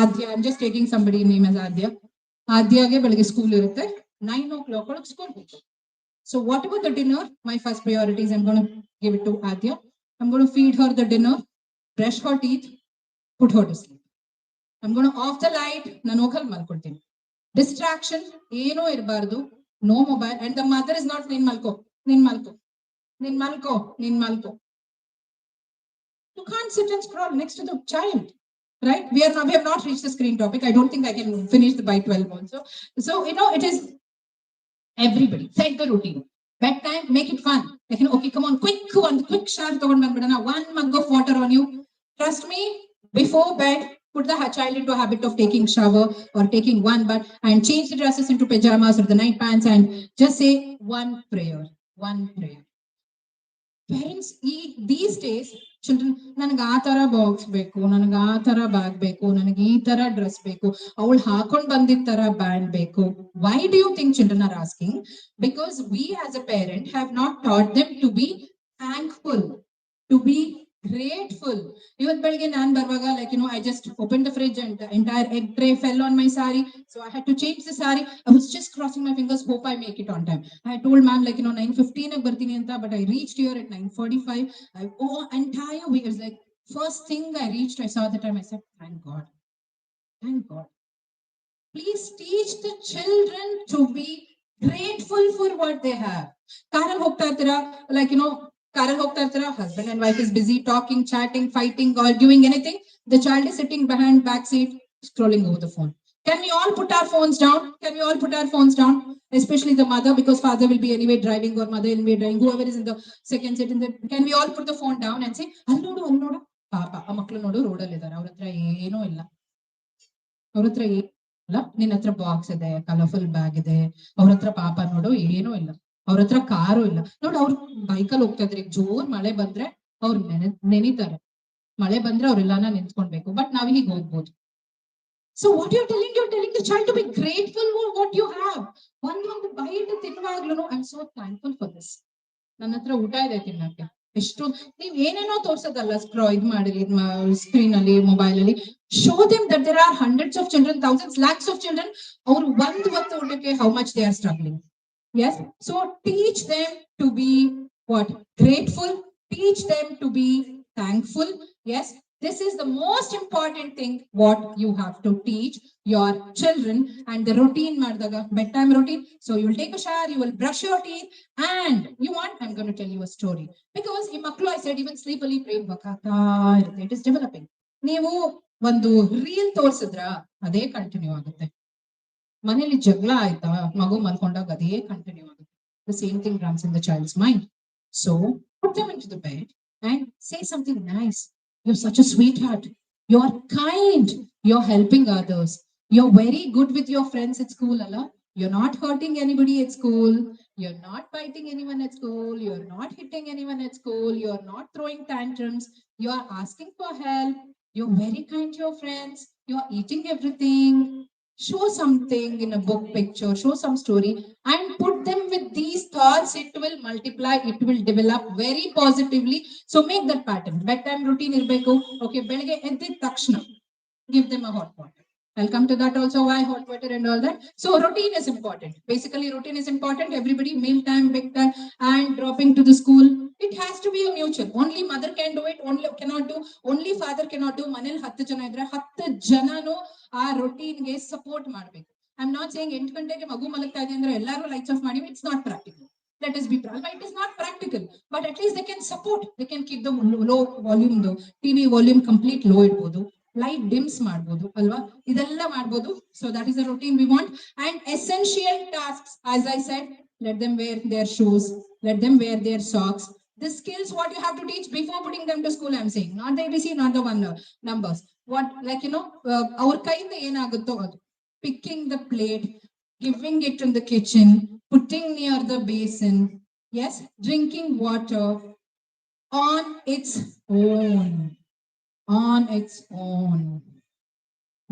Adya, I'm just taking somebody name as Adya. Adyaಗೆ ಬೆಳಗ್ಗೆ school ಇರುತ್ತೆ, 9 o'clock ಒಳಗೆ school ಹೋಗ್ಬೇಕು. So whatever the dinner, my first priority is I'm going to give it to Adya. I'm going to feed her the dinner, brush her teeth, put her to sleep. I'm going to off the light, ನಾನು ಹೋಗಲ್ ಮಲ್ಕೊಳ್ತೀನಿ. Distraction ಏನೋ ಇರಬಾರ್ದು, no mobile, and the mother is not ನೀನ್ ಮಲ್ಕೋ. You can't sit and scroll next to the child, right? We have not reached the screen topic. I don't think I can finish by 12 also. So it is everybody set the routine. Bedtime, make it fun. Like, okay, come on, quick shower, one mug of water on you. Trust me, before bed, put the child into a habit of taking shower or taking one bath and change the dresses into pajamas or the night pants and just say one prayer. One prayer. Parents these days children ನನಗೆ ಆ ತರ box ಬೇಕು, ನನಗೆ ಆ ತರ bag ಬೇಕು, ನನಗೆ ಈ ತರ ಡ್ರೆಸ್ ಬೇಕು, ಅವಳು ಹಾಕೊಂಡ್ ಬಂದಿದ್ ತರ ಬ್ಯಾಂಡ್ ಬೇಕು. Why do you think children are asking? Because we as a parent have not taught them to be thankful, to be grateful. ಇವತ್ ಬೆಳಿಗ್ಗೆ ನಾನ್ ಬರುವಾಗ I just opened the fridge and the entire egg tray fell on my saree, so I had to change the saree. I was just crossing my fingers, hope I make it on time. I told ma'am 9:15 ಬರ್ತೀನಿ ಅಂತ, but I reached here at 9:45. Entire week, it's like first thing I reached, I saw the time, I said thank God, thank God. Please teach the children to be grateful for what they have. Karan hogta irtira, Karan hogta irtira, husband and wife is busy talking, chatting, fighting, arguing, anything. The child is sitting behind back seat, scrolling over the phone. Can we all put our phones down? Can we all put our phones down? Especially the mother, because father will be anyway driving or mother will be driving, whoever is in the second seat. Can we all put the phone down and say, alli nodu, papa, ಆ ಮಕ್ಕಳು ನೋಡು ರೋಡಲ್ಲಿ ಇದ್ದಾರೆ, ಅವ್ರ ಹತ್ರ ಏನೂ ಇಲ್ಲ, ಅವ್ರ ಹತ್ರ ಅಲ್ಲ, ನಿನ್ನ ಹತ್ರ ಬಾಕ್ಸ್ ಇದೆ, ಕಲರ್ಫುಲ್ ಬ್ಯಾಗ್ ಇದೆ, ಅವ್ರ ಹತ್ರ ಪಾಪ ನೋಡು ಏನೂ ಇಲ್ಲ, ಅವ್ರ ಹತ್ರ ಕಾರು ಇಲ್ಲ. ನೋಡು ಅವ್ರು ಬೈಕಲ್ಲಿ ಹೋಗ್ತಾ ಇದ್ರೆ, ಜೋರ್ ಮಳೆ ಬಂದ್ರೆ ಅವ್ರು ನೆನಿತಾರೆ, ಮಳೆ ಬಂದ್ರೆ ಅವ್ರೆಲ್ಲಾನ ನಿಂತ್ಕೊಳ್ಬೇಕು, ಬಟ್ ನಾವ್ ಹೀಗೆ ಹೋಗ್ಬೋದು. So what you're telling the child to be grateful for what you have. ಒಂದು byte ತಿನ್ನುವಾಗ್ಲೂ I'm so thankful for this. ನನ್ನ ಹತ್ರ ಊಟ ಇದೆ ತಿನ್ನಕ್ಕೆ. ಎಷ್ಟು ನೀವ್ ಏನೇನೋ ತೋರ್ಸೋದಲ್ಲ, ಇದ್ ಮಾಡಿ ಸ್ಕ್ರೀನ್ ಅಲ್ಲಿ, ಮೊಬೈಲ್ ಅಲ್ಲಿ. Show them that there are hundreds of children, thousands, lakhs of children. ಅವ್ರು ಒಂದು ಹೊತ್ತು ಊಟಕ್ಕೆ how much they are struggling. Yes, so teach them to be what? Grateful. Teach them to be thankful. Yes, this is the most important thing what you have to teach your children. And the routine maddaga, bedtime routine. So you will take a shower, you will brush your teeth, and you want, I'm going to tell you a story. Because in maklu, I said even sleepily brain bakata, it is developing. ನೀವು ಒಂದು reel ತೋರ್ಸಿದ್ರ ಅದೇ continue ಆಗುತ್ತೆ. ಮನೇಲಿ ಜಗಳ ಆಯ್ತಾ, ಮಗು ಮಲ್ಕೊಂಡಾಗ ಅದೇ continue ಆಗುತ್ತೆ. The same thing runs in the child's mind. So put them into the bed and say something nice. You're such a sweetheart. You're kind. You're helping others. You're very good with your friends at school, Allah. You're not hurting anybody at school. You're not fighting anyone at school. You're not hitting anyone at school. You're not throwing tantrums. You're asking for help. You're very kind to your friends. You're eating everything. Show something in a book picture, show some story, and put them with these thoughts. It will multiply, it will develop very positively. So make that pattern. Bedtime routine irbeku. Okay, ಬೆಳಗ್ಗೆ ಎದ್ದಿದ ತಕ್ಷಣ give them a hot water. I'll come to that also, why hot water and all that. So routine is important. Basically, routine is important. Everybody, meal time, big time, and dropping to the school. It has to be a mutual. Only mother can do it. Only cannot do. Only father cannot do. Manel 10 ಜನ ಇದ್ರೆ 10 ಜನನು ಆ routine ಗೆ support ಮಾಡಬೇಕು. I'm not saying 8 ಗಂಟೆಗೆ ಮಗು ಮಲಗ್ತಾ ಇದೆ ಅಂದ್ರೆ ಎಲ್ಲರೂ lights off ಮಾಡಿ. It's not practical. Let us be proud. It is not practical, but at least they can support. They can keep the low volume, the TV volume complete low ಇಡ್ಬೋದು. Light dims ಮಾಡ್ಬೋದು ಅಲ್ವಾ, ಇದೆಲ್ಲ ಮಾಡ್ಬೋದು. So that is the routine we want. And essential tasks, as I said, let them wear their shoes, let them wear their socks. The skills what you have to teach before putting them to school, I'm saying, not the ABC, not the one numbers. What, our ಕೈಯಿಂದ ಏನಾಗುತ್ತೋ ಅದು, picking the plate, giving it in the kitchen, putting near the basin, yes, drinking water on its own. On its own.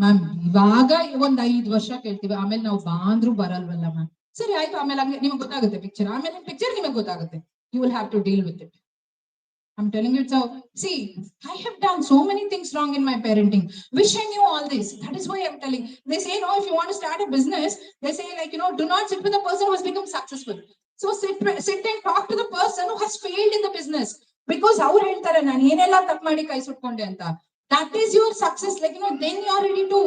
Ma'am ಇವಾಗ ಒಂದ್ 5 ವರ್ಷ ಕೇಳ್ತೀವಿ, ಆಮೇಲೆ ನಾವು ಬಾಂದ್ರು ಬರಲ್ವಲ್ಲ ma'am. ಸರಿ ಆಯ್ತು, ಆಮೇಲೆ ನಿಮಗೆ ಗೊತ್ತಾಗುತ್ತೆ ಪಿಕ್ಚರ್, ಆಮೇಲೆ ಪಿಕ್ಚರ್ ನಿಮಗೆ ಗೊತ್ತಾಗುತ್ತೆ. You will have to deal with it. I'm telling you, so see, I have done so many things wrong in my parenting. Wish I knew all this. That is why I'm telling. They say, no, if you want to start a business, they say do not sit with the person who has become successful. So sit and talk to the person who has failed in the business. Because ಅವ್ರು ಹೇಳ್ತಾರೆ ನಾನು ಏನೆಲ್ಲ ತಪ್ಪು ಮಾಡಿ ಕೈ ಸುಟ್ಕೊಂಡೆ ಅಂತ. That is your success. Then you are ready to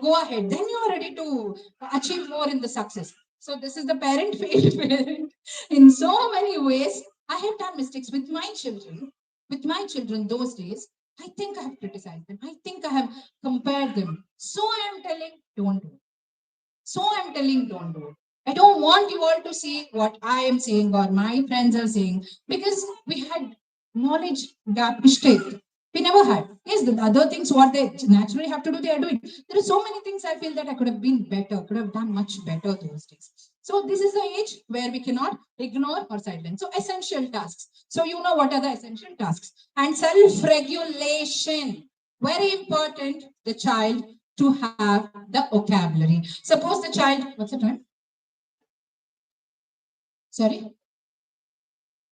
go ahead. Then you are ready to achieve more in the success. So this is the failed parent in so many ways. I have done mistakes with my children. Those days, I think I have criticized them. I think I have compared them. So I am telling, don't do it. So I am telling, don't do it. I don't want you all to see what I am saying or my friends are saying because we had knowledge gap mistake. We never had. Yes, the other things what they naturally have to do, they are doing. There are so many things I feel that I could have been better, could have done much better those days. So this is the age where we cannot ignore or sideline. So essential tasks. So you know what are the essential tasks. And self-regulation. Very important, the child to have the vocabulary. Suppose the child, what's the time? Sorry?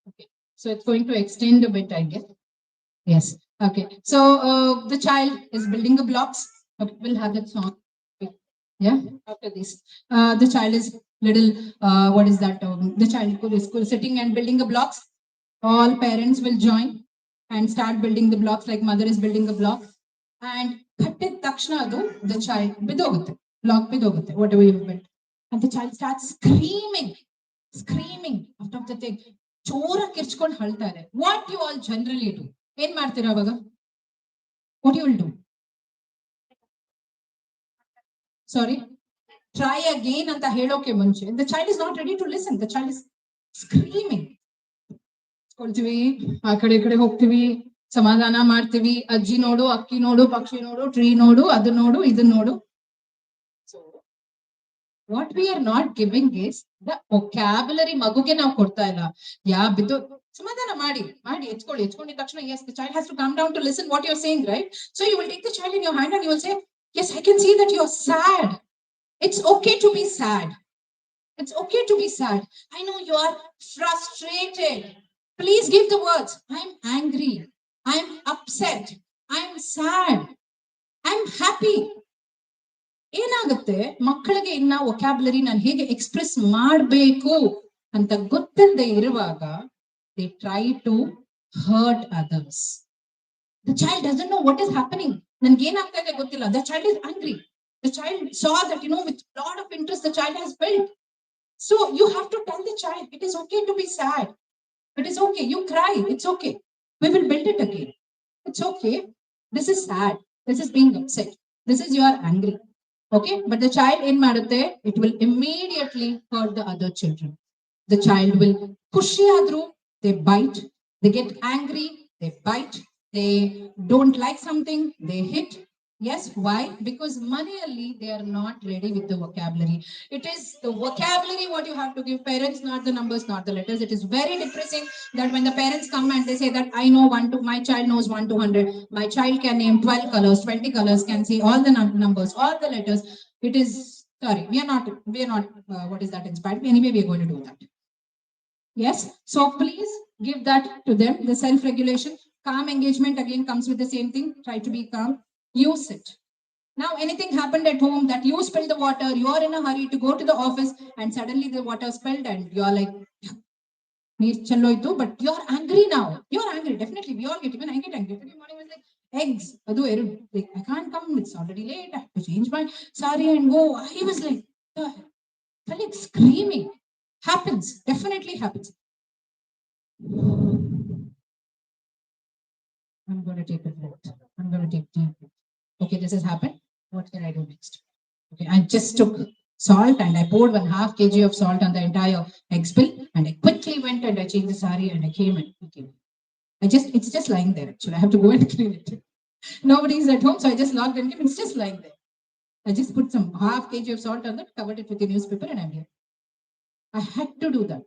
Okay. So it's going to extend a bit, I guess. Yes. Okay. So the child is building the blocks. Okay, we'll have that song. Okay. Yeah. After this, the child is little. What is that? The child is sitting and building the blocks. All parents will join and start building the blocks like mother is building a block. And ಕಟ್ಟಿದ ತಕ್ಷಣ ಅದು the child ಬಿದ್ದೋಗುತ್ತೆ. Block ಬಿದ್ದೋಗುತ್ತೆ. Whatever you built. And the child starts screaming out of the thing. ಜೋರಾಗಿ ಕಿರ್ಚ್ಕೊಂಡು ಅಳ್ತಾರೆ. What you all generally do? ಏನ್ ಮಾಡ್ತೀರಾ ಅವಾಗ? What you will do? Sorry? Try again ಅಂತ ಹೇಳೋಕೆ ಮುಂಚೆ the child is not ready to listen. The child is screaming. ಕೊಳ್ತೀವಿ, ಆ ಕಡೆ ಈ ಕಡೆ ಹೋಗ್ತೀವಿ, ಸಮಾಧಾನ ಮಾಡ್ತೀವಿ, ಅಜ್ಜಿ ನೋಡು, ಅಕ್ಕಿ ನೋಡು, ಪಕ್ಷಿ ನೋಡು, ಟ್ರೀ ನೋಡು, ಅದು ನೋಡು, ಇದನ್ನ ನೋಡು. So what we are not giving is the vocabulary. ಮಗುಗೆ ನಾವು ಕೊಡ್ತಾ ಇಲ್ಲ. ಯಾ ಬಿದ್ದು ಸಮಾಧಾನ ಮಾಡಿ ಎಚ್ಕೊಂಡಿದ ತಕ್ಷಣ yes, the child has to come down to listen what you're saying, right? So you will take the child in your hand and you will say, yes, I can see that you're sad. It's okay to be sad. It's okay to be sad. I know you are frustrated. Please give the words. I'm angry. I'm upset. I'm sad. I'm happy. ಏನಾಗುತ್ತೆ ಮಕ್ಕಳಿಗೆ ಇನ್ನ vocabulary ನಾನು ಹೇಗೆ express ಮಾಡಬೇಕು ಅಂತ ಗೊತ್ತಿಲ್ಲದೆ ಇರುವಾಗ they try to hurt others. The child doesn't know what is happening. ನನ್ಗೆ ಏನಾಗ್ತಾ ಇದೆ ಗೊತ್ತಿಲ್ಲ. The child is angry. The child saw that, with a lot of interest the child has built. So you have to tell the child, it is okay to be sad. It is okay. You cry. It's okay. We will build it again. It's okay. This is sad. This is being upset. This is you are angry. Okay. But the child in Marutte, it will immediately hurt the other children. The child will push through. They bite. They get angry. They bite. They don't like something. They hit. Yes. Why? Because manually they are not ready with the vocabulary. It is the vocabulary what you have to give parents, not the numbers, not the letters. It is very depressing that when the parents come and they say that I know 1 to, my child knows 1 to 100. My child can name 12 colors, 20 colors, can say all the numbers, all the letters. It is, sorry, we are not, what is that inspired? Anyway, we are going to do that. Yes. So please give that to them. The self-regulation, calm engagement again comes with the same thing. Try to be calm. Use it. Now, anything happened at home that you spilled the water, you are in a hurry to go to the office and suddenly the water spilled and you are like, but you're angry now. You're angry. Definitely, we all get, even I get angry. Today morning was like, eggs. Like, I can't come. It's already late. I have to change my sari and go. I was like, felt like screaming. Happens. Definitely happens. I'm going to take a breath. I'm going to take deep breath. Okay, this has happened. What can I do next? Okay, I just took salt and I poured 1/2 kg of salt on the entire egg spill and I quickly went and I changed the sari and I came and came. It's just lying there actually. I have to go and clean it. Nobody's at home, so I just logged and came. It's just lying there. I just put some 1/2 kg of salt on that, covered it with a newspaper and I'm here. I had to do that.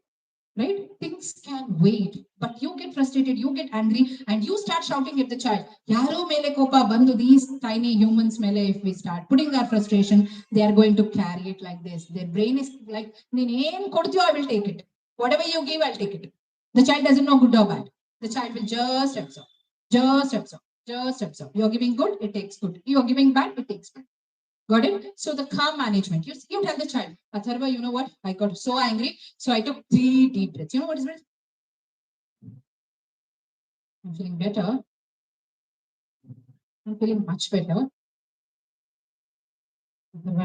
Right? Things can wait, but you get frustrated, you get angry, and you start shouting at the child. Yaro mele kopa bandu, these tiny humans mele, if we start putting our frustration, they are going to carry it like this. Their brain is like, I will take it. Whatever you give, I'll take it. The child doesn't know good or bad. The child will just absorb, just absorb, just absorb. You're giving good, it takes good. You're giving bad, it takes bad. Got it? So the calm management. You tell the child, Atharva, you know what? I got so angry. So I took 3 deep breaths. You know what is it? I'm feeling better. I'm feeling much better.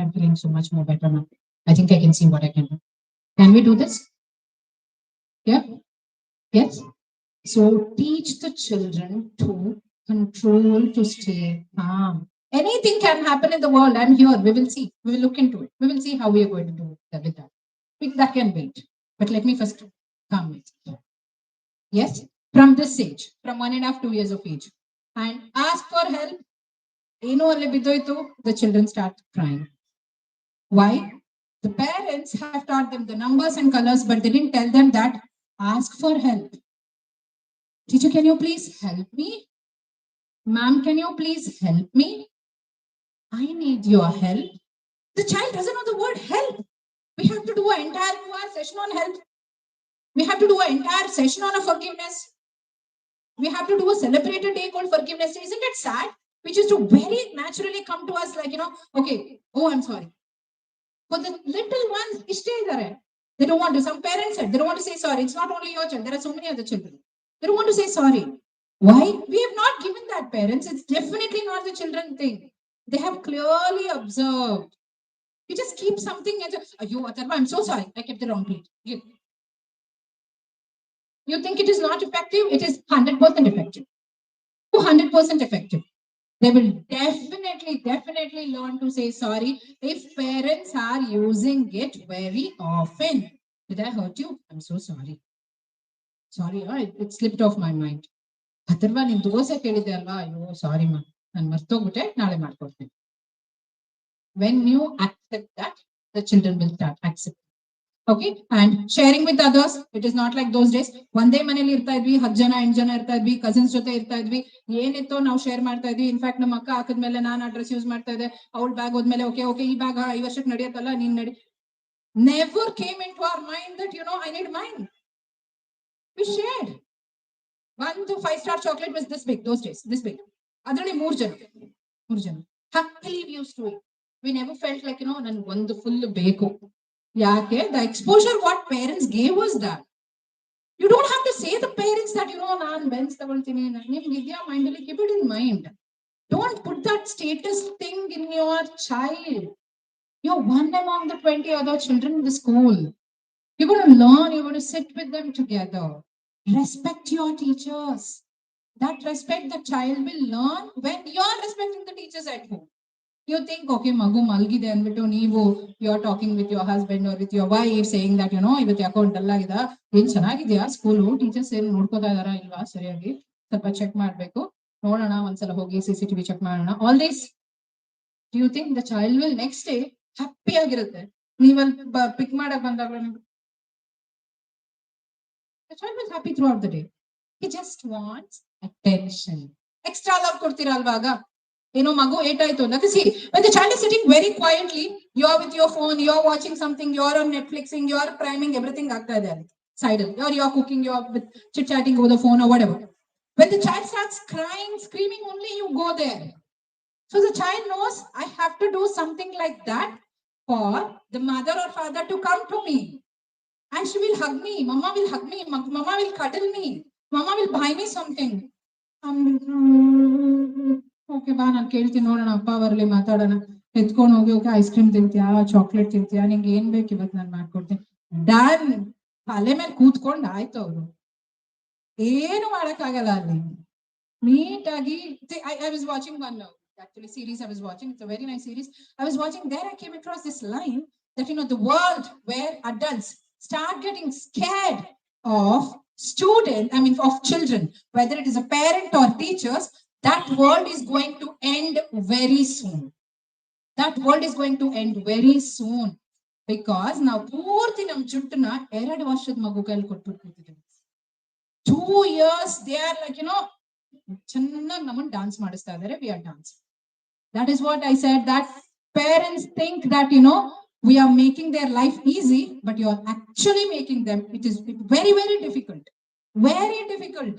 I'm feeling so much more better now. I think I can see what I can do. Can we do this? Yeah? Yes? So teach the children to control, to stay calm. Anything can happen in the world. I'm here. We will see. We will look into it. We will see how we are going to do with that. That can wait. But let me first calm it. Yes, from this age, from 1.5, 2 years of age, and ask for help. The children start crying. Why? The parents have taught them the numbers and colors, but they didn't tell them that ask for help. Teacher, can you please help me? Ma'am, can you please help me? I need your help. The child doesn't know the word help. We have to do an entire 2-hour session on help. We have to do an entire session on a forgiveness. We have to do a celebrated day called forgiveness day. Isn't it sad? Which is to very naturally come to us like, okay, oh, I'm sorry. For the little ones, they don't want to. Some parents said they don't want to say sorry. It's not only your child. There are so many other children. They don't want to say sorry. Why? We have not given that parents. It's definitely not the children thing. They have clearly observed. You just keep something and just, I'm so sorry. I kept the wrong plate. You think it is not effective? It is 100% effective. 200% effective. They will definitely learn to say sorry if parents are using it very often. Did I hurt you? I'm so sorry. Sorry, it slipped off my mind. Atharva, ನೀನು ದೋಸೆ ಕೇಳಿದೆ ಅಲ್ವಾ? ಅಯ್ಯೋ ಸಾರಿ ಮಾ, ನಾನು ಮರ್ತೋಗ್ಬಿಟ್ಟೆ, ನಾಳೆ ಮಾಡ್ಕೊಡ್ತೀನಿ. When you accept that, the children will start accepting. Okay, and sharing with others. It is not like those days. ಒಂದೇ ಮನೇಲಿ ಇರ್ತಾ ಇದ್ವಿ, 10 ಜನ 8 ಜನ ಇರ್ತಾ ಇದ್ವಿ, ಕಸಿನ್ಸ್ ಜೊತೆ ಇರ್ತಾ ಇದ್ವಿ, ಏನಿತ್ತೋ ನಾವು ಶೇರ್ ಮಾಡ್ತಾ ಇದ್ವಿ. ಇನ್ಫ್ಯಾಕ್ಟ್ ನಮ್ಮ ಅಕ್ಕ ಹಾಕಿದ್ಮೇಲೆ ನಾನು ಆ ಡ್ರೆಸ್ ಯೂಸ್ ಮಾಡ್ತಾ ಇದ್ದೆ, ಅವಳ ಬ್ಯಾಗ್ ಹೋದ್ಮೇಲೆ ಓಕೆ ಈ ಬ್ಯಾಗ್ ಈ ವರ್ಷಕ್ಕೆ ನಡೆಯತ್ತಲ್ಲ, ನೀನ್ ನಡಿ. Never came into our mind that I need mine. We shared. 1 to 5-star chocolate was this big those days, this big. Adrali 3 jana. Happily we used to it. We never felt like nan ಒಂದು full ಬೇಕು. ಯಾಕೆ? The exposure what parents gave us that. You don't have to say the parents that ನಾನು Benz ತಗೊಳ್ತೀನಿ, ನಿಮ್ಗೆ ಇದೆಯಾ mind ಅಲ್ಲಿ, keep it in mind. Don't put that status thing in your child. You're one among the 20 other children in the school. You're going to learn, you're going to sit with them together. Respect your teachers. That respect the child will learn when you're respecting the teachers at home. You think, okay, magu malgide anbittu neevu you're talking with your husband or with your wife saying that ಇವತ್ತು ಯಾಕೋ dull ಆಗಿದೆ, ಏನ್ ಚೆನ್ನಾಗಿದೆಯಾ school, teachers ಏನ್ ನೋಡ್ಕೋತಾ ಇದಾರಾ ಇಲ್ವಾ ಸರಿಯಾಗಿ, ಸ್ವಲ್ಪ ಚೆಕ್ ಮಾಡ್ಬೇಕು, ನೋಡೋಣ ಒಂದ್ಸಲ ಹೋಗಿ CCTV ಚೆಕ್ ಮಾಡೋಣ. All this, do you think the child will next day happy ಆಗಿರುತ್ತೆ? ನೀವಲ್ಲಿ ಪಿಕ್ ಮಾಡಕ್ ಬಂದಾಗ the child was happy throughout the day. He just wants attention. Extra love ಕೊಡ್ತೀರಾ ಅಲ್ವಾಗ? magu ಏಟಾಯ್ತು ಅಂತ. See, when the child is sitting very quietly, you're with your phone, you're watching something, you're on Netflixing, you're priming, everything ಆಗ್ತಾ ಇದೆ ಅಲ್ಲಿ side ಅಲ್ಲಿ, or you're cooking, you're chit chatting over the phone or whatever. When the child starts crying, screaming, only you go there. So the child knows I have to do something like that for the mother or father to come to me. And she will hug me. Mama will hug me. Mama will cuddle me. Mama will buy me something. Okay, baa, ನಾನು ಕೇಳ್ತೀನಿ ನೋಡೋಣ, ಅಪ್ಪ ಬರಲಿ ಮಾತಾಡೋಣ, ಎತ್ಕೊಂಡು ಹೋಗಿ okay ice cream ತಿಂತೀಯಾ, chocolate ತಿಂತೀಯಾ, ನಿಂಗೆ ಏನ್ ಬೇಕು ಇವತ್ತು ನಾನು ಮಾಡ್ಕೊಡ್ತೀನಿ. ಡನ್. ತಲೆ ಮೇಲೆ ಕೂತ್ಕೊಂಡು ಆಯ್ತು ಅವರು, ಏನು ಮಾಡಕ್ಕಾಗಲ್ಲ ಅಲ್ಲಿ. ನೀಟಾಗಿ I was watching one actually series I was watching. It's a very nice series. I was watching there. I came across this line that the world where adults start getting scared of of children, whether it is a parent or teachers, that world is going to end very soon. That world is going to end very soon because now ಪೂರ್ತಿ ನಮ್ ಜುಟ್ಟನ್ನ 2 ವರ್ಷದ ಮಗು ಕೈಲಿ ಕೊಟ್ಬಿಟ್ಟಿದ್ದೀವಿ. 2 years they are like ಚೆನ್ನಾಗಿ ನಮ್ಮನ್ನ dance ಮಾಡಿಸ್ತಾ ಇದ್ದಾರೆ. We are dancing. That is what I said, that parents think that we are making their life easy, but you are actually making them, it is very difficult. Very difficult.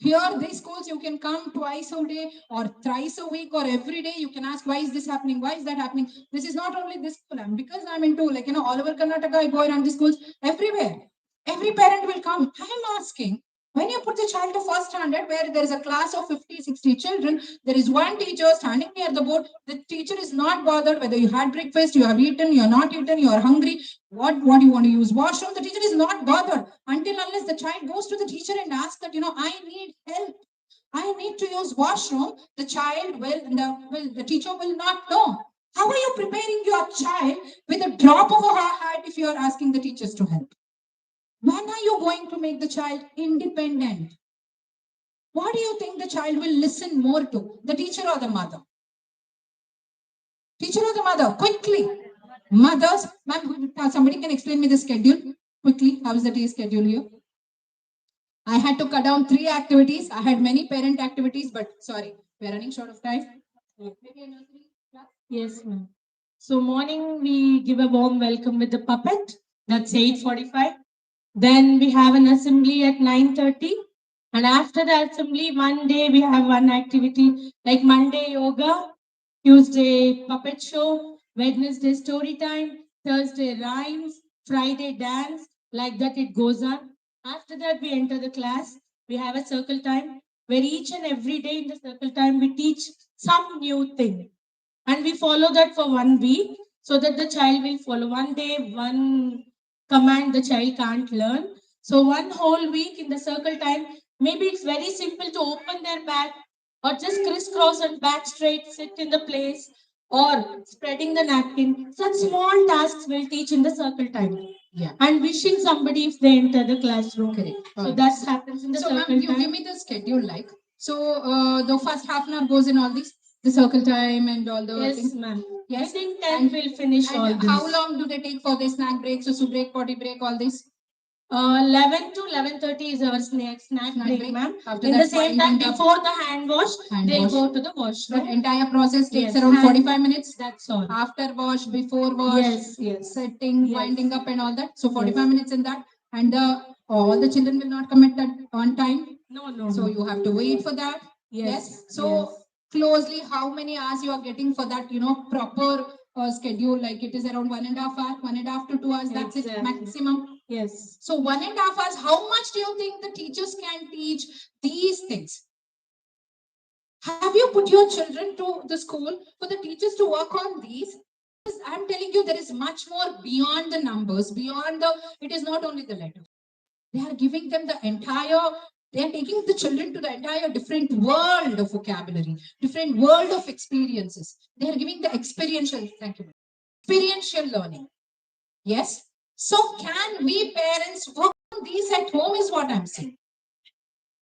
Here, these schools, you can come twice a day or thrice a week or every day. You can ask, why is this happening? Why is that happening? This is not only this school. Because I'm into all over Karnataka, I go around the schools everywhere. Every parent will come. I'm asking, when you put the child to first standard, where there is a class of 50-60 children, there is one teacher standing near the board. The teacher is not bothered whether you had breakfast, you have eaten, you are not eaten, you are hungry, what you want to use washroom. The teacher is not bothered until unless the child goes to the teacher and asks that I need help, I need to use washroom. The child will, the teacher will not know. How are you preparing your child with a drop of a hat if you are asking the teachers to help? When are you going to make the child independent? What do you think the child will listen more to, the teacher or the mother? Teacher or the mother? Quickly. Mothers, ma'am, somebody can explain me the schedule quickly. How is the day schedule here? I had to cut down 3 activities. I had many parent activities, but sorry, we're running short of time. Maybe a nursery class? Yes, ma'am. So morning we give a warm welcome with the puppet. That's 8:45. Then we have an assembly at 9:30. And after the assembly, one day we have one activity like Monday yoga, Tuesday puppet show, Wednesday story time, Thursday rhymes, Friday dance. Like that it goes on. After that we enter the class. We have a circle time where each and every day in the circle time we teach some new thing. And we follow that for 1 week so that the child will follow. One day, one command the child can't learn. So one whole week in the circle time, maybe it's very simple to open their bag or just crisscross and back straight, sit in the place or spreading the napkin. Such small tasks will teach in the circle time. Yeah. And wishing somebody if they enter the classroom. Correct. So that happens in the So, ma'am, circle you give time. me the schedule like. So, the first half an hour goes in all these, the circle time and all the Yes, things. ma'am. Yes. Within 10 we'll finish all And this. how long do they take for the snack break, susu break, potty break, all this? 11 to 11:30 is our snack break, ma'am. After In that, the same time, winding up, before the hand wash, they'll wash. go to the That washroom. entire process takes Yes, around hand- 45 minutes. That's all. After wash, before wash, Yes, yes. setting, Yes. winding up, and all that. So 45 Yes. minutes in that, and all the children will not come at that on time. No, no. So no. you have to wait for that. Yes. So closely, how many hours you are getting for that? Proper schedule. Like it is around 1.5 hours, 1.5 to 2 hours. That's it Exactly. maximum. Yes. So 1.5 hours. How much do you think the teachers can teach these things? Have you put your children to the school for the teachers to work on these? I'm telling you, there is much more beyond the numbers, beyond it is not only the letter. They are giving them the entire, they are taking the children to the entire different world of vocabulary, different world of experiences. They are giving the experiential, thank you, experiential learning. Yes. So can we parents work on these at home is what I'm saying.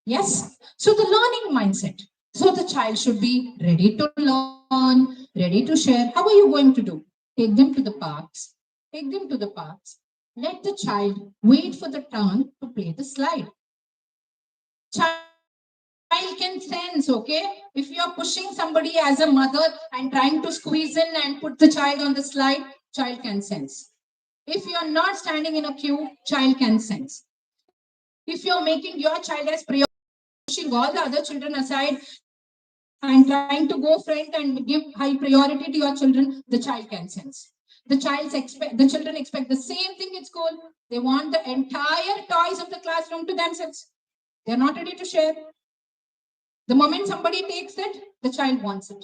Yes. So the learning mindset. So the child should be ready to learn, ready to share. How are you going to do? Take them to the parks. Take them to the parks. Let the child wait for the turn to play the slide. Child can sense, okay? If you are pushing somebody as a mother and trying to squeeze in and put the child on the slide, child can sense. If you are not standing in a queue, child can sense. If you are making your child as priority, pushing all the other children aside and trying to go front and give high priority to your children, the child can sense. The children expect the same thing at school. They want the entire toys of the classroom to themselves. They are not ready to share. The moment somebody takes it, the child wants it.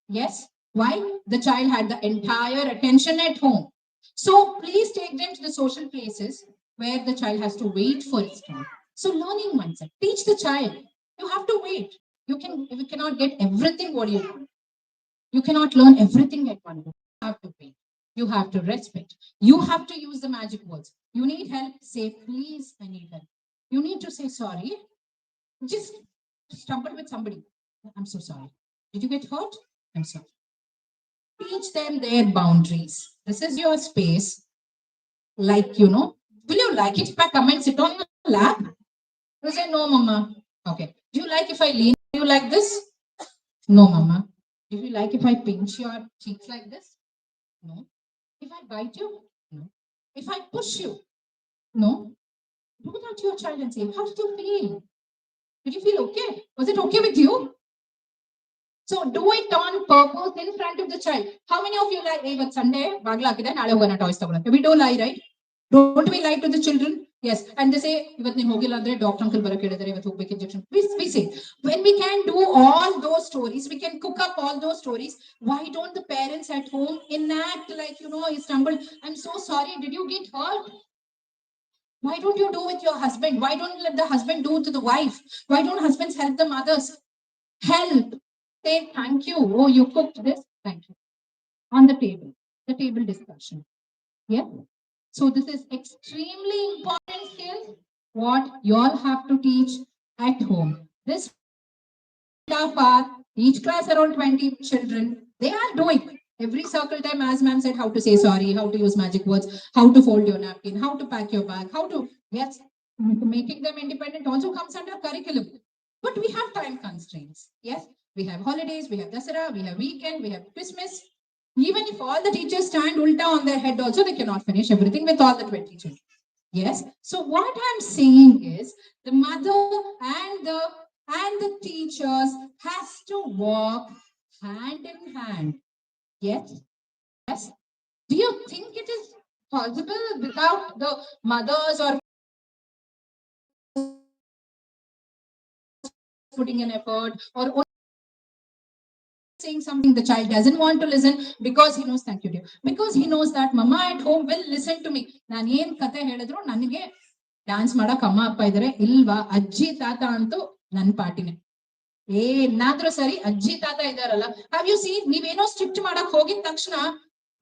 Yes. Why? The child had the entire attention at home. So please take them to the social places where the child has to wait for its turn. So learning mindset. Teach the child. You have to wait. You cannot get everything what you want. You cannot learn everything at one go. You have to wait. You have to respect. You have to use the magic words. You need help, say please, I need help. You need to say sorry. Just stumbled with somebody. I'm so sorry. Did you get hurt? I'm sorry. Teach them their boundaries. This is your space. Like, will you like it if I come and sit on your lap? You say, no, mama. Okay. Do you like if I lean you like this? No, mama. Do you like if I pinch your cheeks like this? No. If I bite you? No. If I push you? No. Do that to your child and say, how did you feel? Did you feel okay? Was it okay with you? So do it on purpose in front of the child. How many of you like, hey, but Sunday, bagla akide, nale hogana toys tagona. We don't lie, right? Don't we lie to the children? Yes. And they say, ಇವತ್ತು ನೀನು ಹೋಗಿಲ್ಲ ಅಂದ್ರೆ doctor uncle ಬರಕ್ಕೆ ಹೇಳಿದ್ದಾರೆ ಇವತ್ತು ಹೋಗ್ಬೇಕು injection. We say, when we can do all those stories, we can cook up all those stories. Why don't the parents at home enact like, you stumbled. I'm so sorry. Did you get hurt? Why don't you do with your husband? Why don't you let the husband do to the wife? Why don't husbands help the mothers? Help. Say thank you. Oh, you cooked this. Thank you. on the table discussion. Yeah. So this is extremely important skill. What you all have to teach at home. This staff are each class around 20 children. They are doing every circle time, as ma'am said, how to say sorry, how to use magic words, how to fold your napkin, how to pack your bag, how to, yes, making them independent also comes under curriculum. But we have time constraints. Yes, we have holidays, we have Dasara, we have weekend, we have Christmas. Even if all the teachers stand ulta on their head, also they cannot finish everything with all the 20 children. Yes. So what I'm saying is the mother and the teachers has to walk hand in hand. Yes. Yes. Do you think it is possible without the mothers or putting an effort or saying something the child doesn't want to listen because he knows, thank you dear, because he knows that mama at home will listen to me. ನಾನು ಏನ್ ಕತೆ ಹೇಳಿದ್ರು ನನಗೆ dance ಮಾಡಕ್ ಅಮ್ಮ ಅಪ್ಪ ಇದಾರೆ ಇಲ್ವಾ ಅಜ್ಜಿ ತಾತ ಅಂತೂ ನನ್ನ ಪಾಟಿನೇ ಏನಾದ್ರೂ ಸರಿ ಅಜ್ಜಿ ತಾತ ಇದಾರಲ್ಲ ಹ್ಯಾವ್ ಯು ಸೀನ್ ನೀವೇನೋ ಸ್ಟ್ರಿಕ್ಟ್ ಮಾಡಕ್ ಹೋಗಿದ ತಕ್ಷಣ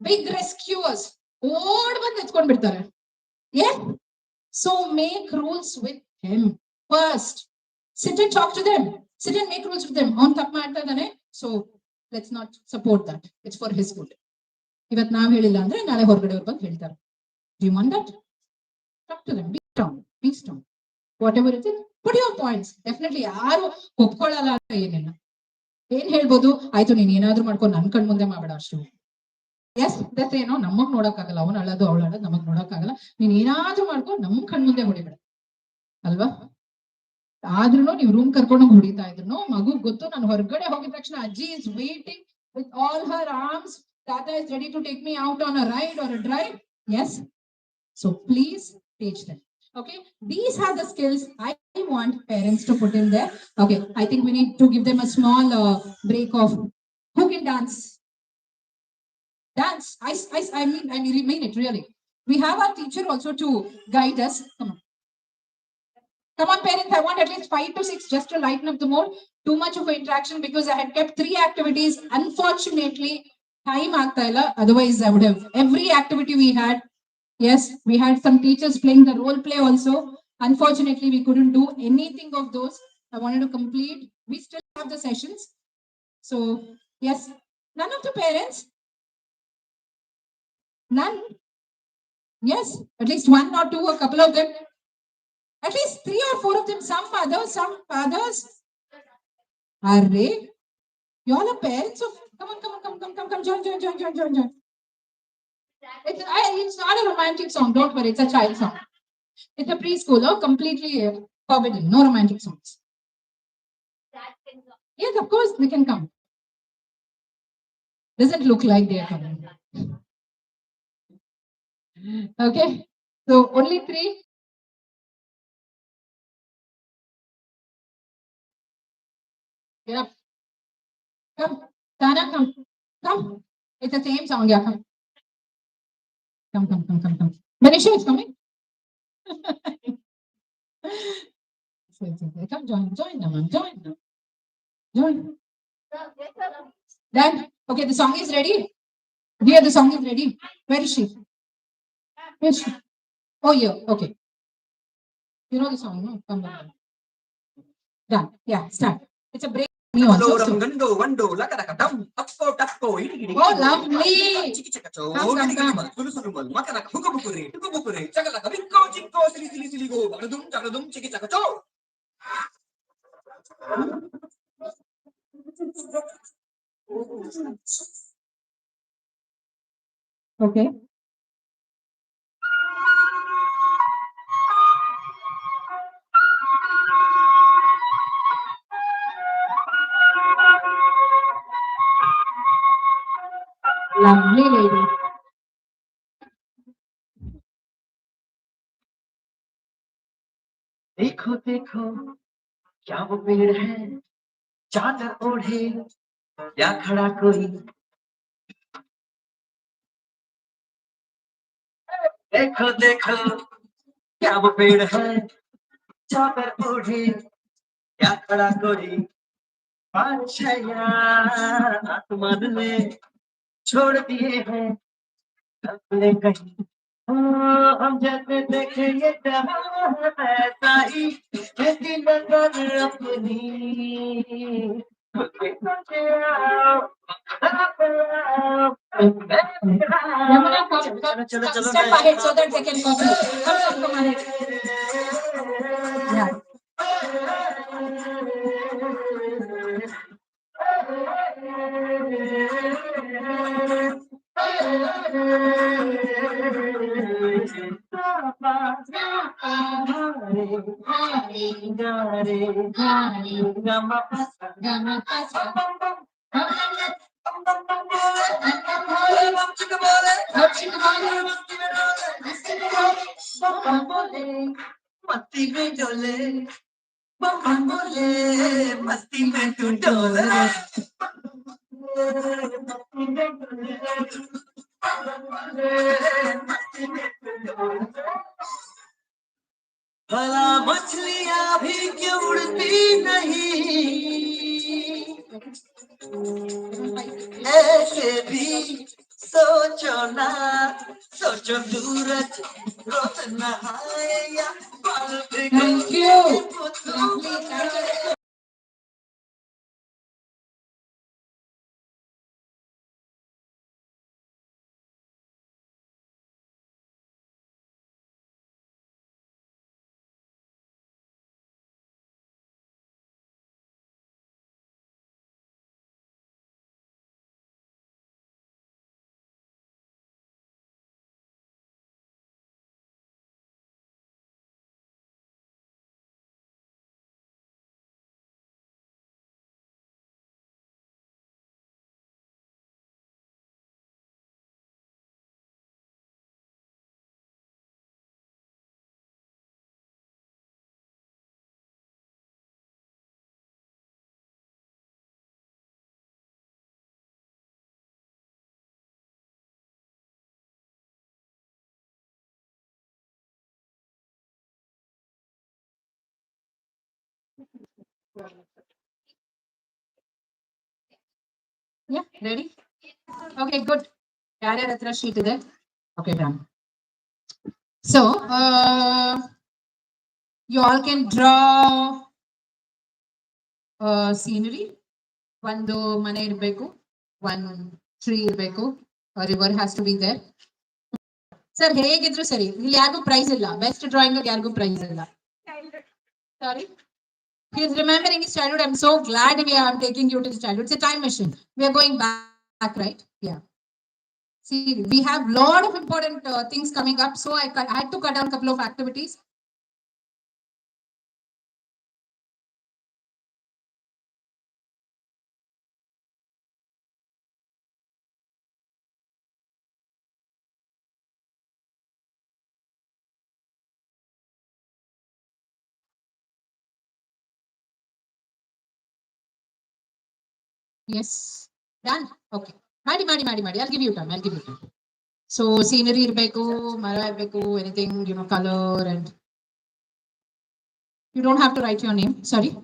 ಬಿಗ್ ರೆಸ್ಕ್ಯೂವರ್ಸ್ ಓಡ್ ಬಂದು ಎತ್ಕೊಂಡ್ ಬಿಡ್ತಾರೆ ಏ so make rules with him first sit and talk to them, sit and make rules with them. ಅವ್ನು ತಪ್ಪು ಮಾಡ್ತಾ ಇದ್ದಾನೆ so let's not support that. It's for his good. ಇವತ್ತು ನಾವ್ ಹೇಳಿಲ್ಲ ಅಂದ್ರೆ ನಾಳೆ ಹೊರಗಡೆ ಅವ್ರು ಬಂದು ಹೇಳ್ತಾರೆ. Do you want that? Talk to them. Be strong. Be strong. Whatever it is, put your points. Definitely ಯಾರು ಒಪ್ಕೊಳ್ಳಲ್ಲ ಅಂತ ಏನಿಲ್ಲ. ಏನ್ ಹೇಳ್ಬೋದು ಆಯ್ತು ನೀನ್ ಏನಾದ್ರೂ ಮಾಡ್ಕೊಂಡು ನನ್ ಕಣ್ ಮುಂದೆ ಮಾಡ್ಬೇಡ ಅಷ್ಟು. ಎಸ್ ದಟ್ ಏನೋ ನಮಗ್ ನೋಡಕ್ಕಾಗಲ್ಲ ಅವನ ಅಳೋದು ಅವಳ ಅಳೋದು ನಮಗ್ ನೋಡಕ್ಕಾಗಲ್ಲ ನೀನ್ ಏನಾದ್ರೂ ಮಾಡ್ಕೊಂಡು ನಮ್ ಕಣ್ ಮುಂದೆ ಹೊಡಿಬೇಡ ಅಲ್ವಾ ಆದ್ರೂ ನೀವು ರೂಮ್ ಕರ್ಕೊಂಡು ಹೊಡಿತಾ ಇದ್ರು ಮಗು ಗೊತ್ತು ನಾನು ಹೊರಗಡೆ ಹೋಗಿದ ತಕ್ಷಣ ಅಜ್ಜಿ is waiting with all her arms. Tata is ready to take me out on a ride or a drive. Yes. So please teach them. Okay. These are the skills I want parents to put in there. Okay. I think we need to give them a small break of who can dance. Dance. I mean it really. We have our teacher also to guide us. Come on. Come on, parents, I want at least 5 to 6 just to lighten up the mood. Too much of an interaction because I had kept 3 activities. Unfortunately, time aagta illa. Otherwise, I would have every activity we had. Yes, we had some teachers playing the role play also. Unfortunately, we couldn't do anything of those. I wanted to complete. We still have the sessions. So, yes, none of the parents. None. Yes, at least 1 or 2, a couple of them. At least 3 or 4 of them, some others. Are they? You all are parents of. Come, join. It's not a romantic song, don't worry, it's a child song. It's a preschooler, completely forbidden, no romantic songs. Yes, of course, they can come. Doesn't look like they are coming. Okay, so only 3. Get up. Come. Tana, come. It's the same song, yeah, come. Come. Manisha is coming. Come, join them, join. Done. Okay, the song is ready. Dear, the song is ready. Where is she? Oh, yeah, okay. You know the song, no? Come on. Done. Yeah, start. It's a break. Me also. Oh, lovely. Okay. Lovely lady. देखो क्या वो पेड़ है चादर ओढ़े या खड़ा कोई देखो क्या वो पेड़ है चादर ओढ़े या खड़ा कोई बारिश है या आसमान में छोड़ दिए हैं अपने कहीं। हम जैसे देखे ये जहां ऐसा ही ऐसी नजर अपनी Yamuna, step ahead so that they can copy. Come ahead. Yeah. मस्ती में डोले बम बोले मस्ती में तू डोले भला मछलियां भी क्यों उड़ती नहीं ऐसे भी सोचो ना सोचो सूरज रोज नहाए या पल Thank you. Lovely. Thank you. Yeah, ready? Okay, good. Ratra sheet there. Okay, done. So, you all can draw scenery. One mane irbeku, one tree irbeku, a river has to be there. Sir, ಹೇಗಿದ್ರು ಸರಿ ಇಲ್ಲಿ ಯಾರಿಗೂ price ಇಲ್ಲ best drawing ಯಾರಿಗೂ price ಇಲ್ಲ ಸಾರಿ he is remembering his childhood. I'm so glad I'm taking you to his childhood. It's a time machine. We are going back, right? Yeah. See, we have lot of important things coming up, so I had to cut down a couple of activities. Yes, done. Okay. Madi. I'll give you time. So scenery irbeku, mara irbeku, anything, color, and you don't have to write your name. Sorry.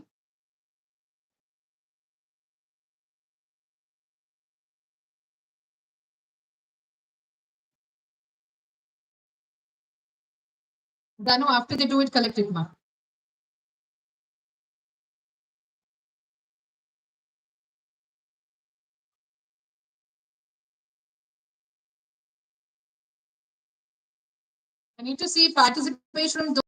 Dano, after they do it, collect it, ma. I need to see participation from those.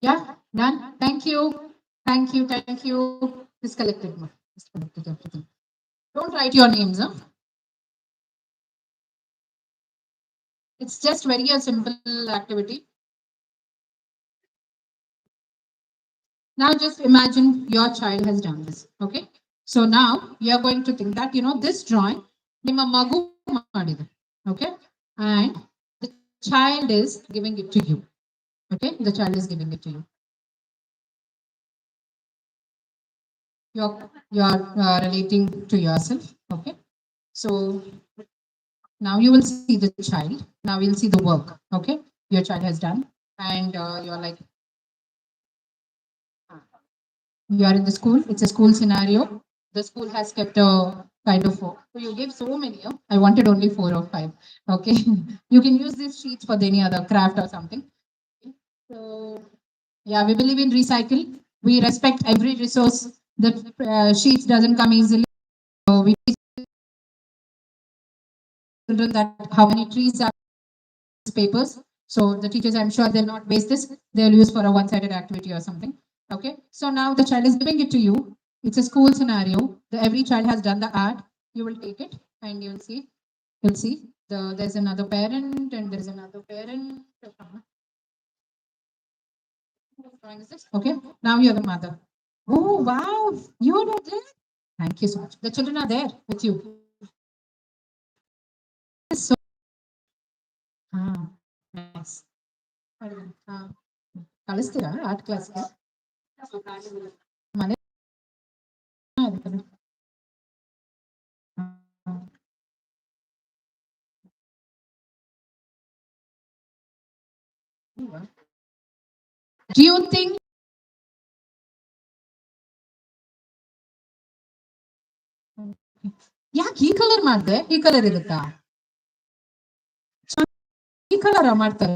Yeah. Done. Thank you. Thank you. Thank you. Disconnected. Disconnected everything. Don't write your names, huh? It's just very a simple activity. Now just imagine your child has done this. Okay. So now you are going to think that, this drawing, ನಿಮ್ಮ ಮಗು ಮಾಡಿದೆ. Okay. And the child is giving it to you. Okay. The child is giving it to you. You're relating to yourself. Okay. So now you will see the child. Now you'll see the work. Okay. Your child has done. And you're like, you are in the school. It's a school scenario. The school has kept a kind of, so you gave so many. I wanted only 4 or 5. Okay. You can use these sheets for any other craft or something. So yeah, we believe in recycle. We respect every resource. The sheets doesn't come easily. So we teach children that how many trees are papers. So the teachers, I'm sure they'll not waste this. They'll use for a one-sided activity or something. Okay. So now the child is giving it to you. It's a school scenario. Every child has done the art. You will take it and you'll see. You'll see. There's another parent and there's another parent. Okay. Now you're the mother. Oh wow! You're there. Thank you so much. The children are there with you. So nice. ಕಳಿಸ್ತೀರಾ art ಕ್ಲಾಸ್ಗೆ ಮನೆ do you think ಯಾಕೆ ಈ colour ಮಾಡಿದೆ ಈ colour ಇರುತ್ತಾ ಈ colour ಮಾಡ್ತಾರೆ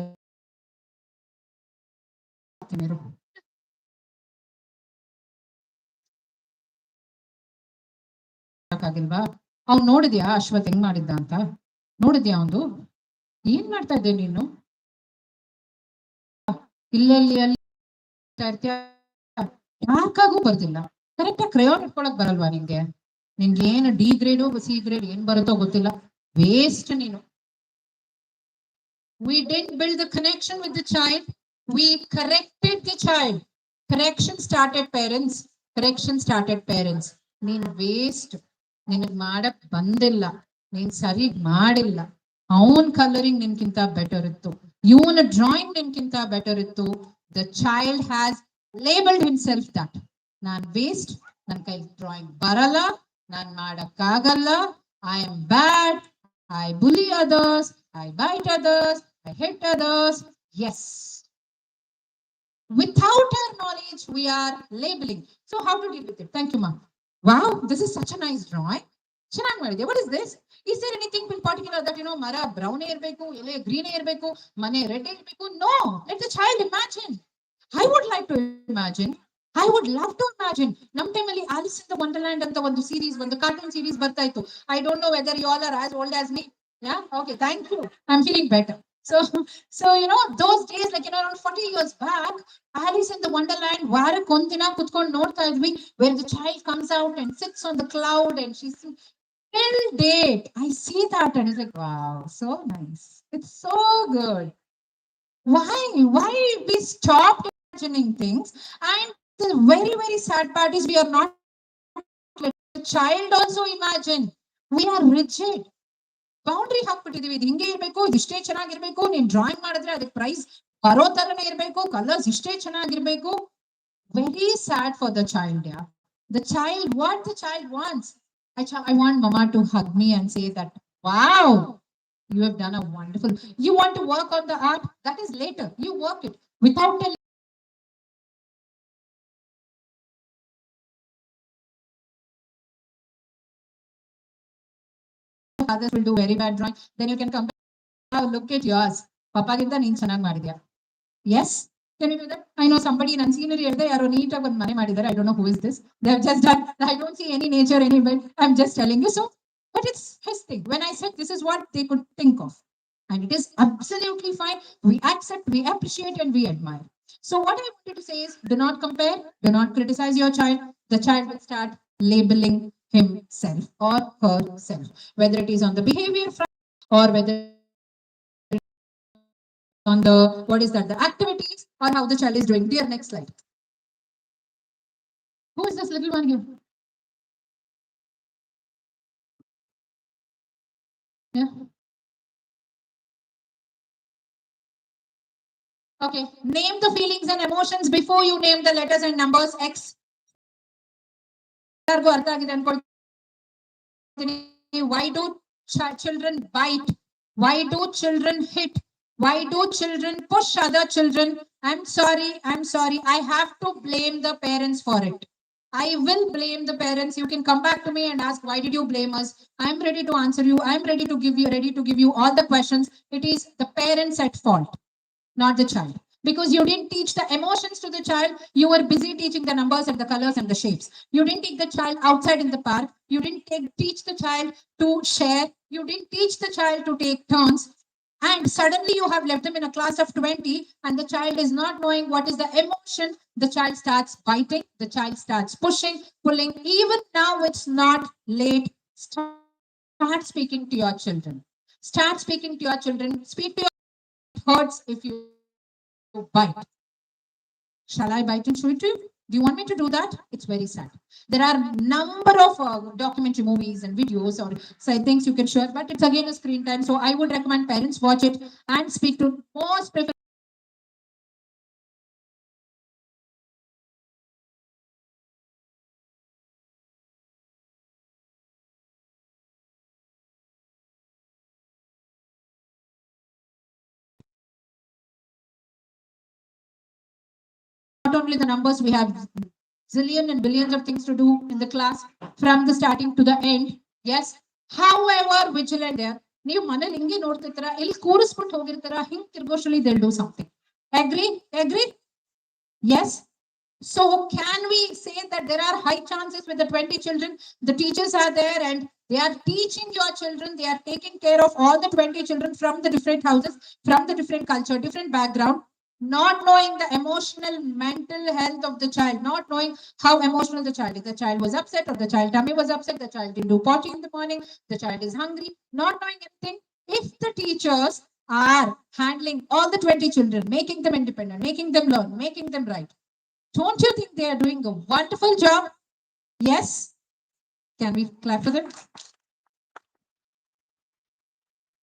ಆಗಿಲ್ವಾ ಅವ್ನು ನೋಡಿದ್ಯಾ ಅಶ್ವಥ್ ಹೆಂಗ್ ಮಾಡಿದ್ದ ಅಂತ ನೋಡಿದ್ಯಾ ಅವನು ಏನ್ ಮಾಡ್ತಾ ಇದ್ದೆ ನೀನು ಇಲ್ಲೆಲ್ಲಿ ಅಲ್ಲಿ ಯಾಕಾಗೂ ಬರ್ದಿಲ್ಲ ಕರೆಕ್ಟ್ ಆಗಿ ಕ್ರಯೋನ್ ಇಟ್ಕೊಳಕ್ ಬರಲ್ವಾ ನಿಂಗೆ ಏನು ಡಿ ಗ್ರೇಡು ಸಿ ಗ್ರೇಡ್ ಏನ್ ಬರುತ್ತೋ ಗೊತ್ತಿಲ್ಲ ವೇಸ್ಟ್ ನೀನು we didn't build the connection with the child, we corrected the child. Correction started parents. ನೀನು ವೇಸ್ಟ್ ನಿನಗ್ ಮಾಡಕ್ ಬಂದಿಲ್ಲ ನೀನ್ ಸರಿ ಮಾಡಿಲ್ಲ ಅವನ್ ಕಲರಿಂಗ್ ನಿನ್ಕಿಂತ ಬೆಟರ್ ಇತ್ತು ಇವನ ಡ್ರಾಯಿಂಗ್ ನಿನ್ಕಿಂತ ಬೆಟರ್ ಇತ್ತು the child has labelled himself that non waste ನನ್ ಕೈ ಡ್ರಾಯಿಂಗ್ ಬರಲ್ಲ ನಾನ್ ಮಾಡಕ್ಕಾಗಲ್ಲ I am bad I bully others, I bite others, I hit others. Yes. Without our knowledge, we are labeling. So how to deal with it? Thank you, ma'am. Wow, this is such a nice drawing. What is this? Is there anything in particular that, mara brown irbeku, ele green irbeku, mane red irbeku? No, let the child imagine. I would like to imagine. I would love to imagine. Nam time ali Alice in the Wonderland anta ಒಂದು series, ಒಂದು cartoon series ಬರ್ತಾ ಇತ್ತು. I don't know whether you all are as old as me. Yeah. Okay. Thank you. I'm feeling better. So those days, like around 40 years back, Alice in the Wonderland, ವಾರಕ್ಕೆ ಒಂದಿನ ಕುತ್ಕೊಂಡು ನೋಡ್ತಾ ಇದ್ವಿ, where the child comes out and sits on the cloud and she's till date. I see that and it's like, wow, so nice. It's so good. Why we stopped imagining things? And the very, very sad part is we are not letting the child also imagine. We are rigid. Boundary ಹಾಕ್ಬಿಟ್ಟಿದೀವಿ ಇದು ಹಿಂಗೆ ಇರ್ಬೇಕು ಇದಿಷ್ಟೇ ಚೆನ್ನಾಗಿರ್ಬೇಕು ನೀನ್ drawing ಮಾಡಿದ್ರೆ ಅದಕ್ಕೆ price ಬರೋ ತರನೇ ಇರ್ಬೇಕು ಕಲರ್ಸ್ ಇಷ್ಟೇ ಚೆನ್ನಾಗಿರ್ಬೇಕು very sad for the child ya the child what the child wants I want mama to hug me and say that wow you have done a wonderful you want to work on the art that is later you work it without telling others will do very bad drawing, then you can come back, look at yours. Papa ginta neen chanagi madidya. Yes? Can you do that? I know somebody in scenery erde yaro neat agi ಒಂದು ಮನೆ ಮಾಡಿದ್ದಾರೆ. I don't know who is this. They have just done. I don't see any nature anywhere. I'm just telling you so. But it's his thing. When I said this is what they could think of. And it is absolutely fine. We accept, we appreciate, and we admire. So what I wanted to say is, do not compare, do not criticize your child. The child will start labeling himself or herself, whether it is on the behavior front or whether on the, what is that, the activities or how the child is doing. Dear, next slide. Who is this little one here? Yeah. Okay. Name the feelings and emotions before you name the letters and numbers. X. Why do children bite? Why do children hit? Why do children push other children? I'm sorry. I have to blame the parents for it. I will blame the parents. You can come back to me and ask, why did you blame us? I'm ready to answer you. I'm ready to give you all the questions. It is the parents at fault, not the child. Because you didn't teach the emotions to the child, you were busy teaching the numbers and the colors and the shapes. You didn't take the child outside in the park. You didn't teach the child to share. You didn't teach the child to take turns. And suddenly you have left them in a class of 20 and the child is not knowing what is the emotion. The child starts biting, the child starts pushing, pulling. Even now it's not late. Start speaking to your children. Start speaking to your children. Speak to your hurts if you bite. Shall I bite and show it to you? Do you want me to do that? It's very sad. There are number of documentary movies and videos or side things you can share, but it's again a screen time. So I would recommend parents watch it and speak to most preferred. Not only the numbers, we have zillion and billions of things to do in the class from the starting to the end. Yes. However, vigilant there. ನೀವು ಮನೇಲಿ ಹಿಂಗೆ ನೋಡ್ತಿರ್ತೀರ ಇಲ್ಲಿ ಕೂರಿಸ್ಬಿಟ್ಟು ಹೋಗಿರ್ತಾರ ಹಿಂಗ್ ತಿರ್ಗೋಷ್ಟರಲ್ಲಿ they'll do something. Agree? Yes. So can we say that there are high chances with the 20 children? The teachers are there and they are teaching your children. They are taking care of all the 20 children from the different houses, from the different culture, different background. Not knowing the emotional, mental health of the child, not knowing how emotional the child is. The child was upset or the child tummy was upset. The child didn't do potty in the morning. The child is hungry. Not knowing anything. If the teachers are handling all the 20 children, making them independent, making them learn, making them write, don't you think they are doing a wonderful job? Yes. Can we clap for them?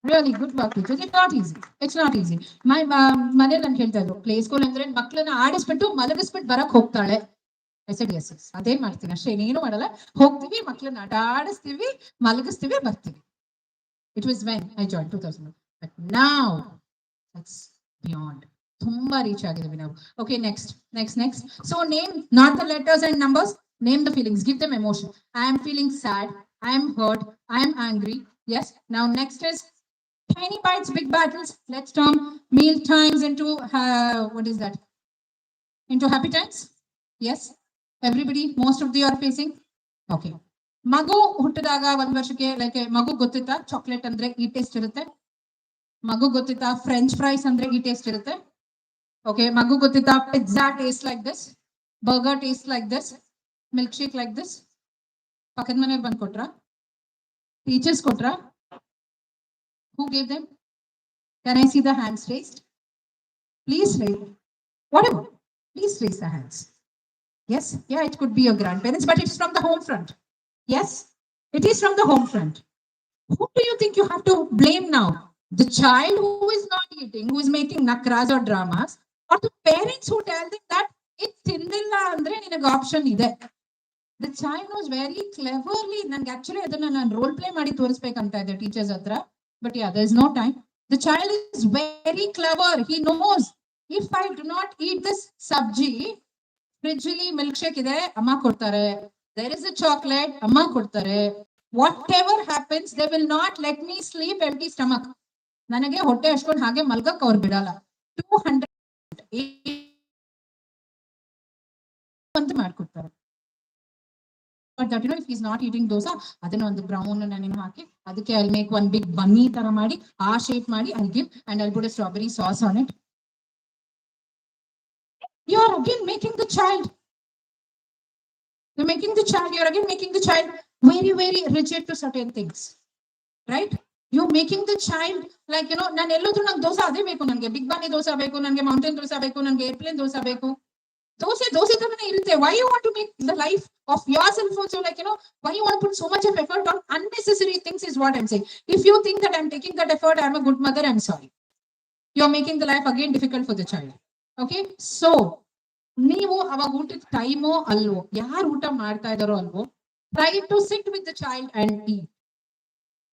Really good work, teachers. It's not easy. It's not easy. My ಮನೇಲಿ ನಾನು ಹೇಳ್ತಾ ಇದ್ರು play school ಅಂದ್ರೆ ಮಕ್ಕಳನ್ನ ಆಡಿಸ್ಬಿಟ್ಟು ಮಲಗಿಸ್ಬಿಟ್ಟು ಬರಕ್ ಹೋಗ್ತಾಳೆ. I said yes. ಅದೇನ್ ಮಾಡ್ತೀನಿ ಅಷ್ಟೇ, ಇನ್ನೇನು ಮಾಡಲ್ಲ. ಹೋಗ್ತೀವಿ, ಮಕ್ಕಳನ್ನ ಆಟ ಆಡಿಸ್ತೀವಿ, ಮಲಗಿಸ್ತೀವಿ, ಬರ್ತೀವಿ. It was when I joined 2000. But now that's beyond. ತುಂಬಾ ರೀಚ್ ಆಗಿದ್ದೀವಿ ನಾವು. Okay, next. So name not the letters and numbers. Name the feelings. Give them emotion. I am feeling sad. I am hurt. I am angry. Yes. Now next is tiny bites, big battles. Let's turn meal times into what is that? Into happy times. Yes. Everybody, most of you are facing. Okay. ಮಗು ಹುಟ್ಟಿದಾಗ ಒಂದ್ ವರ್ಷಕ್ಕೆ like ಮಗು ಗೊತ್ತಿತ್ತಾ chocolate ಅಂದ್ರೆ ಈ taste ಇರುತ್ತೆ. ಮಗು ಗೊತ್ತಿತ್ತಾ French fries ಅಂದ್ರೆ ಈ ಟೇಸ್ಟ್ ಇರುತ್ತೆ. Okay, ಮಗು ಗೊತ್ತಿತ್ತಾ pizza taste like this, burger taste like this, milk shake like this. ಪಕ್ಕದ ಮನೆಯವ್ರು ಬಂದು ಕೊಟ್ರಾ? ಟೀಚರ್ಸ್ ಕೊಟ್ರಾ? Who gave them? Can I see the hands raised? Please raise. Whatever. Please raise the hands. Yes. Yeah, it could be your grandparents, but it's from the home front. Yes, it is from the home front. Who do you think you have to blame now? The child who is not eating, who is making nakras or dramas, or the parents who tell them that it's tindilla andre ninage option ide. The child knows very cleverly. Nange actually adanna nan role play ಮಾಡಿ ತೋರಿಸಬೇಕಂತ ಇದೆ teachers hatra, but yeah, there is no time. The child is very clever. He knows if I do not eat this sabji, fridge ಅಲ್ಲಿ milk shake ಇದೆ ಅಮ್ಮ ಕೊಡ್ತಾರೆ. There is a chocolate, amma kodtare. Whatever happens, they will not let me sleep empty stomach. ನನಗೆ ಹೊಟ್ಟೆ ಅಷ್ಟೊಂದು ಹಾಗೆ ಮಲ್ಗಕ್ ಅವ್ರು ಬಿಡಲ್ಲ. 200 ಅಂತ ಮಾಡ್ಕೊಡ್ತಾರೆ. But that, you know, if he's not eating dosa, ಅದನ್ನ ಒಂದು ಬ್ರೌನ್ ನಾನು ಹಾಕಿ ಅದಕ್ಕೆ I'll make one big bunny ತರ ಮಾಡಿ ಆ shape ಮಾಡಿ I'll give and I'll put a strawberry sauce on it. you're again making the child. You're making the child, you're again making the child very, very rigid to certain things. Right? You're making the child like, ನಾನು ಎಲ್ಲೋದ್ರು ನಂಗೆ ದೋಸೆ ಅದೇ ಬೇಕು, ನನಗೆ big ಬಾನಿ dosa ಬೇಕು, ನನಗೆ mountain dosa ಬೇಕು, ನನಗೆ airplane dosa ಬೇಕು. ದೋಸೆ ತರನೇ ಇರುತ್ತೆ. Why you want to make the life of yourself also like, why you want to put so much of effort on unnecessary things is what I'm saying. If you think that I'm taking that effort, I'm a good mother, I'm sorry. You're making the life again difficult for the child. Okay? So, ನೀವು ಅವಾಗ ಊಟದ ಟೈಮೋ ಅಲ್ವೋ, ಯಾರು ಊಟ ಮಾಡ್ತಾ ಇದಾರೋ ಅಲ್ವೋ, try to sit with the child and eat.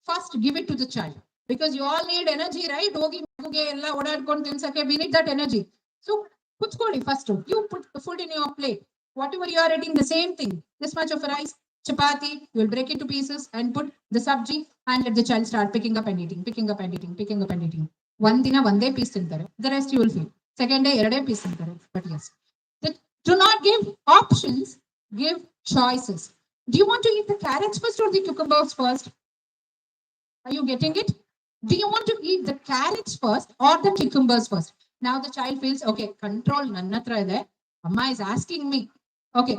First, give it to the child because you all need energy, right? ಹೋಗಿ ಮಗುಗೆ ಎಲ್ಲ ಓಡಾಡ್ಕೊಂಡು ತಿನ್ಸಕ್ಕೆ we need that energy. So, ಕುತ್ಕೊಳ್ಳಿ first. You put the food in your plate. Whatever you are eating, the same thing. This much of rice, chapati, you will break into pieces and put the sabji and let the child start picking up and eating, picking up and eating, picking up and eating. One ದಿನ ಒಂದೇ piece ತಿಂತಾರೆ. The rest you will feel. Second day ಎರಡೇ piece ತಿಂತಾರೆ. But yes. Do not give options, give choices. Do you want to eat the carrots first or the cucumbers first? Are you getting it? Do you want to eat the carrots first or the cucumbers first? Now the child feels, okay, control ನನ್ನ ಹತ್ರ ಇದೆ. Amma is asking me. Okay,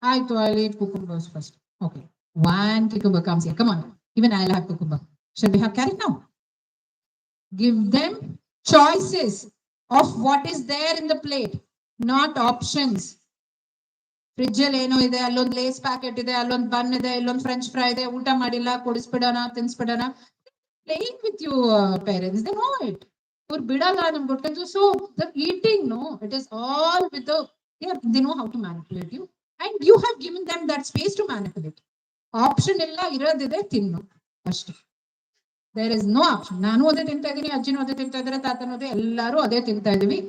I'll eat cucumbers first. Okay, one cucumber comes here. Come on, even I'll have cucumber. Shall we have carrot now? Give them choices of what is there in the plate, not options. Fridge ಅಲ್ಲಿ ಏನೋ ಇದೆ, ಅಲ್ಲೊಂದು lace packet ಇದೆ, ಅಲ್ಲೊಂದು ಬನ್ ಇದೆ, ಇಲ್ಲೊಂದು French fry ಇದೆ, ಊಟ ಮಾಡಿಲ್ಲ, ಕೊಡಿಸ್ಬಿಡೋಣ, ತಿನ್ಸ್ಬಿಡೋಣ. Playing with you parents, they know it. ಅವ್ರು ಬಿಡಲ್ಲ ನಮ್ಗೆ ಗೊತ್ತಿದ್ದು. So the eating, no, it is all with the, yeah, they know how to manipulate you and you have given them that space to manipulate. Option ಎಲ್ಲ ಇರೋದಿದೆ, ತಿನ್ನು ಅಷ್ಟೇ. There is no option. ನಾನು ಅದೇ ತಿಂತಾ ಇದ್ದೀನಿ, ಅಜ್ಜಿನೂ ಅದೇ ತಿಂತಾ ಇದ್ದಾರೆ, ತಾತನೂ ಅದೇ, ಎಲ್ಲರೂ ಅದೇ ತಿಂತಾ ಇದೀವಿ.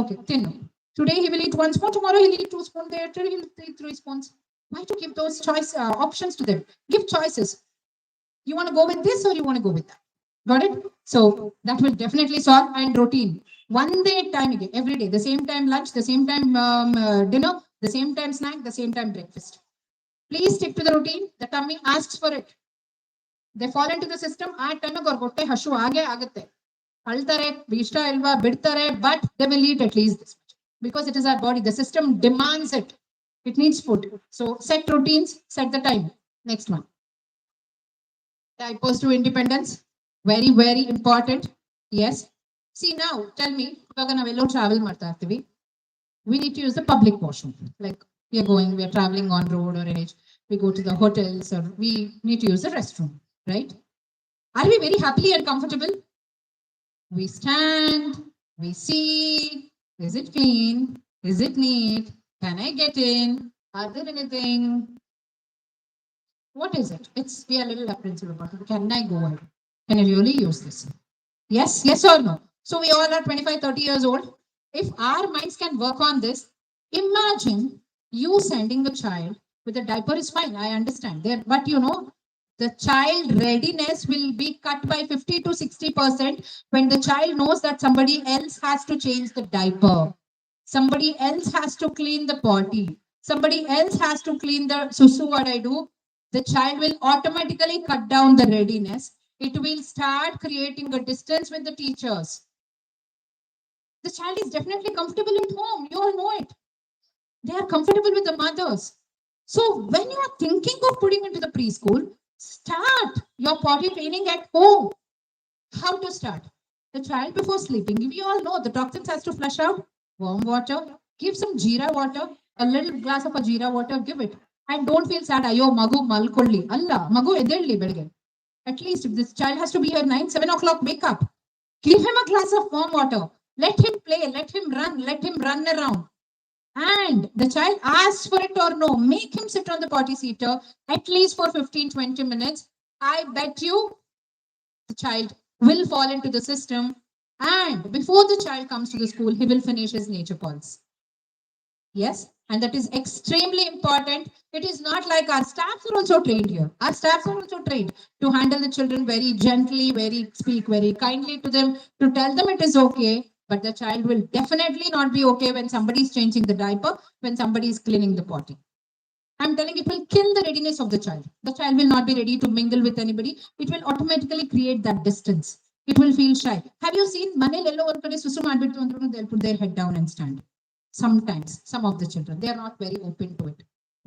Okay, ತಿನ್ನು. Today he will eat 1 spoon, tomorrow he'll eat 2 spoons, later he'll eat 3 spoons. Why to give those choice options to them? Give choices. You want to go with this or you want to go with that? Got it? So that will definitely solve. And routine. One day time again, every day, the same time lunch, the same time dinner, the same time snack, the same time breakfast. Please stick to the routine. The tummy asks for it. They fall into the system. ಆ ಟೈಮಿಗೆ ಅವ್ರ ಹೊಟ್ಟೆ ಹಶು ಆಗೇ ಆಗುತ್ತೆ. ಅಳ್ತಾರೆ, ಇಷ್ಟ ಇಲ್ವಾ ಬಿಡ್ತಾರೆ, but they will eat at least this much because it is our body. The system demands it. It needs food. So set routines, set the time. Next one. Typos to independence. Very, very important. Yes. See now, tell me, ಇವಾಗ ನಾವೆಲ್ಲೋ travel ಮಾಡ್ತಾ ಇರ್ತೀವಿ. We need to use the public washroom. Like we are traveling on road or an edge. We go to the hotels or we need to use the restroom, right? Are we very happily and comfortable? We stand, we see, is it clean? Is it neat? Can I get in? Are there anything? What is it? We are a little apprehensive about it. Can I go ahead? Can I really use this? Yes, yes or no? So we all are 25, 30 years old. If our minds can work on this, imagine you sending the child with a diaper is fine. I understand there, but the child readiness will be cut by 50 to 60% when the child knows that somebody else has to change the diaper. Somebody else has to clean the potty. Somebody else has to clean the susu, what I do. The child will automatically cut down the readiness. It will start creating a distance with the teachers. The child is definitely comfortable at home. You all know it. They are comfortable with the mothers. So when you are thinking of putting into the preschool, start your potty training at home. How to start? The child before sleeping, we all know the toxins has to flush out. Warm water, give some jeera water, a little glass of a jeera water, give it. And don't feel sad. Ayo, magu malkolli. Allah, magu edelli belge. At least if this child has to be here 9, 7 o'clock, wake up. Give him a glass of warm water. Let him play, let him run around. And the child asks for it or no, make him sit on the potty seater at least for 15-20 minutes. I bet you the child will fall into the system, and before the child comes to the school, he will finish his nature calls. Yes, and that is extremely important. It is not like our staffs are also trained here. Our staffs are also trained to handle the children very gently, speak very kindly to them, to tell them it is okay. But the child will definitely not be okay when somebody is changing the diaper, when somebody is cleaning the potty. I'm telling it will kill the readiness of the child. The child will not be ready to mingle with anybody. It will automatically create that distance. It will feel shy. Have you seen Manelello or Kade Susu Madbitu, they'll put their head down and stand. Sometimes, some of the children, they are not very open to it.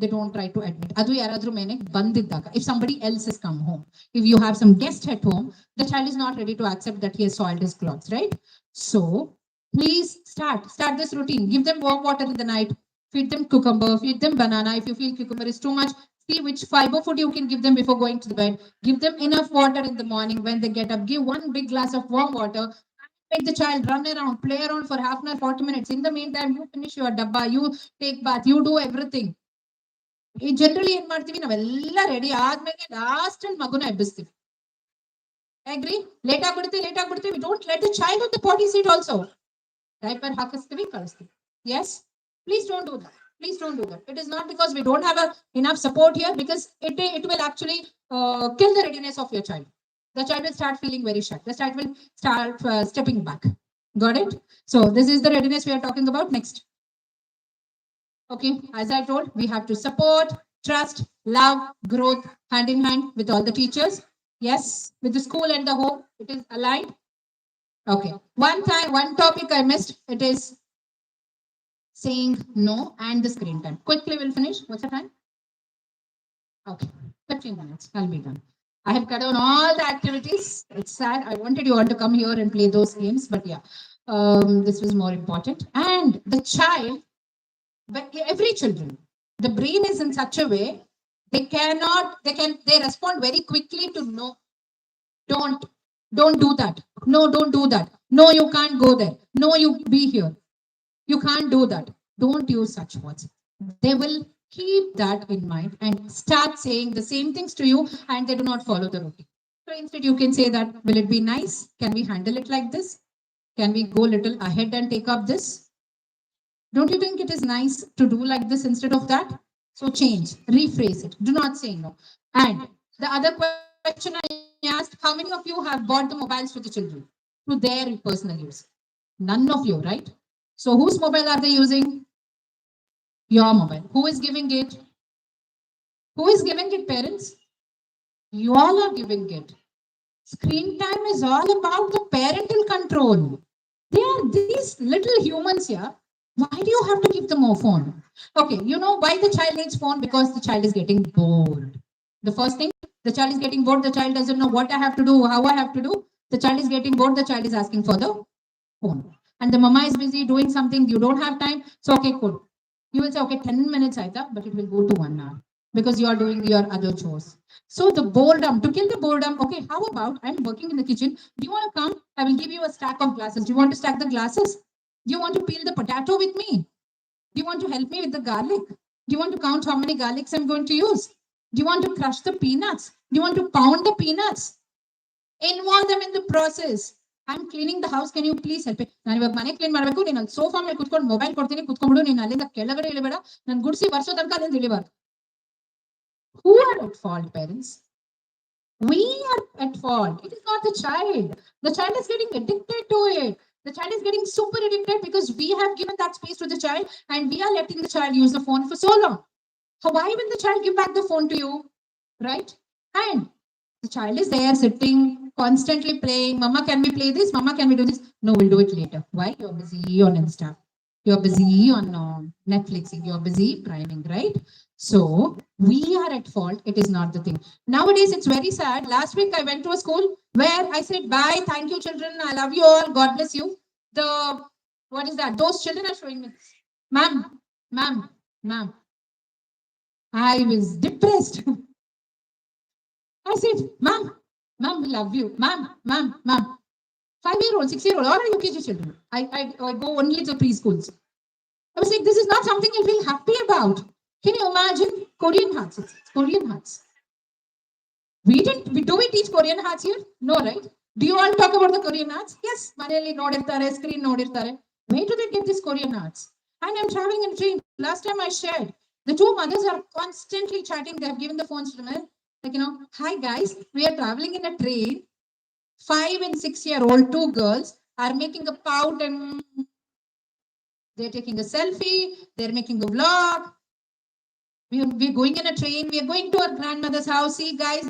They don't try to admit. Adu yaradru mene bandiddaka. If somebody else has come home, if you have some guest at home, the child is not ready to accept that he has soiled his clothes, right? So please start this routine. Give them warm water in the night. Feed them cucumber, feed them banana. If you feel cucumber is too much, see which fiber food you can give them before going to the bed. Give them enough water in the morning when they get up. Give one big glass of warm water. Make the child run around, play around for half an hour, 40 minutes. In the meantime, you finish your dabba, you take bath, you do everything. Generally, in ಮಾಡ್ತೀವಿ ನಾವೆಲ್ಲ ready ಆದ್ಮೇಲೆ last ಅಲ್ಲಿ ಮಗುನ ಎಬ್ಬಿಸ್ತೀವಿ. Agree? Late ಆಗ್ಬಿಡುತ್ತೆ. We don't let the child on the potty seat also. Diaper ಹಾಕಿಸ್ತೀವಿ, ಕಳಿಸ್ತೀವಿ. Yes? Please don't do that. Please don't do that. It is not because we don't have enough support here, because it will actually kill the readiness of your child. The child will start feeling very shy. The child will start stepping back. Got it? So this is the readiness we are talking about. Next. Okay, as I told, we have to support, trust, love, growth, hand in hand with all the teachers. Yes, with the school and the home, it is aligned. Okay, one topic I missed, it is saying no and the screen time. Quickly, we'll finish. What's the time? Okay, 15 minutes, I'll be done. I have cut down all the activities. It's sad. I wanted you all to come here and play those games, but yeah, this was more important. And the child, but every children, the brain is in such a way they respond very quickly to no. Don't do that. No, don't do that. No, you can't go there. No, you be here. You can't do that. Don't use such words. They will keep that in mind and start saying the same things to you, and they do not follow the routine. So instead, you can say that, will it be nice? Can we handle it like this? Can we go a little ahead and take up this? Don't you think it is nice to do like this instead of that? So change, rephrase it. Do not say no. And the other question I asked, how many of you have bought the mobiles to the children to their personal use? None of you, right? So whose mobile are they using? Your mobile. Who is giving it? Who is giving it, parents? You all are giving it. Screen time is all about the parental control. They are these little humans here. Why do you have to give them a phone? Okay, you know why the child needs phone? Because the child is getting bored. The first thing, the child is getting bored. The child doesn't know what I have to do, how I have to do. The child is getting bored. The child is asking for the phone. And the mama is busy doing something. You don't have time. So, okay, cool. You will say, okay, 10 minutes, Aita, but it will go to 1 hour because you are doing your other chores. So the boredom, to kill the boredom, okay, how about I'm working in the kitchen. Do you want to come? I will give you a stack of glasses. Do you want to stack the glasses? Do you want to peel the potato with me? Do you want to help me with the garlic? Do you want to count how many garlics I'm going to use? Do you want to crush the peanuts? Do you want to pound the peanuts? Involve them in the process. I'm cleaning the house. Can you please help me? ನಾನು ಇವಾಗ ಮನೆ clean ಮಾಡಬೇಕು. ನೀನು ಅಲ್ಲಿ sofa ಮೇಲೆ ಕುತ್ಕೊಂಡು mobile ಕೊಡ್ತೀನಿ, ಕುತ್ಕೊಂಡ್ಬಿಡು. ನೀನು ಅಲ್ಲಿಂದ ಕೆಳಗಡೆ ಇಳಿಬೇಡ. ನಾನು ಗುಡಿಸಿ ಬರ್ಸೋ ತನಕ ಅಲ್ಲಿಂದ ಇಳಿಬಾರ್ದು. Who are at fault, parents? We are at fault. It is not the child. The child is getting addicted to it. The child is getting super addicted because we have given that space to the child and we are letting the child use the phone for so long. So why will the child give back the phone to you? Right? And the child is there sitting, constantly playing. Mama, can we play this? Mama, can we do this? No, we'll do it later. Why? You're busy on Insta. You're busy on Netflixing. You're busy priming, right? So we are at fault. It is not the thing. Nowadays, it's very sad. Last week, I went to a school where I said, bye, thank you, children. I love you all. God bless you. What is that? Those children are showing me this. Ma'am. I was depressed. I said, ma'am, we love you. Ma'am. 5-year-old, 6-year-old, all are UKG children. I go only to preschools. I was like, this is not something you feel happy about. Can you imagine? Korean hearts. It's Korean hearts. Do we teach Korean hearts here? No, right? Do you all talk about the Korean hearts? Yes. Maneli nodirtare, screen nodirtare. Where do they get this Korean hearts? And I'm traveling in a train. Last time I shared, the two mothers are constantly chatting. They have given the phones to them. Like, hi guys, we are traveling in a train. 5 and 6-year-old, two girls are making a pout and they're taking a selfie. They're making a vlog. We're going in a train. We are going to our grandmother's house. See, guys,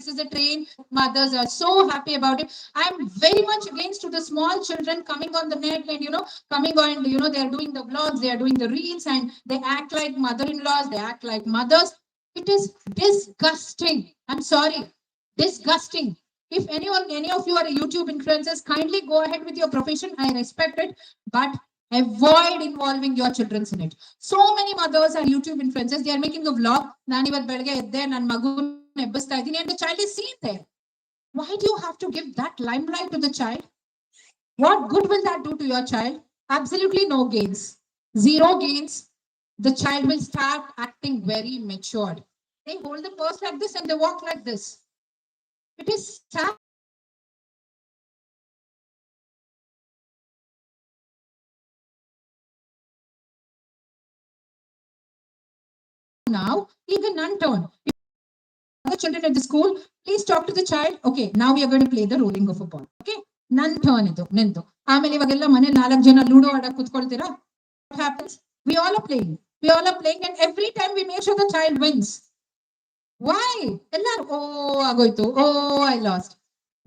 is a train. Mothers are so happy about it. I'm very much against to the small children coming on the net and coming on. They're doing the vlogs, they are doing the reels, and they act like mother-in-laws. They act like mothers. It is disgusting. I'm sorry, disgusting. If any of you are YouTube influencers, kindly go ahead with your profession. I respect it, but avoid involving your children in it. So many mothers are YouTube influencers. They are making a vlog. Nani ಬೆಳಗ್ಗೆ ಎದ್ದೆ ನನ್ನ ಮಗುನ ಎಬ್ಬಿಸ್ತಾ ಇದ್ದೀನಿ, and the child is seen there. Why do you have to give that limelight to the child? What good will that do to your child? Absolutely no gains. Zero gains. The child will start acting very matured. They hold the purse like this and they walk like this. It is sad. Now, even non-turn. Other children at the school, please talk to the child. Okay, now we are going to play the rolling of a ball. Okay, ನನ್ನ turn ಇದು ನಿಂದು. ಆಮೇಲೆ ಇವಾಗೆಲ್ಲ ಮನೆ 4 ಜನ ludo ಆಡಕ್ ಕೂತ್ಕೊಳ್ತೀರಾ? What happens? We all are playing. We all are playing, and every time we make sure the child wins. Why? ಎಲ್ಲರೂ ಆಗೋಯ್ತು. I lost.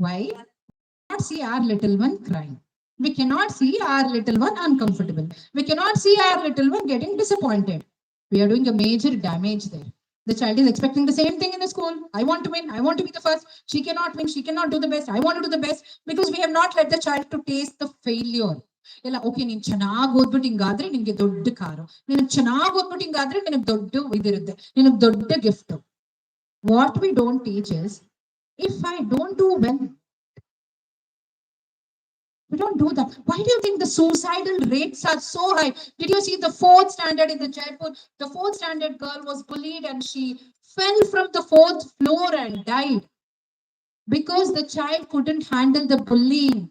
Why? We cannot see our little one crying. We cannot see our little one uncomfortable. We cannot see our little one getting disappointed. We are doing a major damage there. The child is expecting the same thing in the school. I want to win. I want to be the first. She cannot win. She cannot do the best. I want to do the best because we have not let the child to taste the failure. ಎಲ್ಲ okay, ನೀನ್ ಚೆನ್ನಾಗಿ ಓದ್ಬಿಟ್ಟು ಹಿಂಗಾದ್ರೆ ನಿನ್ಗೆ ದೊಡ್ಡ car, ನಿನಗೆ ಚೆನ್ನಾಗಿ ಓದ್ಬಿಟ್ಟು ಹಿಂಗಾದ್ರೆ ನಿನಗೆ ದೊಡ್ಡ ಇದಿರುತ್ತೆ, ನಿನಗೆ ದೊಡ್ಡ gift. What we don't teach is, if I don't do well, we don't do that. Why do you think the suicidal rates are so high? Did you see the 4th standard in the Jaipur? The 4th standard girl was bullied and she fell from the 4th floor and died because the child couldn't handle the bullying.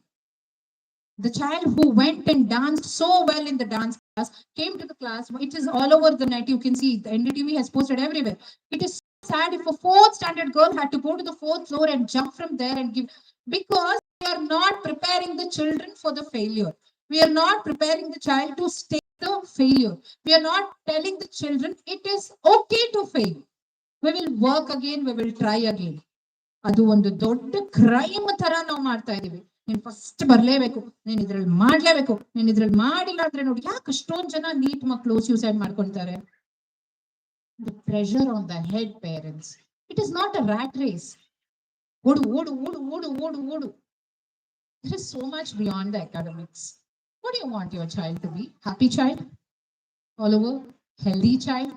The child who went and danced so well in the dance class came to the class. It is all over the net. You can see the NDTV has posted everywhere. It is sad if a 4th standard girl had to go to the 4th floor and jump from there and give, because we are not preparing the children for the failure. We are not preparing the child to stay the failure. We are not telling the children it is okay to fail. We will work again. We will try again. ಅದು ಒಂದು ದೊಡ್ಡ crime ತರ ನಾವು ಮಾಡ್ತಾ ಇದೀವಿ. ನೀನ್ first ಬರ್ಲೇಬೇಕು, ನೀನ್ ಇದ್ರಲ್ಲಿ ಮಾಡ್ಲೇಬೇಕು, ನೀನ್ ಇದ್ರಲ್ಲಿ ಮಾಡಿಲ್ಲ ಅಂದ್ರೆ ನೋಡಿ ಯಾಕೆ ಅಷ್ಟೊಂದ್ ಜನ ನೀಟ್ ಮಕ್ಕಳು ಸೂಸೈಡ್ ಮಾಡ್ಕೊಳ್ತಾರೆ. The pressure on the head, parents. It is not a rat race. Odu, odu, odu, odu, odu, odu. There is so much beyond the academics. What do you want your child to be? Happy child? All over? Healthy child?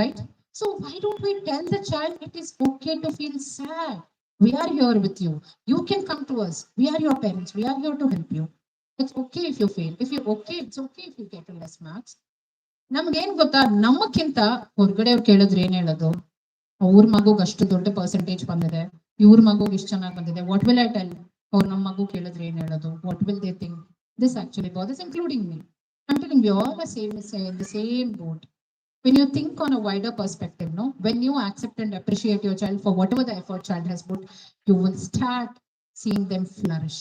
Right? So why don't we tell the child it is okay to feel sad? We are here with you. You can come to us. We are your parents. We are here to help you. It's okay if you fail. If you're okay, it's okay if you get less marks. ನಮ್ಗೇನ್ ಗೊತ್ತಾ, ನಮ್ಮಕ್ಕಿಂತ ಹೊರಗಡೆ ಅವ್ರು ಕೇಳಿದ್ರೆ ಏನ್ ಹೇಳೋದು? ಅವ್ರ ಮಗುಗ್ ಅಷ್ಟು ದೊಡ್ಡ ಪರ್ಸೆಂಟೇಜ್ ಬಂದಿದೆ, ಇವ್ರ ಮಗುಗ್ ಇಷ್ಟು ಚೆನ್ನಾಗಿ ಬಂದಿದೆ. What will I tell? ಅವ್ರು ನಮ್ಮ ಮಗು ಕೇಳಿದ್ರೆ ಏನ್ ಹೇಳೋದು? What will they think? This actually bothers, including me. I'm telling you, all the same boat. When you think on a wider perspective, no, when you accept and appreciate your child for whatever the effort child has put, you will start seeing them flourish.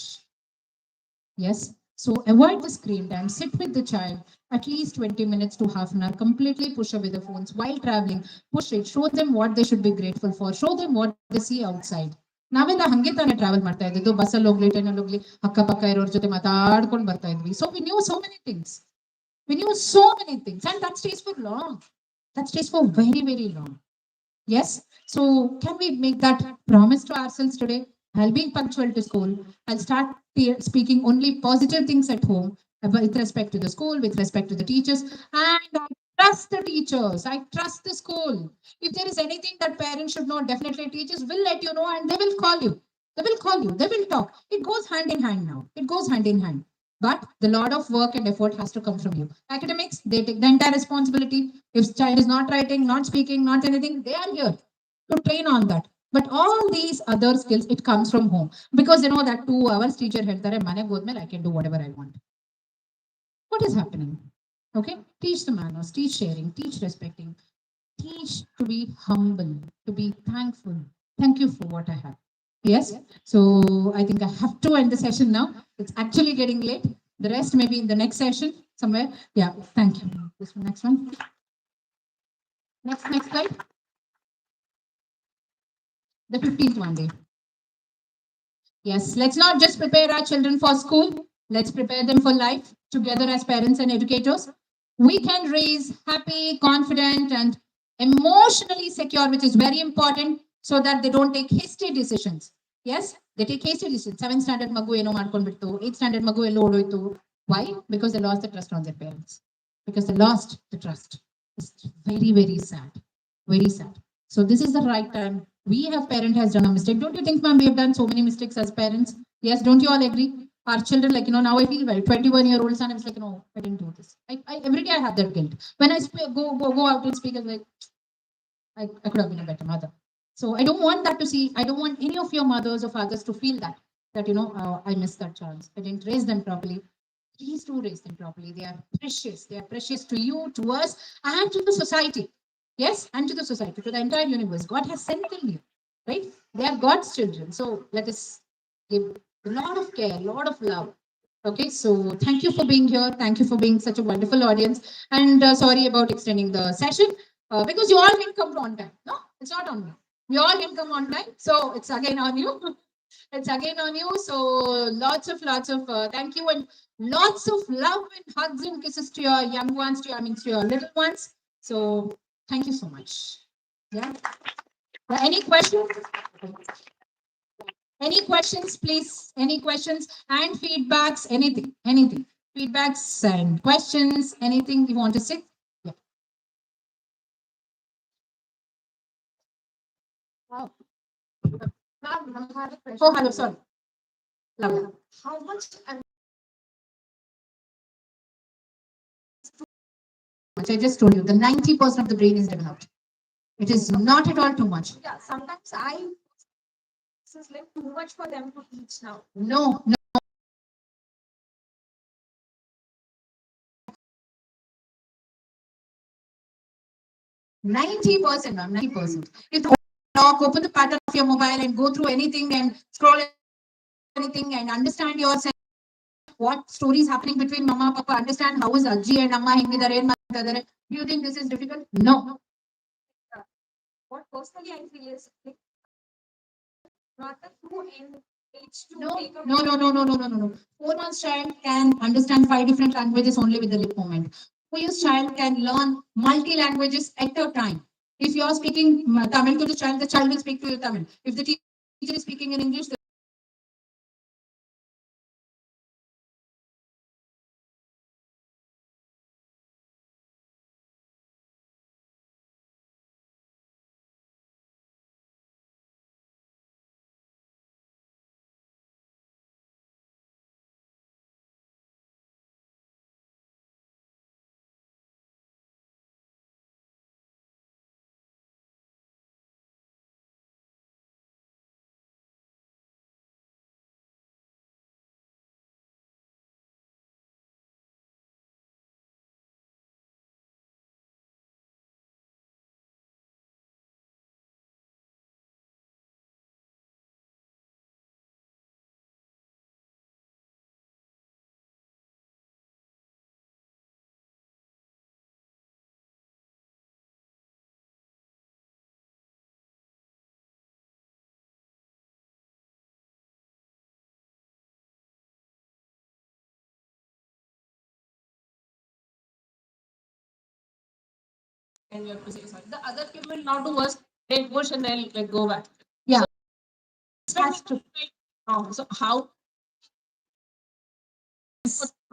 Yes. So avoid the screen time. Sit with the child at least 20 minutes to half an hour. Completely push away the phones while traveling. Push it. Show them what they should be grateful for. Show them what they see outside. ನಾವೆಲ್ಲ ಹಂಗೆ ತಾನೇ travel ಮಾಡ್ತಾ ಇದ್ದು, ಬಸ್ಸಲ್ಲಿ ಹೋಗ್ಲಿ, ಟ್ರೈನಲ್ಲಿ ಹೋಗ್ಲಿ, ಅಕ್ಕಪಕ್ಕ ಇರೋರ ಜೊತೆ ಮಾತಾಡ್ಕೊಂಡು ಬರ್ತಾ ಇದ್ವಿ. So we knew so many things. We knew so many things, and that stays for long. That stays for very, very long. Yes. So can we make that promise to ourselves today? I'll be punctual to school. I'll start speaking only positive things at home with respect to the school, with respect to the teachers. And I trust the teachers. I trust the school. If there is anything that parents should know, definitely teachers will let you know and they will call you. They will call you. They will talk. It goes hand in hand now. It goes hand in hand. But the lot of work and effort has to come from you. Academics, they take the entire responsibility. If child is not writing, not speaking, not anything, they are here to train on that. But all these other skills, it comes from home. Because you know that 2 hours teacher ಹೇಳ್ತಾರೆ, ಮನೆಗೆ ಹೋದ್ಮೇಲೆ I can do whatever I want. What is happening? Okay, teach the manners, teach sharing, teach respecting, teach to be humble, to be thankful. Thank you for what I have. Yes. So I think I have to end the session now. It's actually getting late. The rest maybe in the next session somewhere. Yeah. Thank you. This one, next one. Next slide. The 15th one day. Yes, let's not just prepare our children for school. Let's prepare them for life together as parents and educators. We can raise happy, confident, and emotionally secure, which is very important, so that they don't take hasty decisions. Yes, they take hasty decisions. 7th standard magu eno ಮಾಡ್ಕೊಂಡ್ಬಿಡ್ತು, 8th standard magu yellow ಓಡೋಯ್ತು. Why? Because they lost the trust on their parents. Because they lost the trust. It's very, very sad. Very sad. So this is the right time. We have parent has done a mistake. Don't you think, ma'am, we have done so many mistakes as parents? Yes, don't you all agree? Our children, like, now I feel well. 21-year-old son, I was like, no, I didn't do this. Every day I have that guilt. When I go out and speak, I'm like, I could have been a better mother. So I don't want that to see. I don't want any of your mothers or fathers to feel that I missed that chance. I didn't raise them properly. Please do raise them properly. They are precious. They are precious to you, to us, and to the society. Yes, and to the society, to the entire universe. God has sent them you, right? They are God's children. So let us give a lot of care, a lot of love. Okay, so thank you for being here. Thank you for being such a wonderful audience. And sorry about extending the session because you all didn't come on time. No, it's not on me. You all didn't come on time. So it's again on you. It's again on you. So lots of thank you and lots of love and hugs and kisses to your young ones, to your little ones. So thank you so much. Yeah. Any questions? Any questions, please? Any questions and feedbacks? Anything? Feedbacks and questions? Anything you want to say? Yeah. Wow. Oh, hello. Sorry. Lovely. How much? I just told you, the 90% of the brain is developed. It is not at all too much. Yeah, sometimes this is like too much for them to teach now. No. 90%, ma'am, 90%. If you open the pattern of your mobile and go through anything and scroll anything and understand yourself, what story is happening between mama, papa, understand how is Ajji and Amma hengidare, do you think this is difficult? No. What personally I feel is like, not the true age to No. take a 4 months child can understand 5 different languages only with the lip movement. 4 years child can learn multi languages at a time. If you are speaking Tamil to the child will speak to you Tamil. If the teacher is speaking in English, And you have to say sorry. The other kid will not do worse. They'll push and they'll like go back. yeah, So, has to. So how?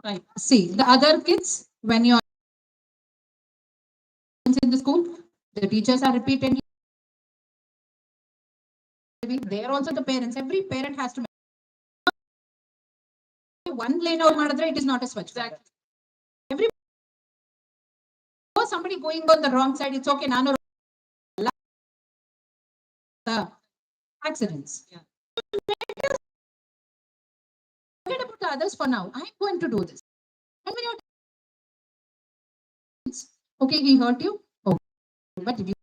Right. see the other kids when you are in the school, the teachers are repeatedly. They are also the parents. Every parent has to. One lane out, it is not a switch. Exactly. Every somebody going on the wrong side, it's okay. Nano accidents. Yeah. Forget about the others for now. I'm going to do this. And when you're okay, he hurt you. Okay, but did you?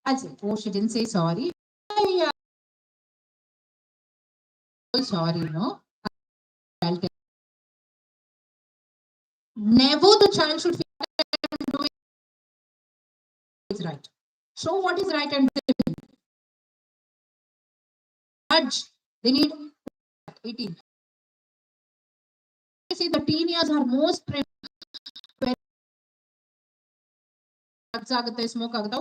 That's it. Oh, she didn't say sorry. Yeah. Oh, sorry, no. I'll tell. Never the child should feel doing is right. Show what is right and urge. They need 18. See, the teen years are most smoke ಆಗುತ್ತೆ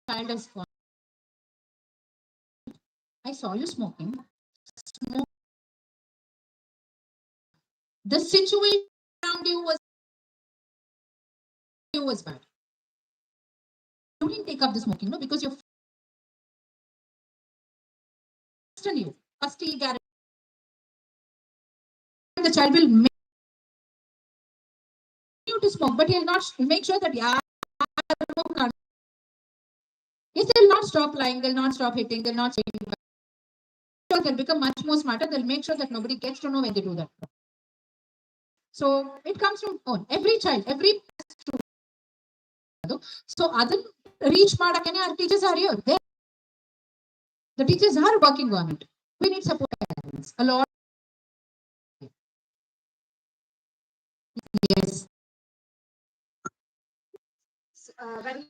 child is gone. I saw you smoking. The situation around you was bad. You didn't take up the smoking, no, because you're you. First, the child will make you to smoke, but he'll not make sure that yes, they'll not stop lying, they'll not stop hitting, they'll not saying. They'll become much more smarter. They'll make sure that nobody gets to know when they do that. So it comes from every child, every student. So other reach madakane our teachers are here. The teachers are working on it. We need support a lot. Yes. When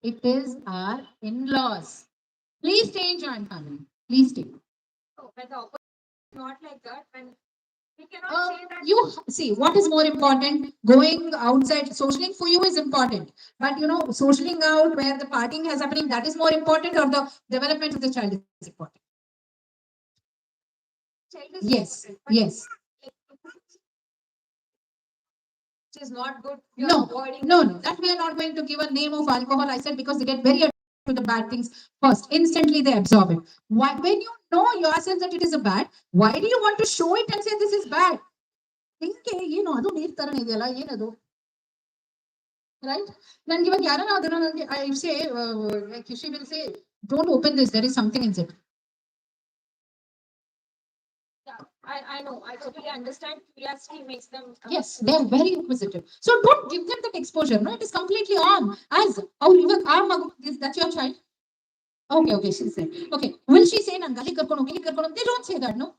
It is our in-laws. Please stay in joint family. Please stay. when the opposite is not like that, when we cannot say that. You see, what is more important? Going outside, socialing for you is important. But you know, socialing out where the partying has happening, that is more important, or the development of the child is important. Child is Yes, important, but yes. Which is not good. No, no, that we are not going to give a name of alcohol. I said because they get very to the bad things first. Instantly they absorb it. Why, when you know yourself that it is a bad, why do you want to show it and say this is bad? You know, right? I say, like she will say, don't open this. There is something in it. I know. I totally understand. Curiosity makes them. Yes, they are very inquisitive. So don't give them that exposure. No, it is completely on. As that's your child. Okay, she said. Okay, will she say Nangali Karkono? They don't say that, no.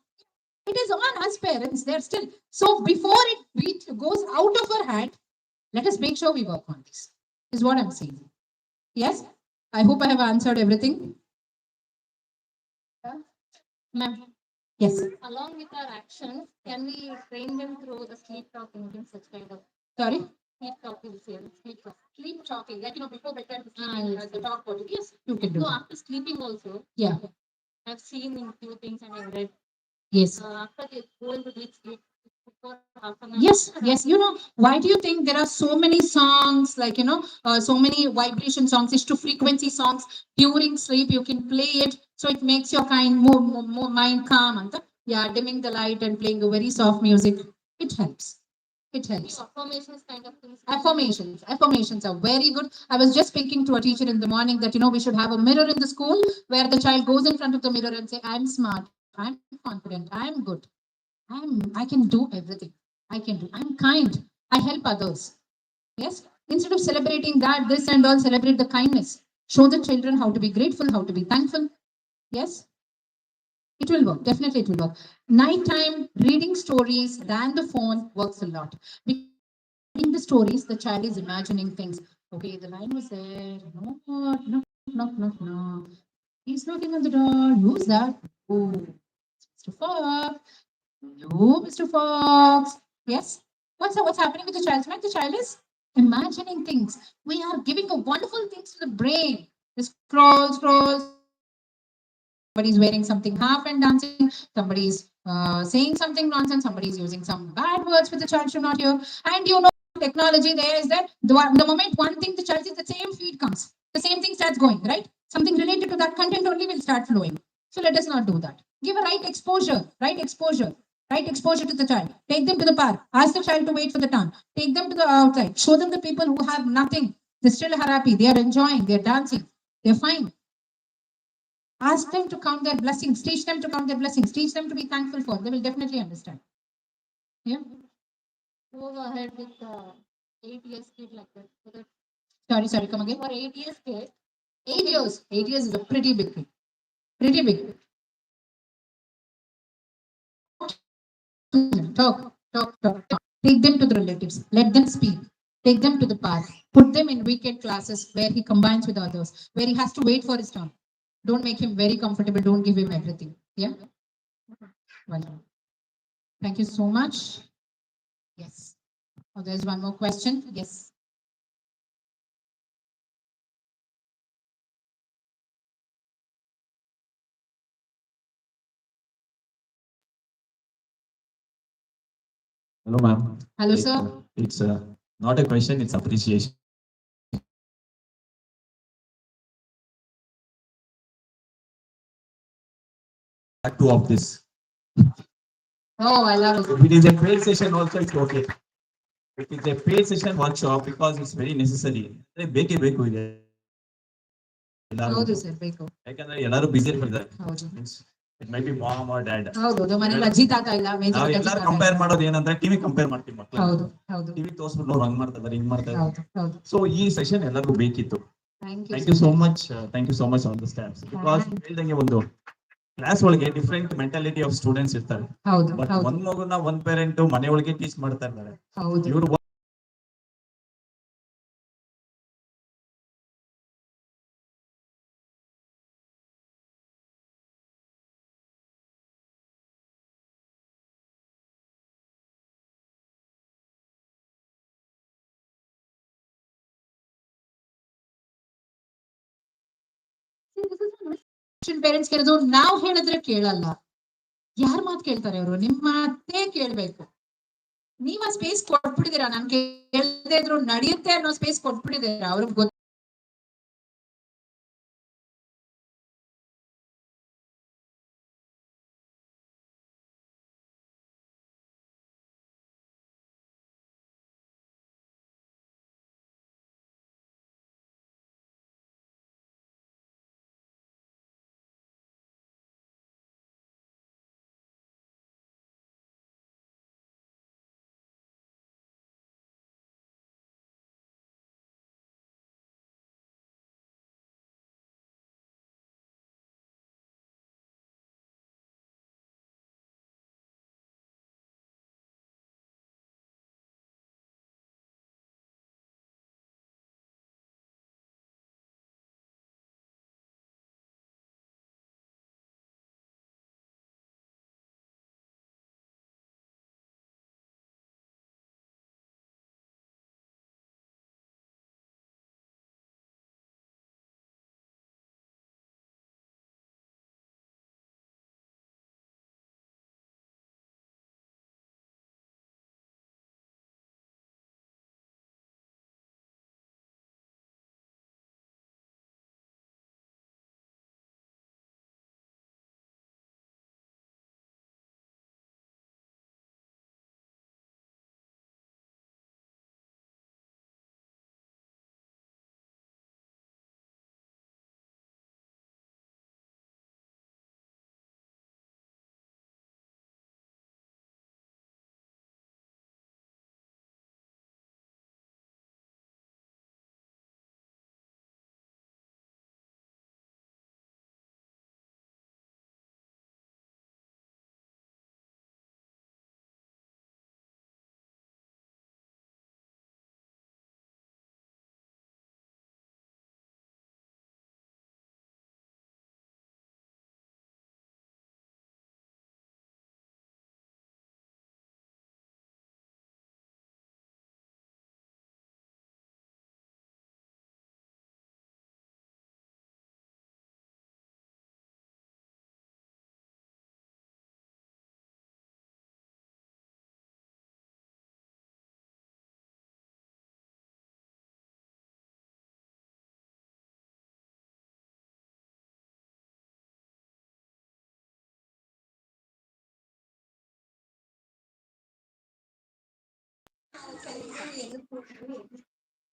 It is on us parents. They're still. So before it goes out of our hand, let us make sure we work on this. Is what I'm saying. Yes, I hope I have answered everything. Ma'am. Yes. Along with our actions, can we train them through the sleep talking and such kind of Sorry. sleep talking, sleep talking, like before bedtime, Yes. the talk about it. Yes, You can do so that. after sleeping also, Yeah. I've seen in few things and I've read. Yes. After they go into deep sleep, before half an hour. Yes. You know, why do you think there are so many songs, like, so many vibration songs, is to frequency songs during sleep? You can play it, so it makes your more mind calm. Yeah, dimming the light and playing a very soft music. It helps. It helps. Affirmations kind of things. Affirmations are very good. I was just speaking to a teacher in the morning that, we should have a mirror in the school where the child goes in front of the mirror and say, I'm smart, I'm confident, I'm good. I can do everything. I'm kind. I help others. Yes. Instead of celebrating that, this and all, celebrate the kindness. Show the children how to be grateful, how to be thankful. Yes. It will work. Definitely it will work. Nighttime reading stories than the phone works a lot. Reading the stories, the child is imagining things. Okay, the line was there. No. He's knocking on the door. Who's that? Oh, Mr. Fox. Hello, Mr. Fox. Yes. What's happening with the child's mind? The child is imagining things. We are giving a wonderful things to the brain. Just scroll. Somebody's wearing something half and dancing. Somebody's saying something nonsense. Somebody's using some bad words which the child should not hear. And technology there is that the moment one thing the child is, the same feed comes. The same thing starts going, right? Something related to that content only will start flowing. So let us not do that. Give a right exposure, right exposure, right exposure to the child. Take them to the park. Ask the child to wait for the turn. Take them to the outside. Show them the people who have nothing. They still are happy. They are enjoying. They're dancing. They're fine. Ask them to count their blessings. Teach them to count their blessings. Teach them to be thankful for. They will definitely understand. Yeah. Go ahead with 8 years kid like that. Sorry, come again. For 8 years kid, 8 years. 8 years is a pretty big thing. Pretty big. Talk. Take them to the relatives. Let them speak. Take them to the park. Put them in weekend classes where he combines with others, where he has to wait for his turn. Don't make him very comfortable. Don't give him everything. Yeah. Well, thank you so much. Yes. Oh, there's one more question. Yes. Hello, ma'am. Hello, sir. It's not a question, it's appreciation. Part two of this. Oh, I love it. If it is a paid session, also it's okay. If it's a paid session workshop, because it's very necessary. ಬೇಕೇ ಬೇಕು ಇದೆ ಹೌದು sir ಬೇಕು. ಯಾಕಂದ್ರೆ ಎಲ್ಲರೂ ಬಿಸಿ ಇರ್ತಾರೆ. ಹೌದು. It might be mom or dad. ಹೌದು ಮನೇಲಿ ಅಜ್ಜಿ ತಾತ ಇಲ್ಲ. ನಾವು ಎಲ್ಲರೂ ಕಂಪೇರ್ ಮಾಡೋದು ಏನಂದ್ರೆ ಟಿವಿ ಕಂಪೇರ್ ಮಾಡ್ತೀವಿ ಮಕ್ಕಳು. ಹೌದು ಹೌದು. ಟಿವಿ ತೋರಿಸ್ಬಿಟ್ಟು ಅವ್ರು ಹಂಗ್ ಮಾಡ್ತಾ ಇದ್ದಾರೆ ಹಿಂಗ್ ಮಾಡ್ತಾ ಇದ್ದಾರೆ. ಹೌದು ಹೌದು. ಸೊ ಈ ಸೆಷನ್ ಎಲ್ಲರಿಗೂ ಬೇಕಿತ್ತು. Thank you so much. Thank you so much on the staffs. Because ಹೇಳ್ದಂಗೆ ಒಂದು ಕ್ಲಾಸ್ ಒಳಗೆ ಡಿಫ್ರೆಂಟ್ ಮೆಂಟಾಲಿಟಿ ಆಫ್ ಸ್ಟೂಡೆಂಟ್ಸ್ ಇರ್ತಾರೆ. ಹೌದು. ಬಟ್ ಒಂದ್ ಮಗುನ ಒಂದ್ ಪೇರೆಂಟ್ ಮನೆ ಒಳಗೆ ಟೀಚ್ ಮಾಡ್ತಾ ಇದ್ದಾರೆ. ಹೌದು. ಇವರು ಪೇರೆಂಟ್ಸ್ ಕೇಳೋದು ನಾವು ಹೇಳಿದ್ರೆ ಕೇಳಲ್ಲ. ಯಾರ ಮಾತು ಕೇಳ್ತಾರೆ ಅವರು? ನಿಮ್ಮ ಮಾತೇ ಕೇಳ್ಬೇಕು. ನೀವ್ ಆ ಸ್ಪೇಸ್ ಕೊಟ್ಬಿಟ್ಟಿದ್ದೀರಾ. ನಾನು ಕೇಳದೇ ಇದ್ರು ನಡೆಯುತ್ತೆ ಅನ್ನೋ ಸ್ಪೇಸ್ ಕೊಟ್ಬಿಟ್ಟಿದ್ದೀರಾ. ಅವ್ರಿಗೆ ಗೊತ್ತ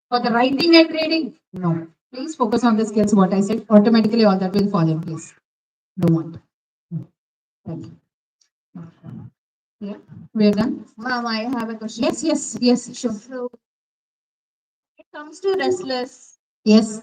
For the writing and reading, no. Please focus on the skills, what I said. Automatically, all that will fall in place. Don't want. Thank you. Yeah, we're done. Ma'am, I have a question. Yes, yes, yes, sure. So it comes to restless Yes.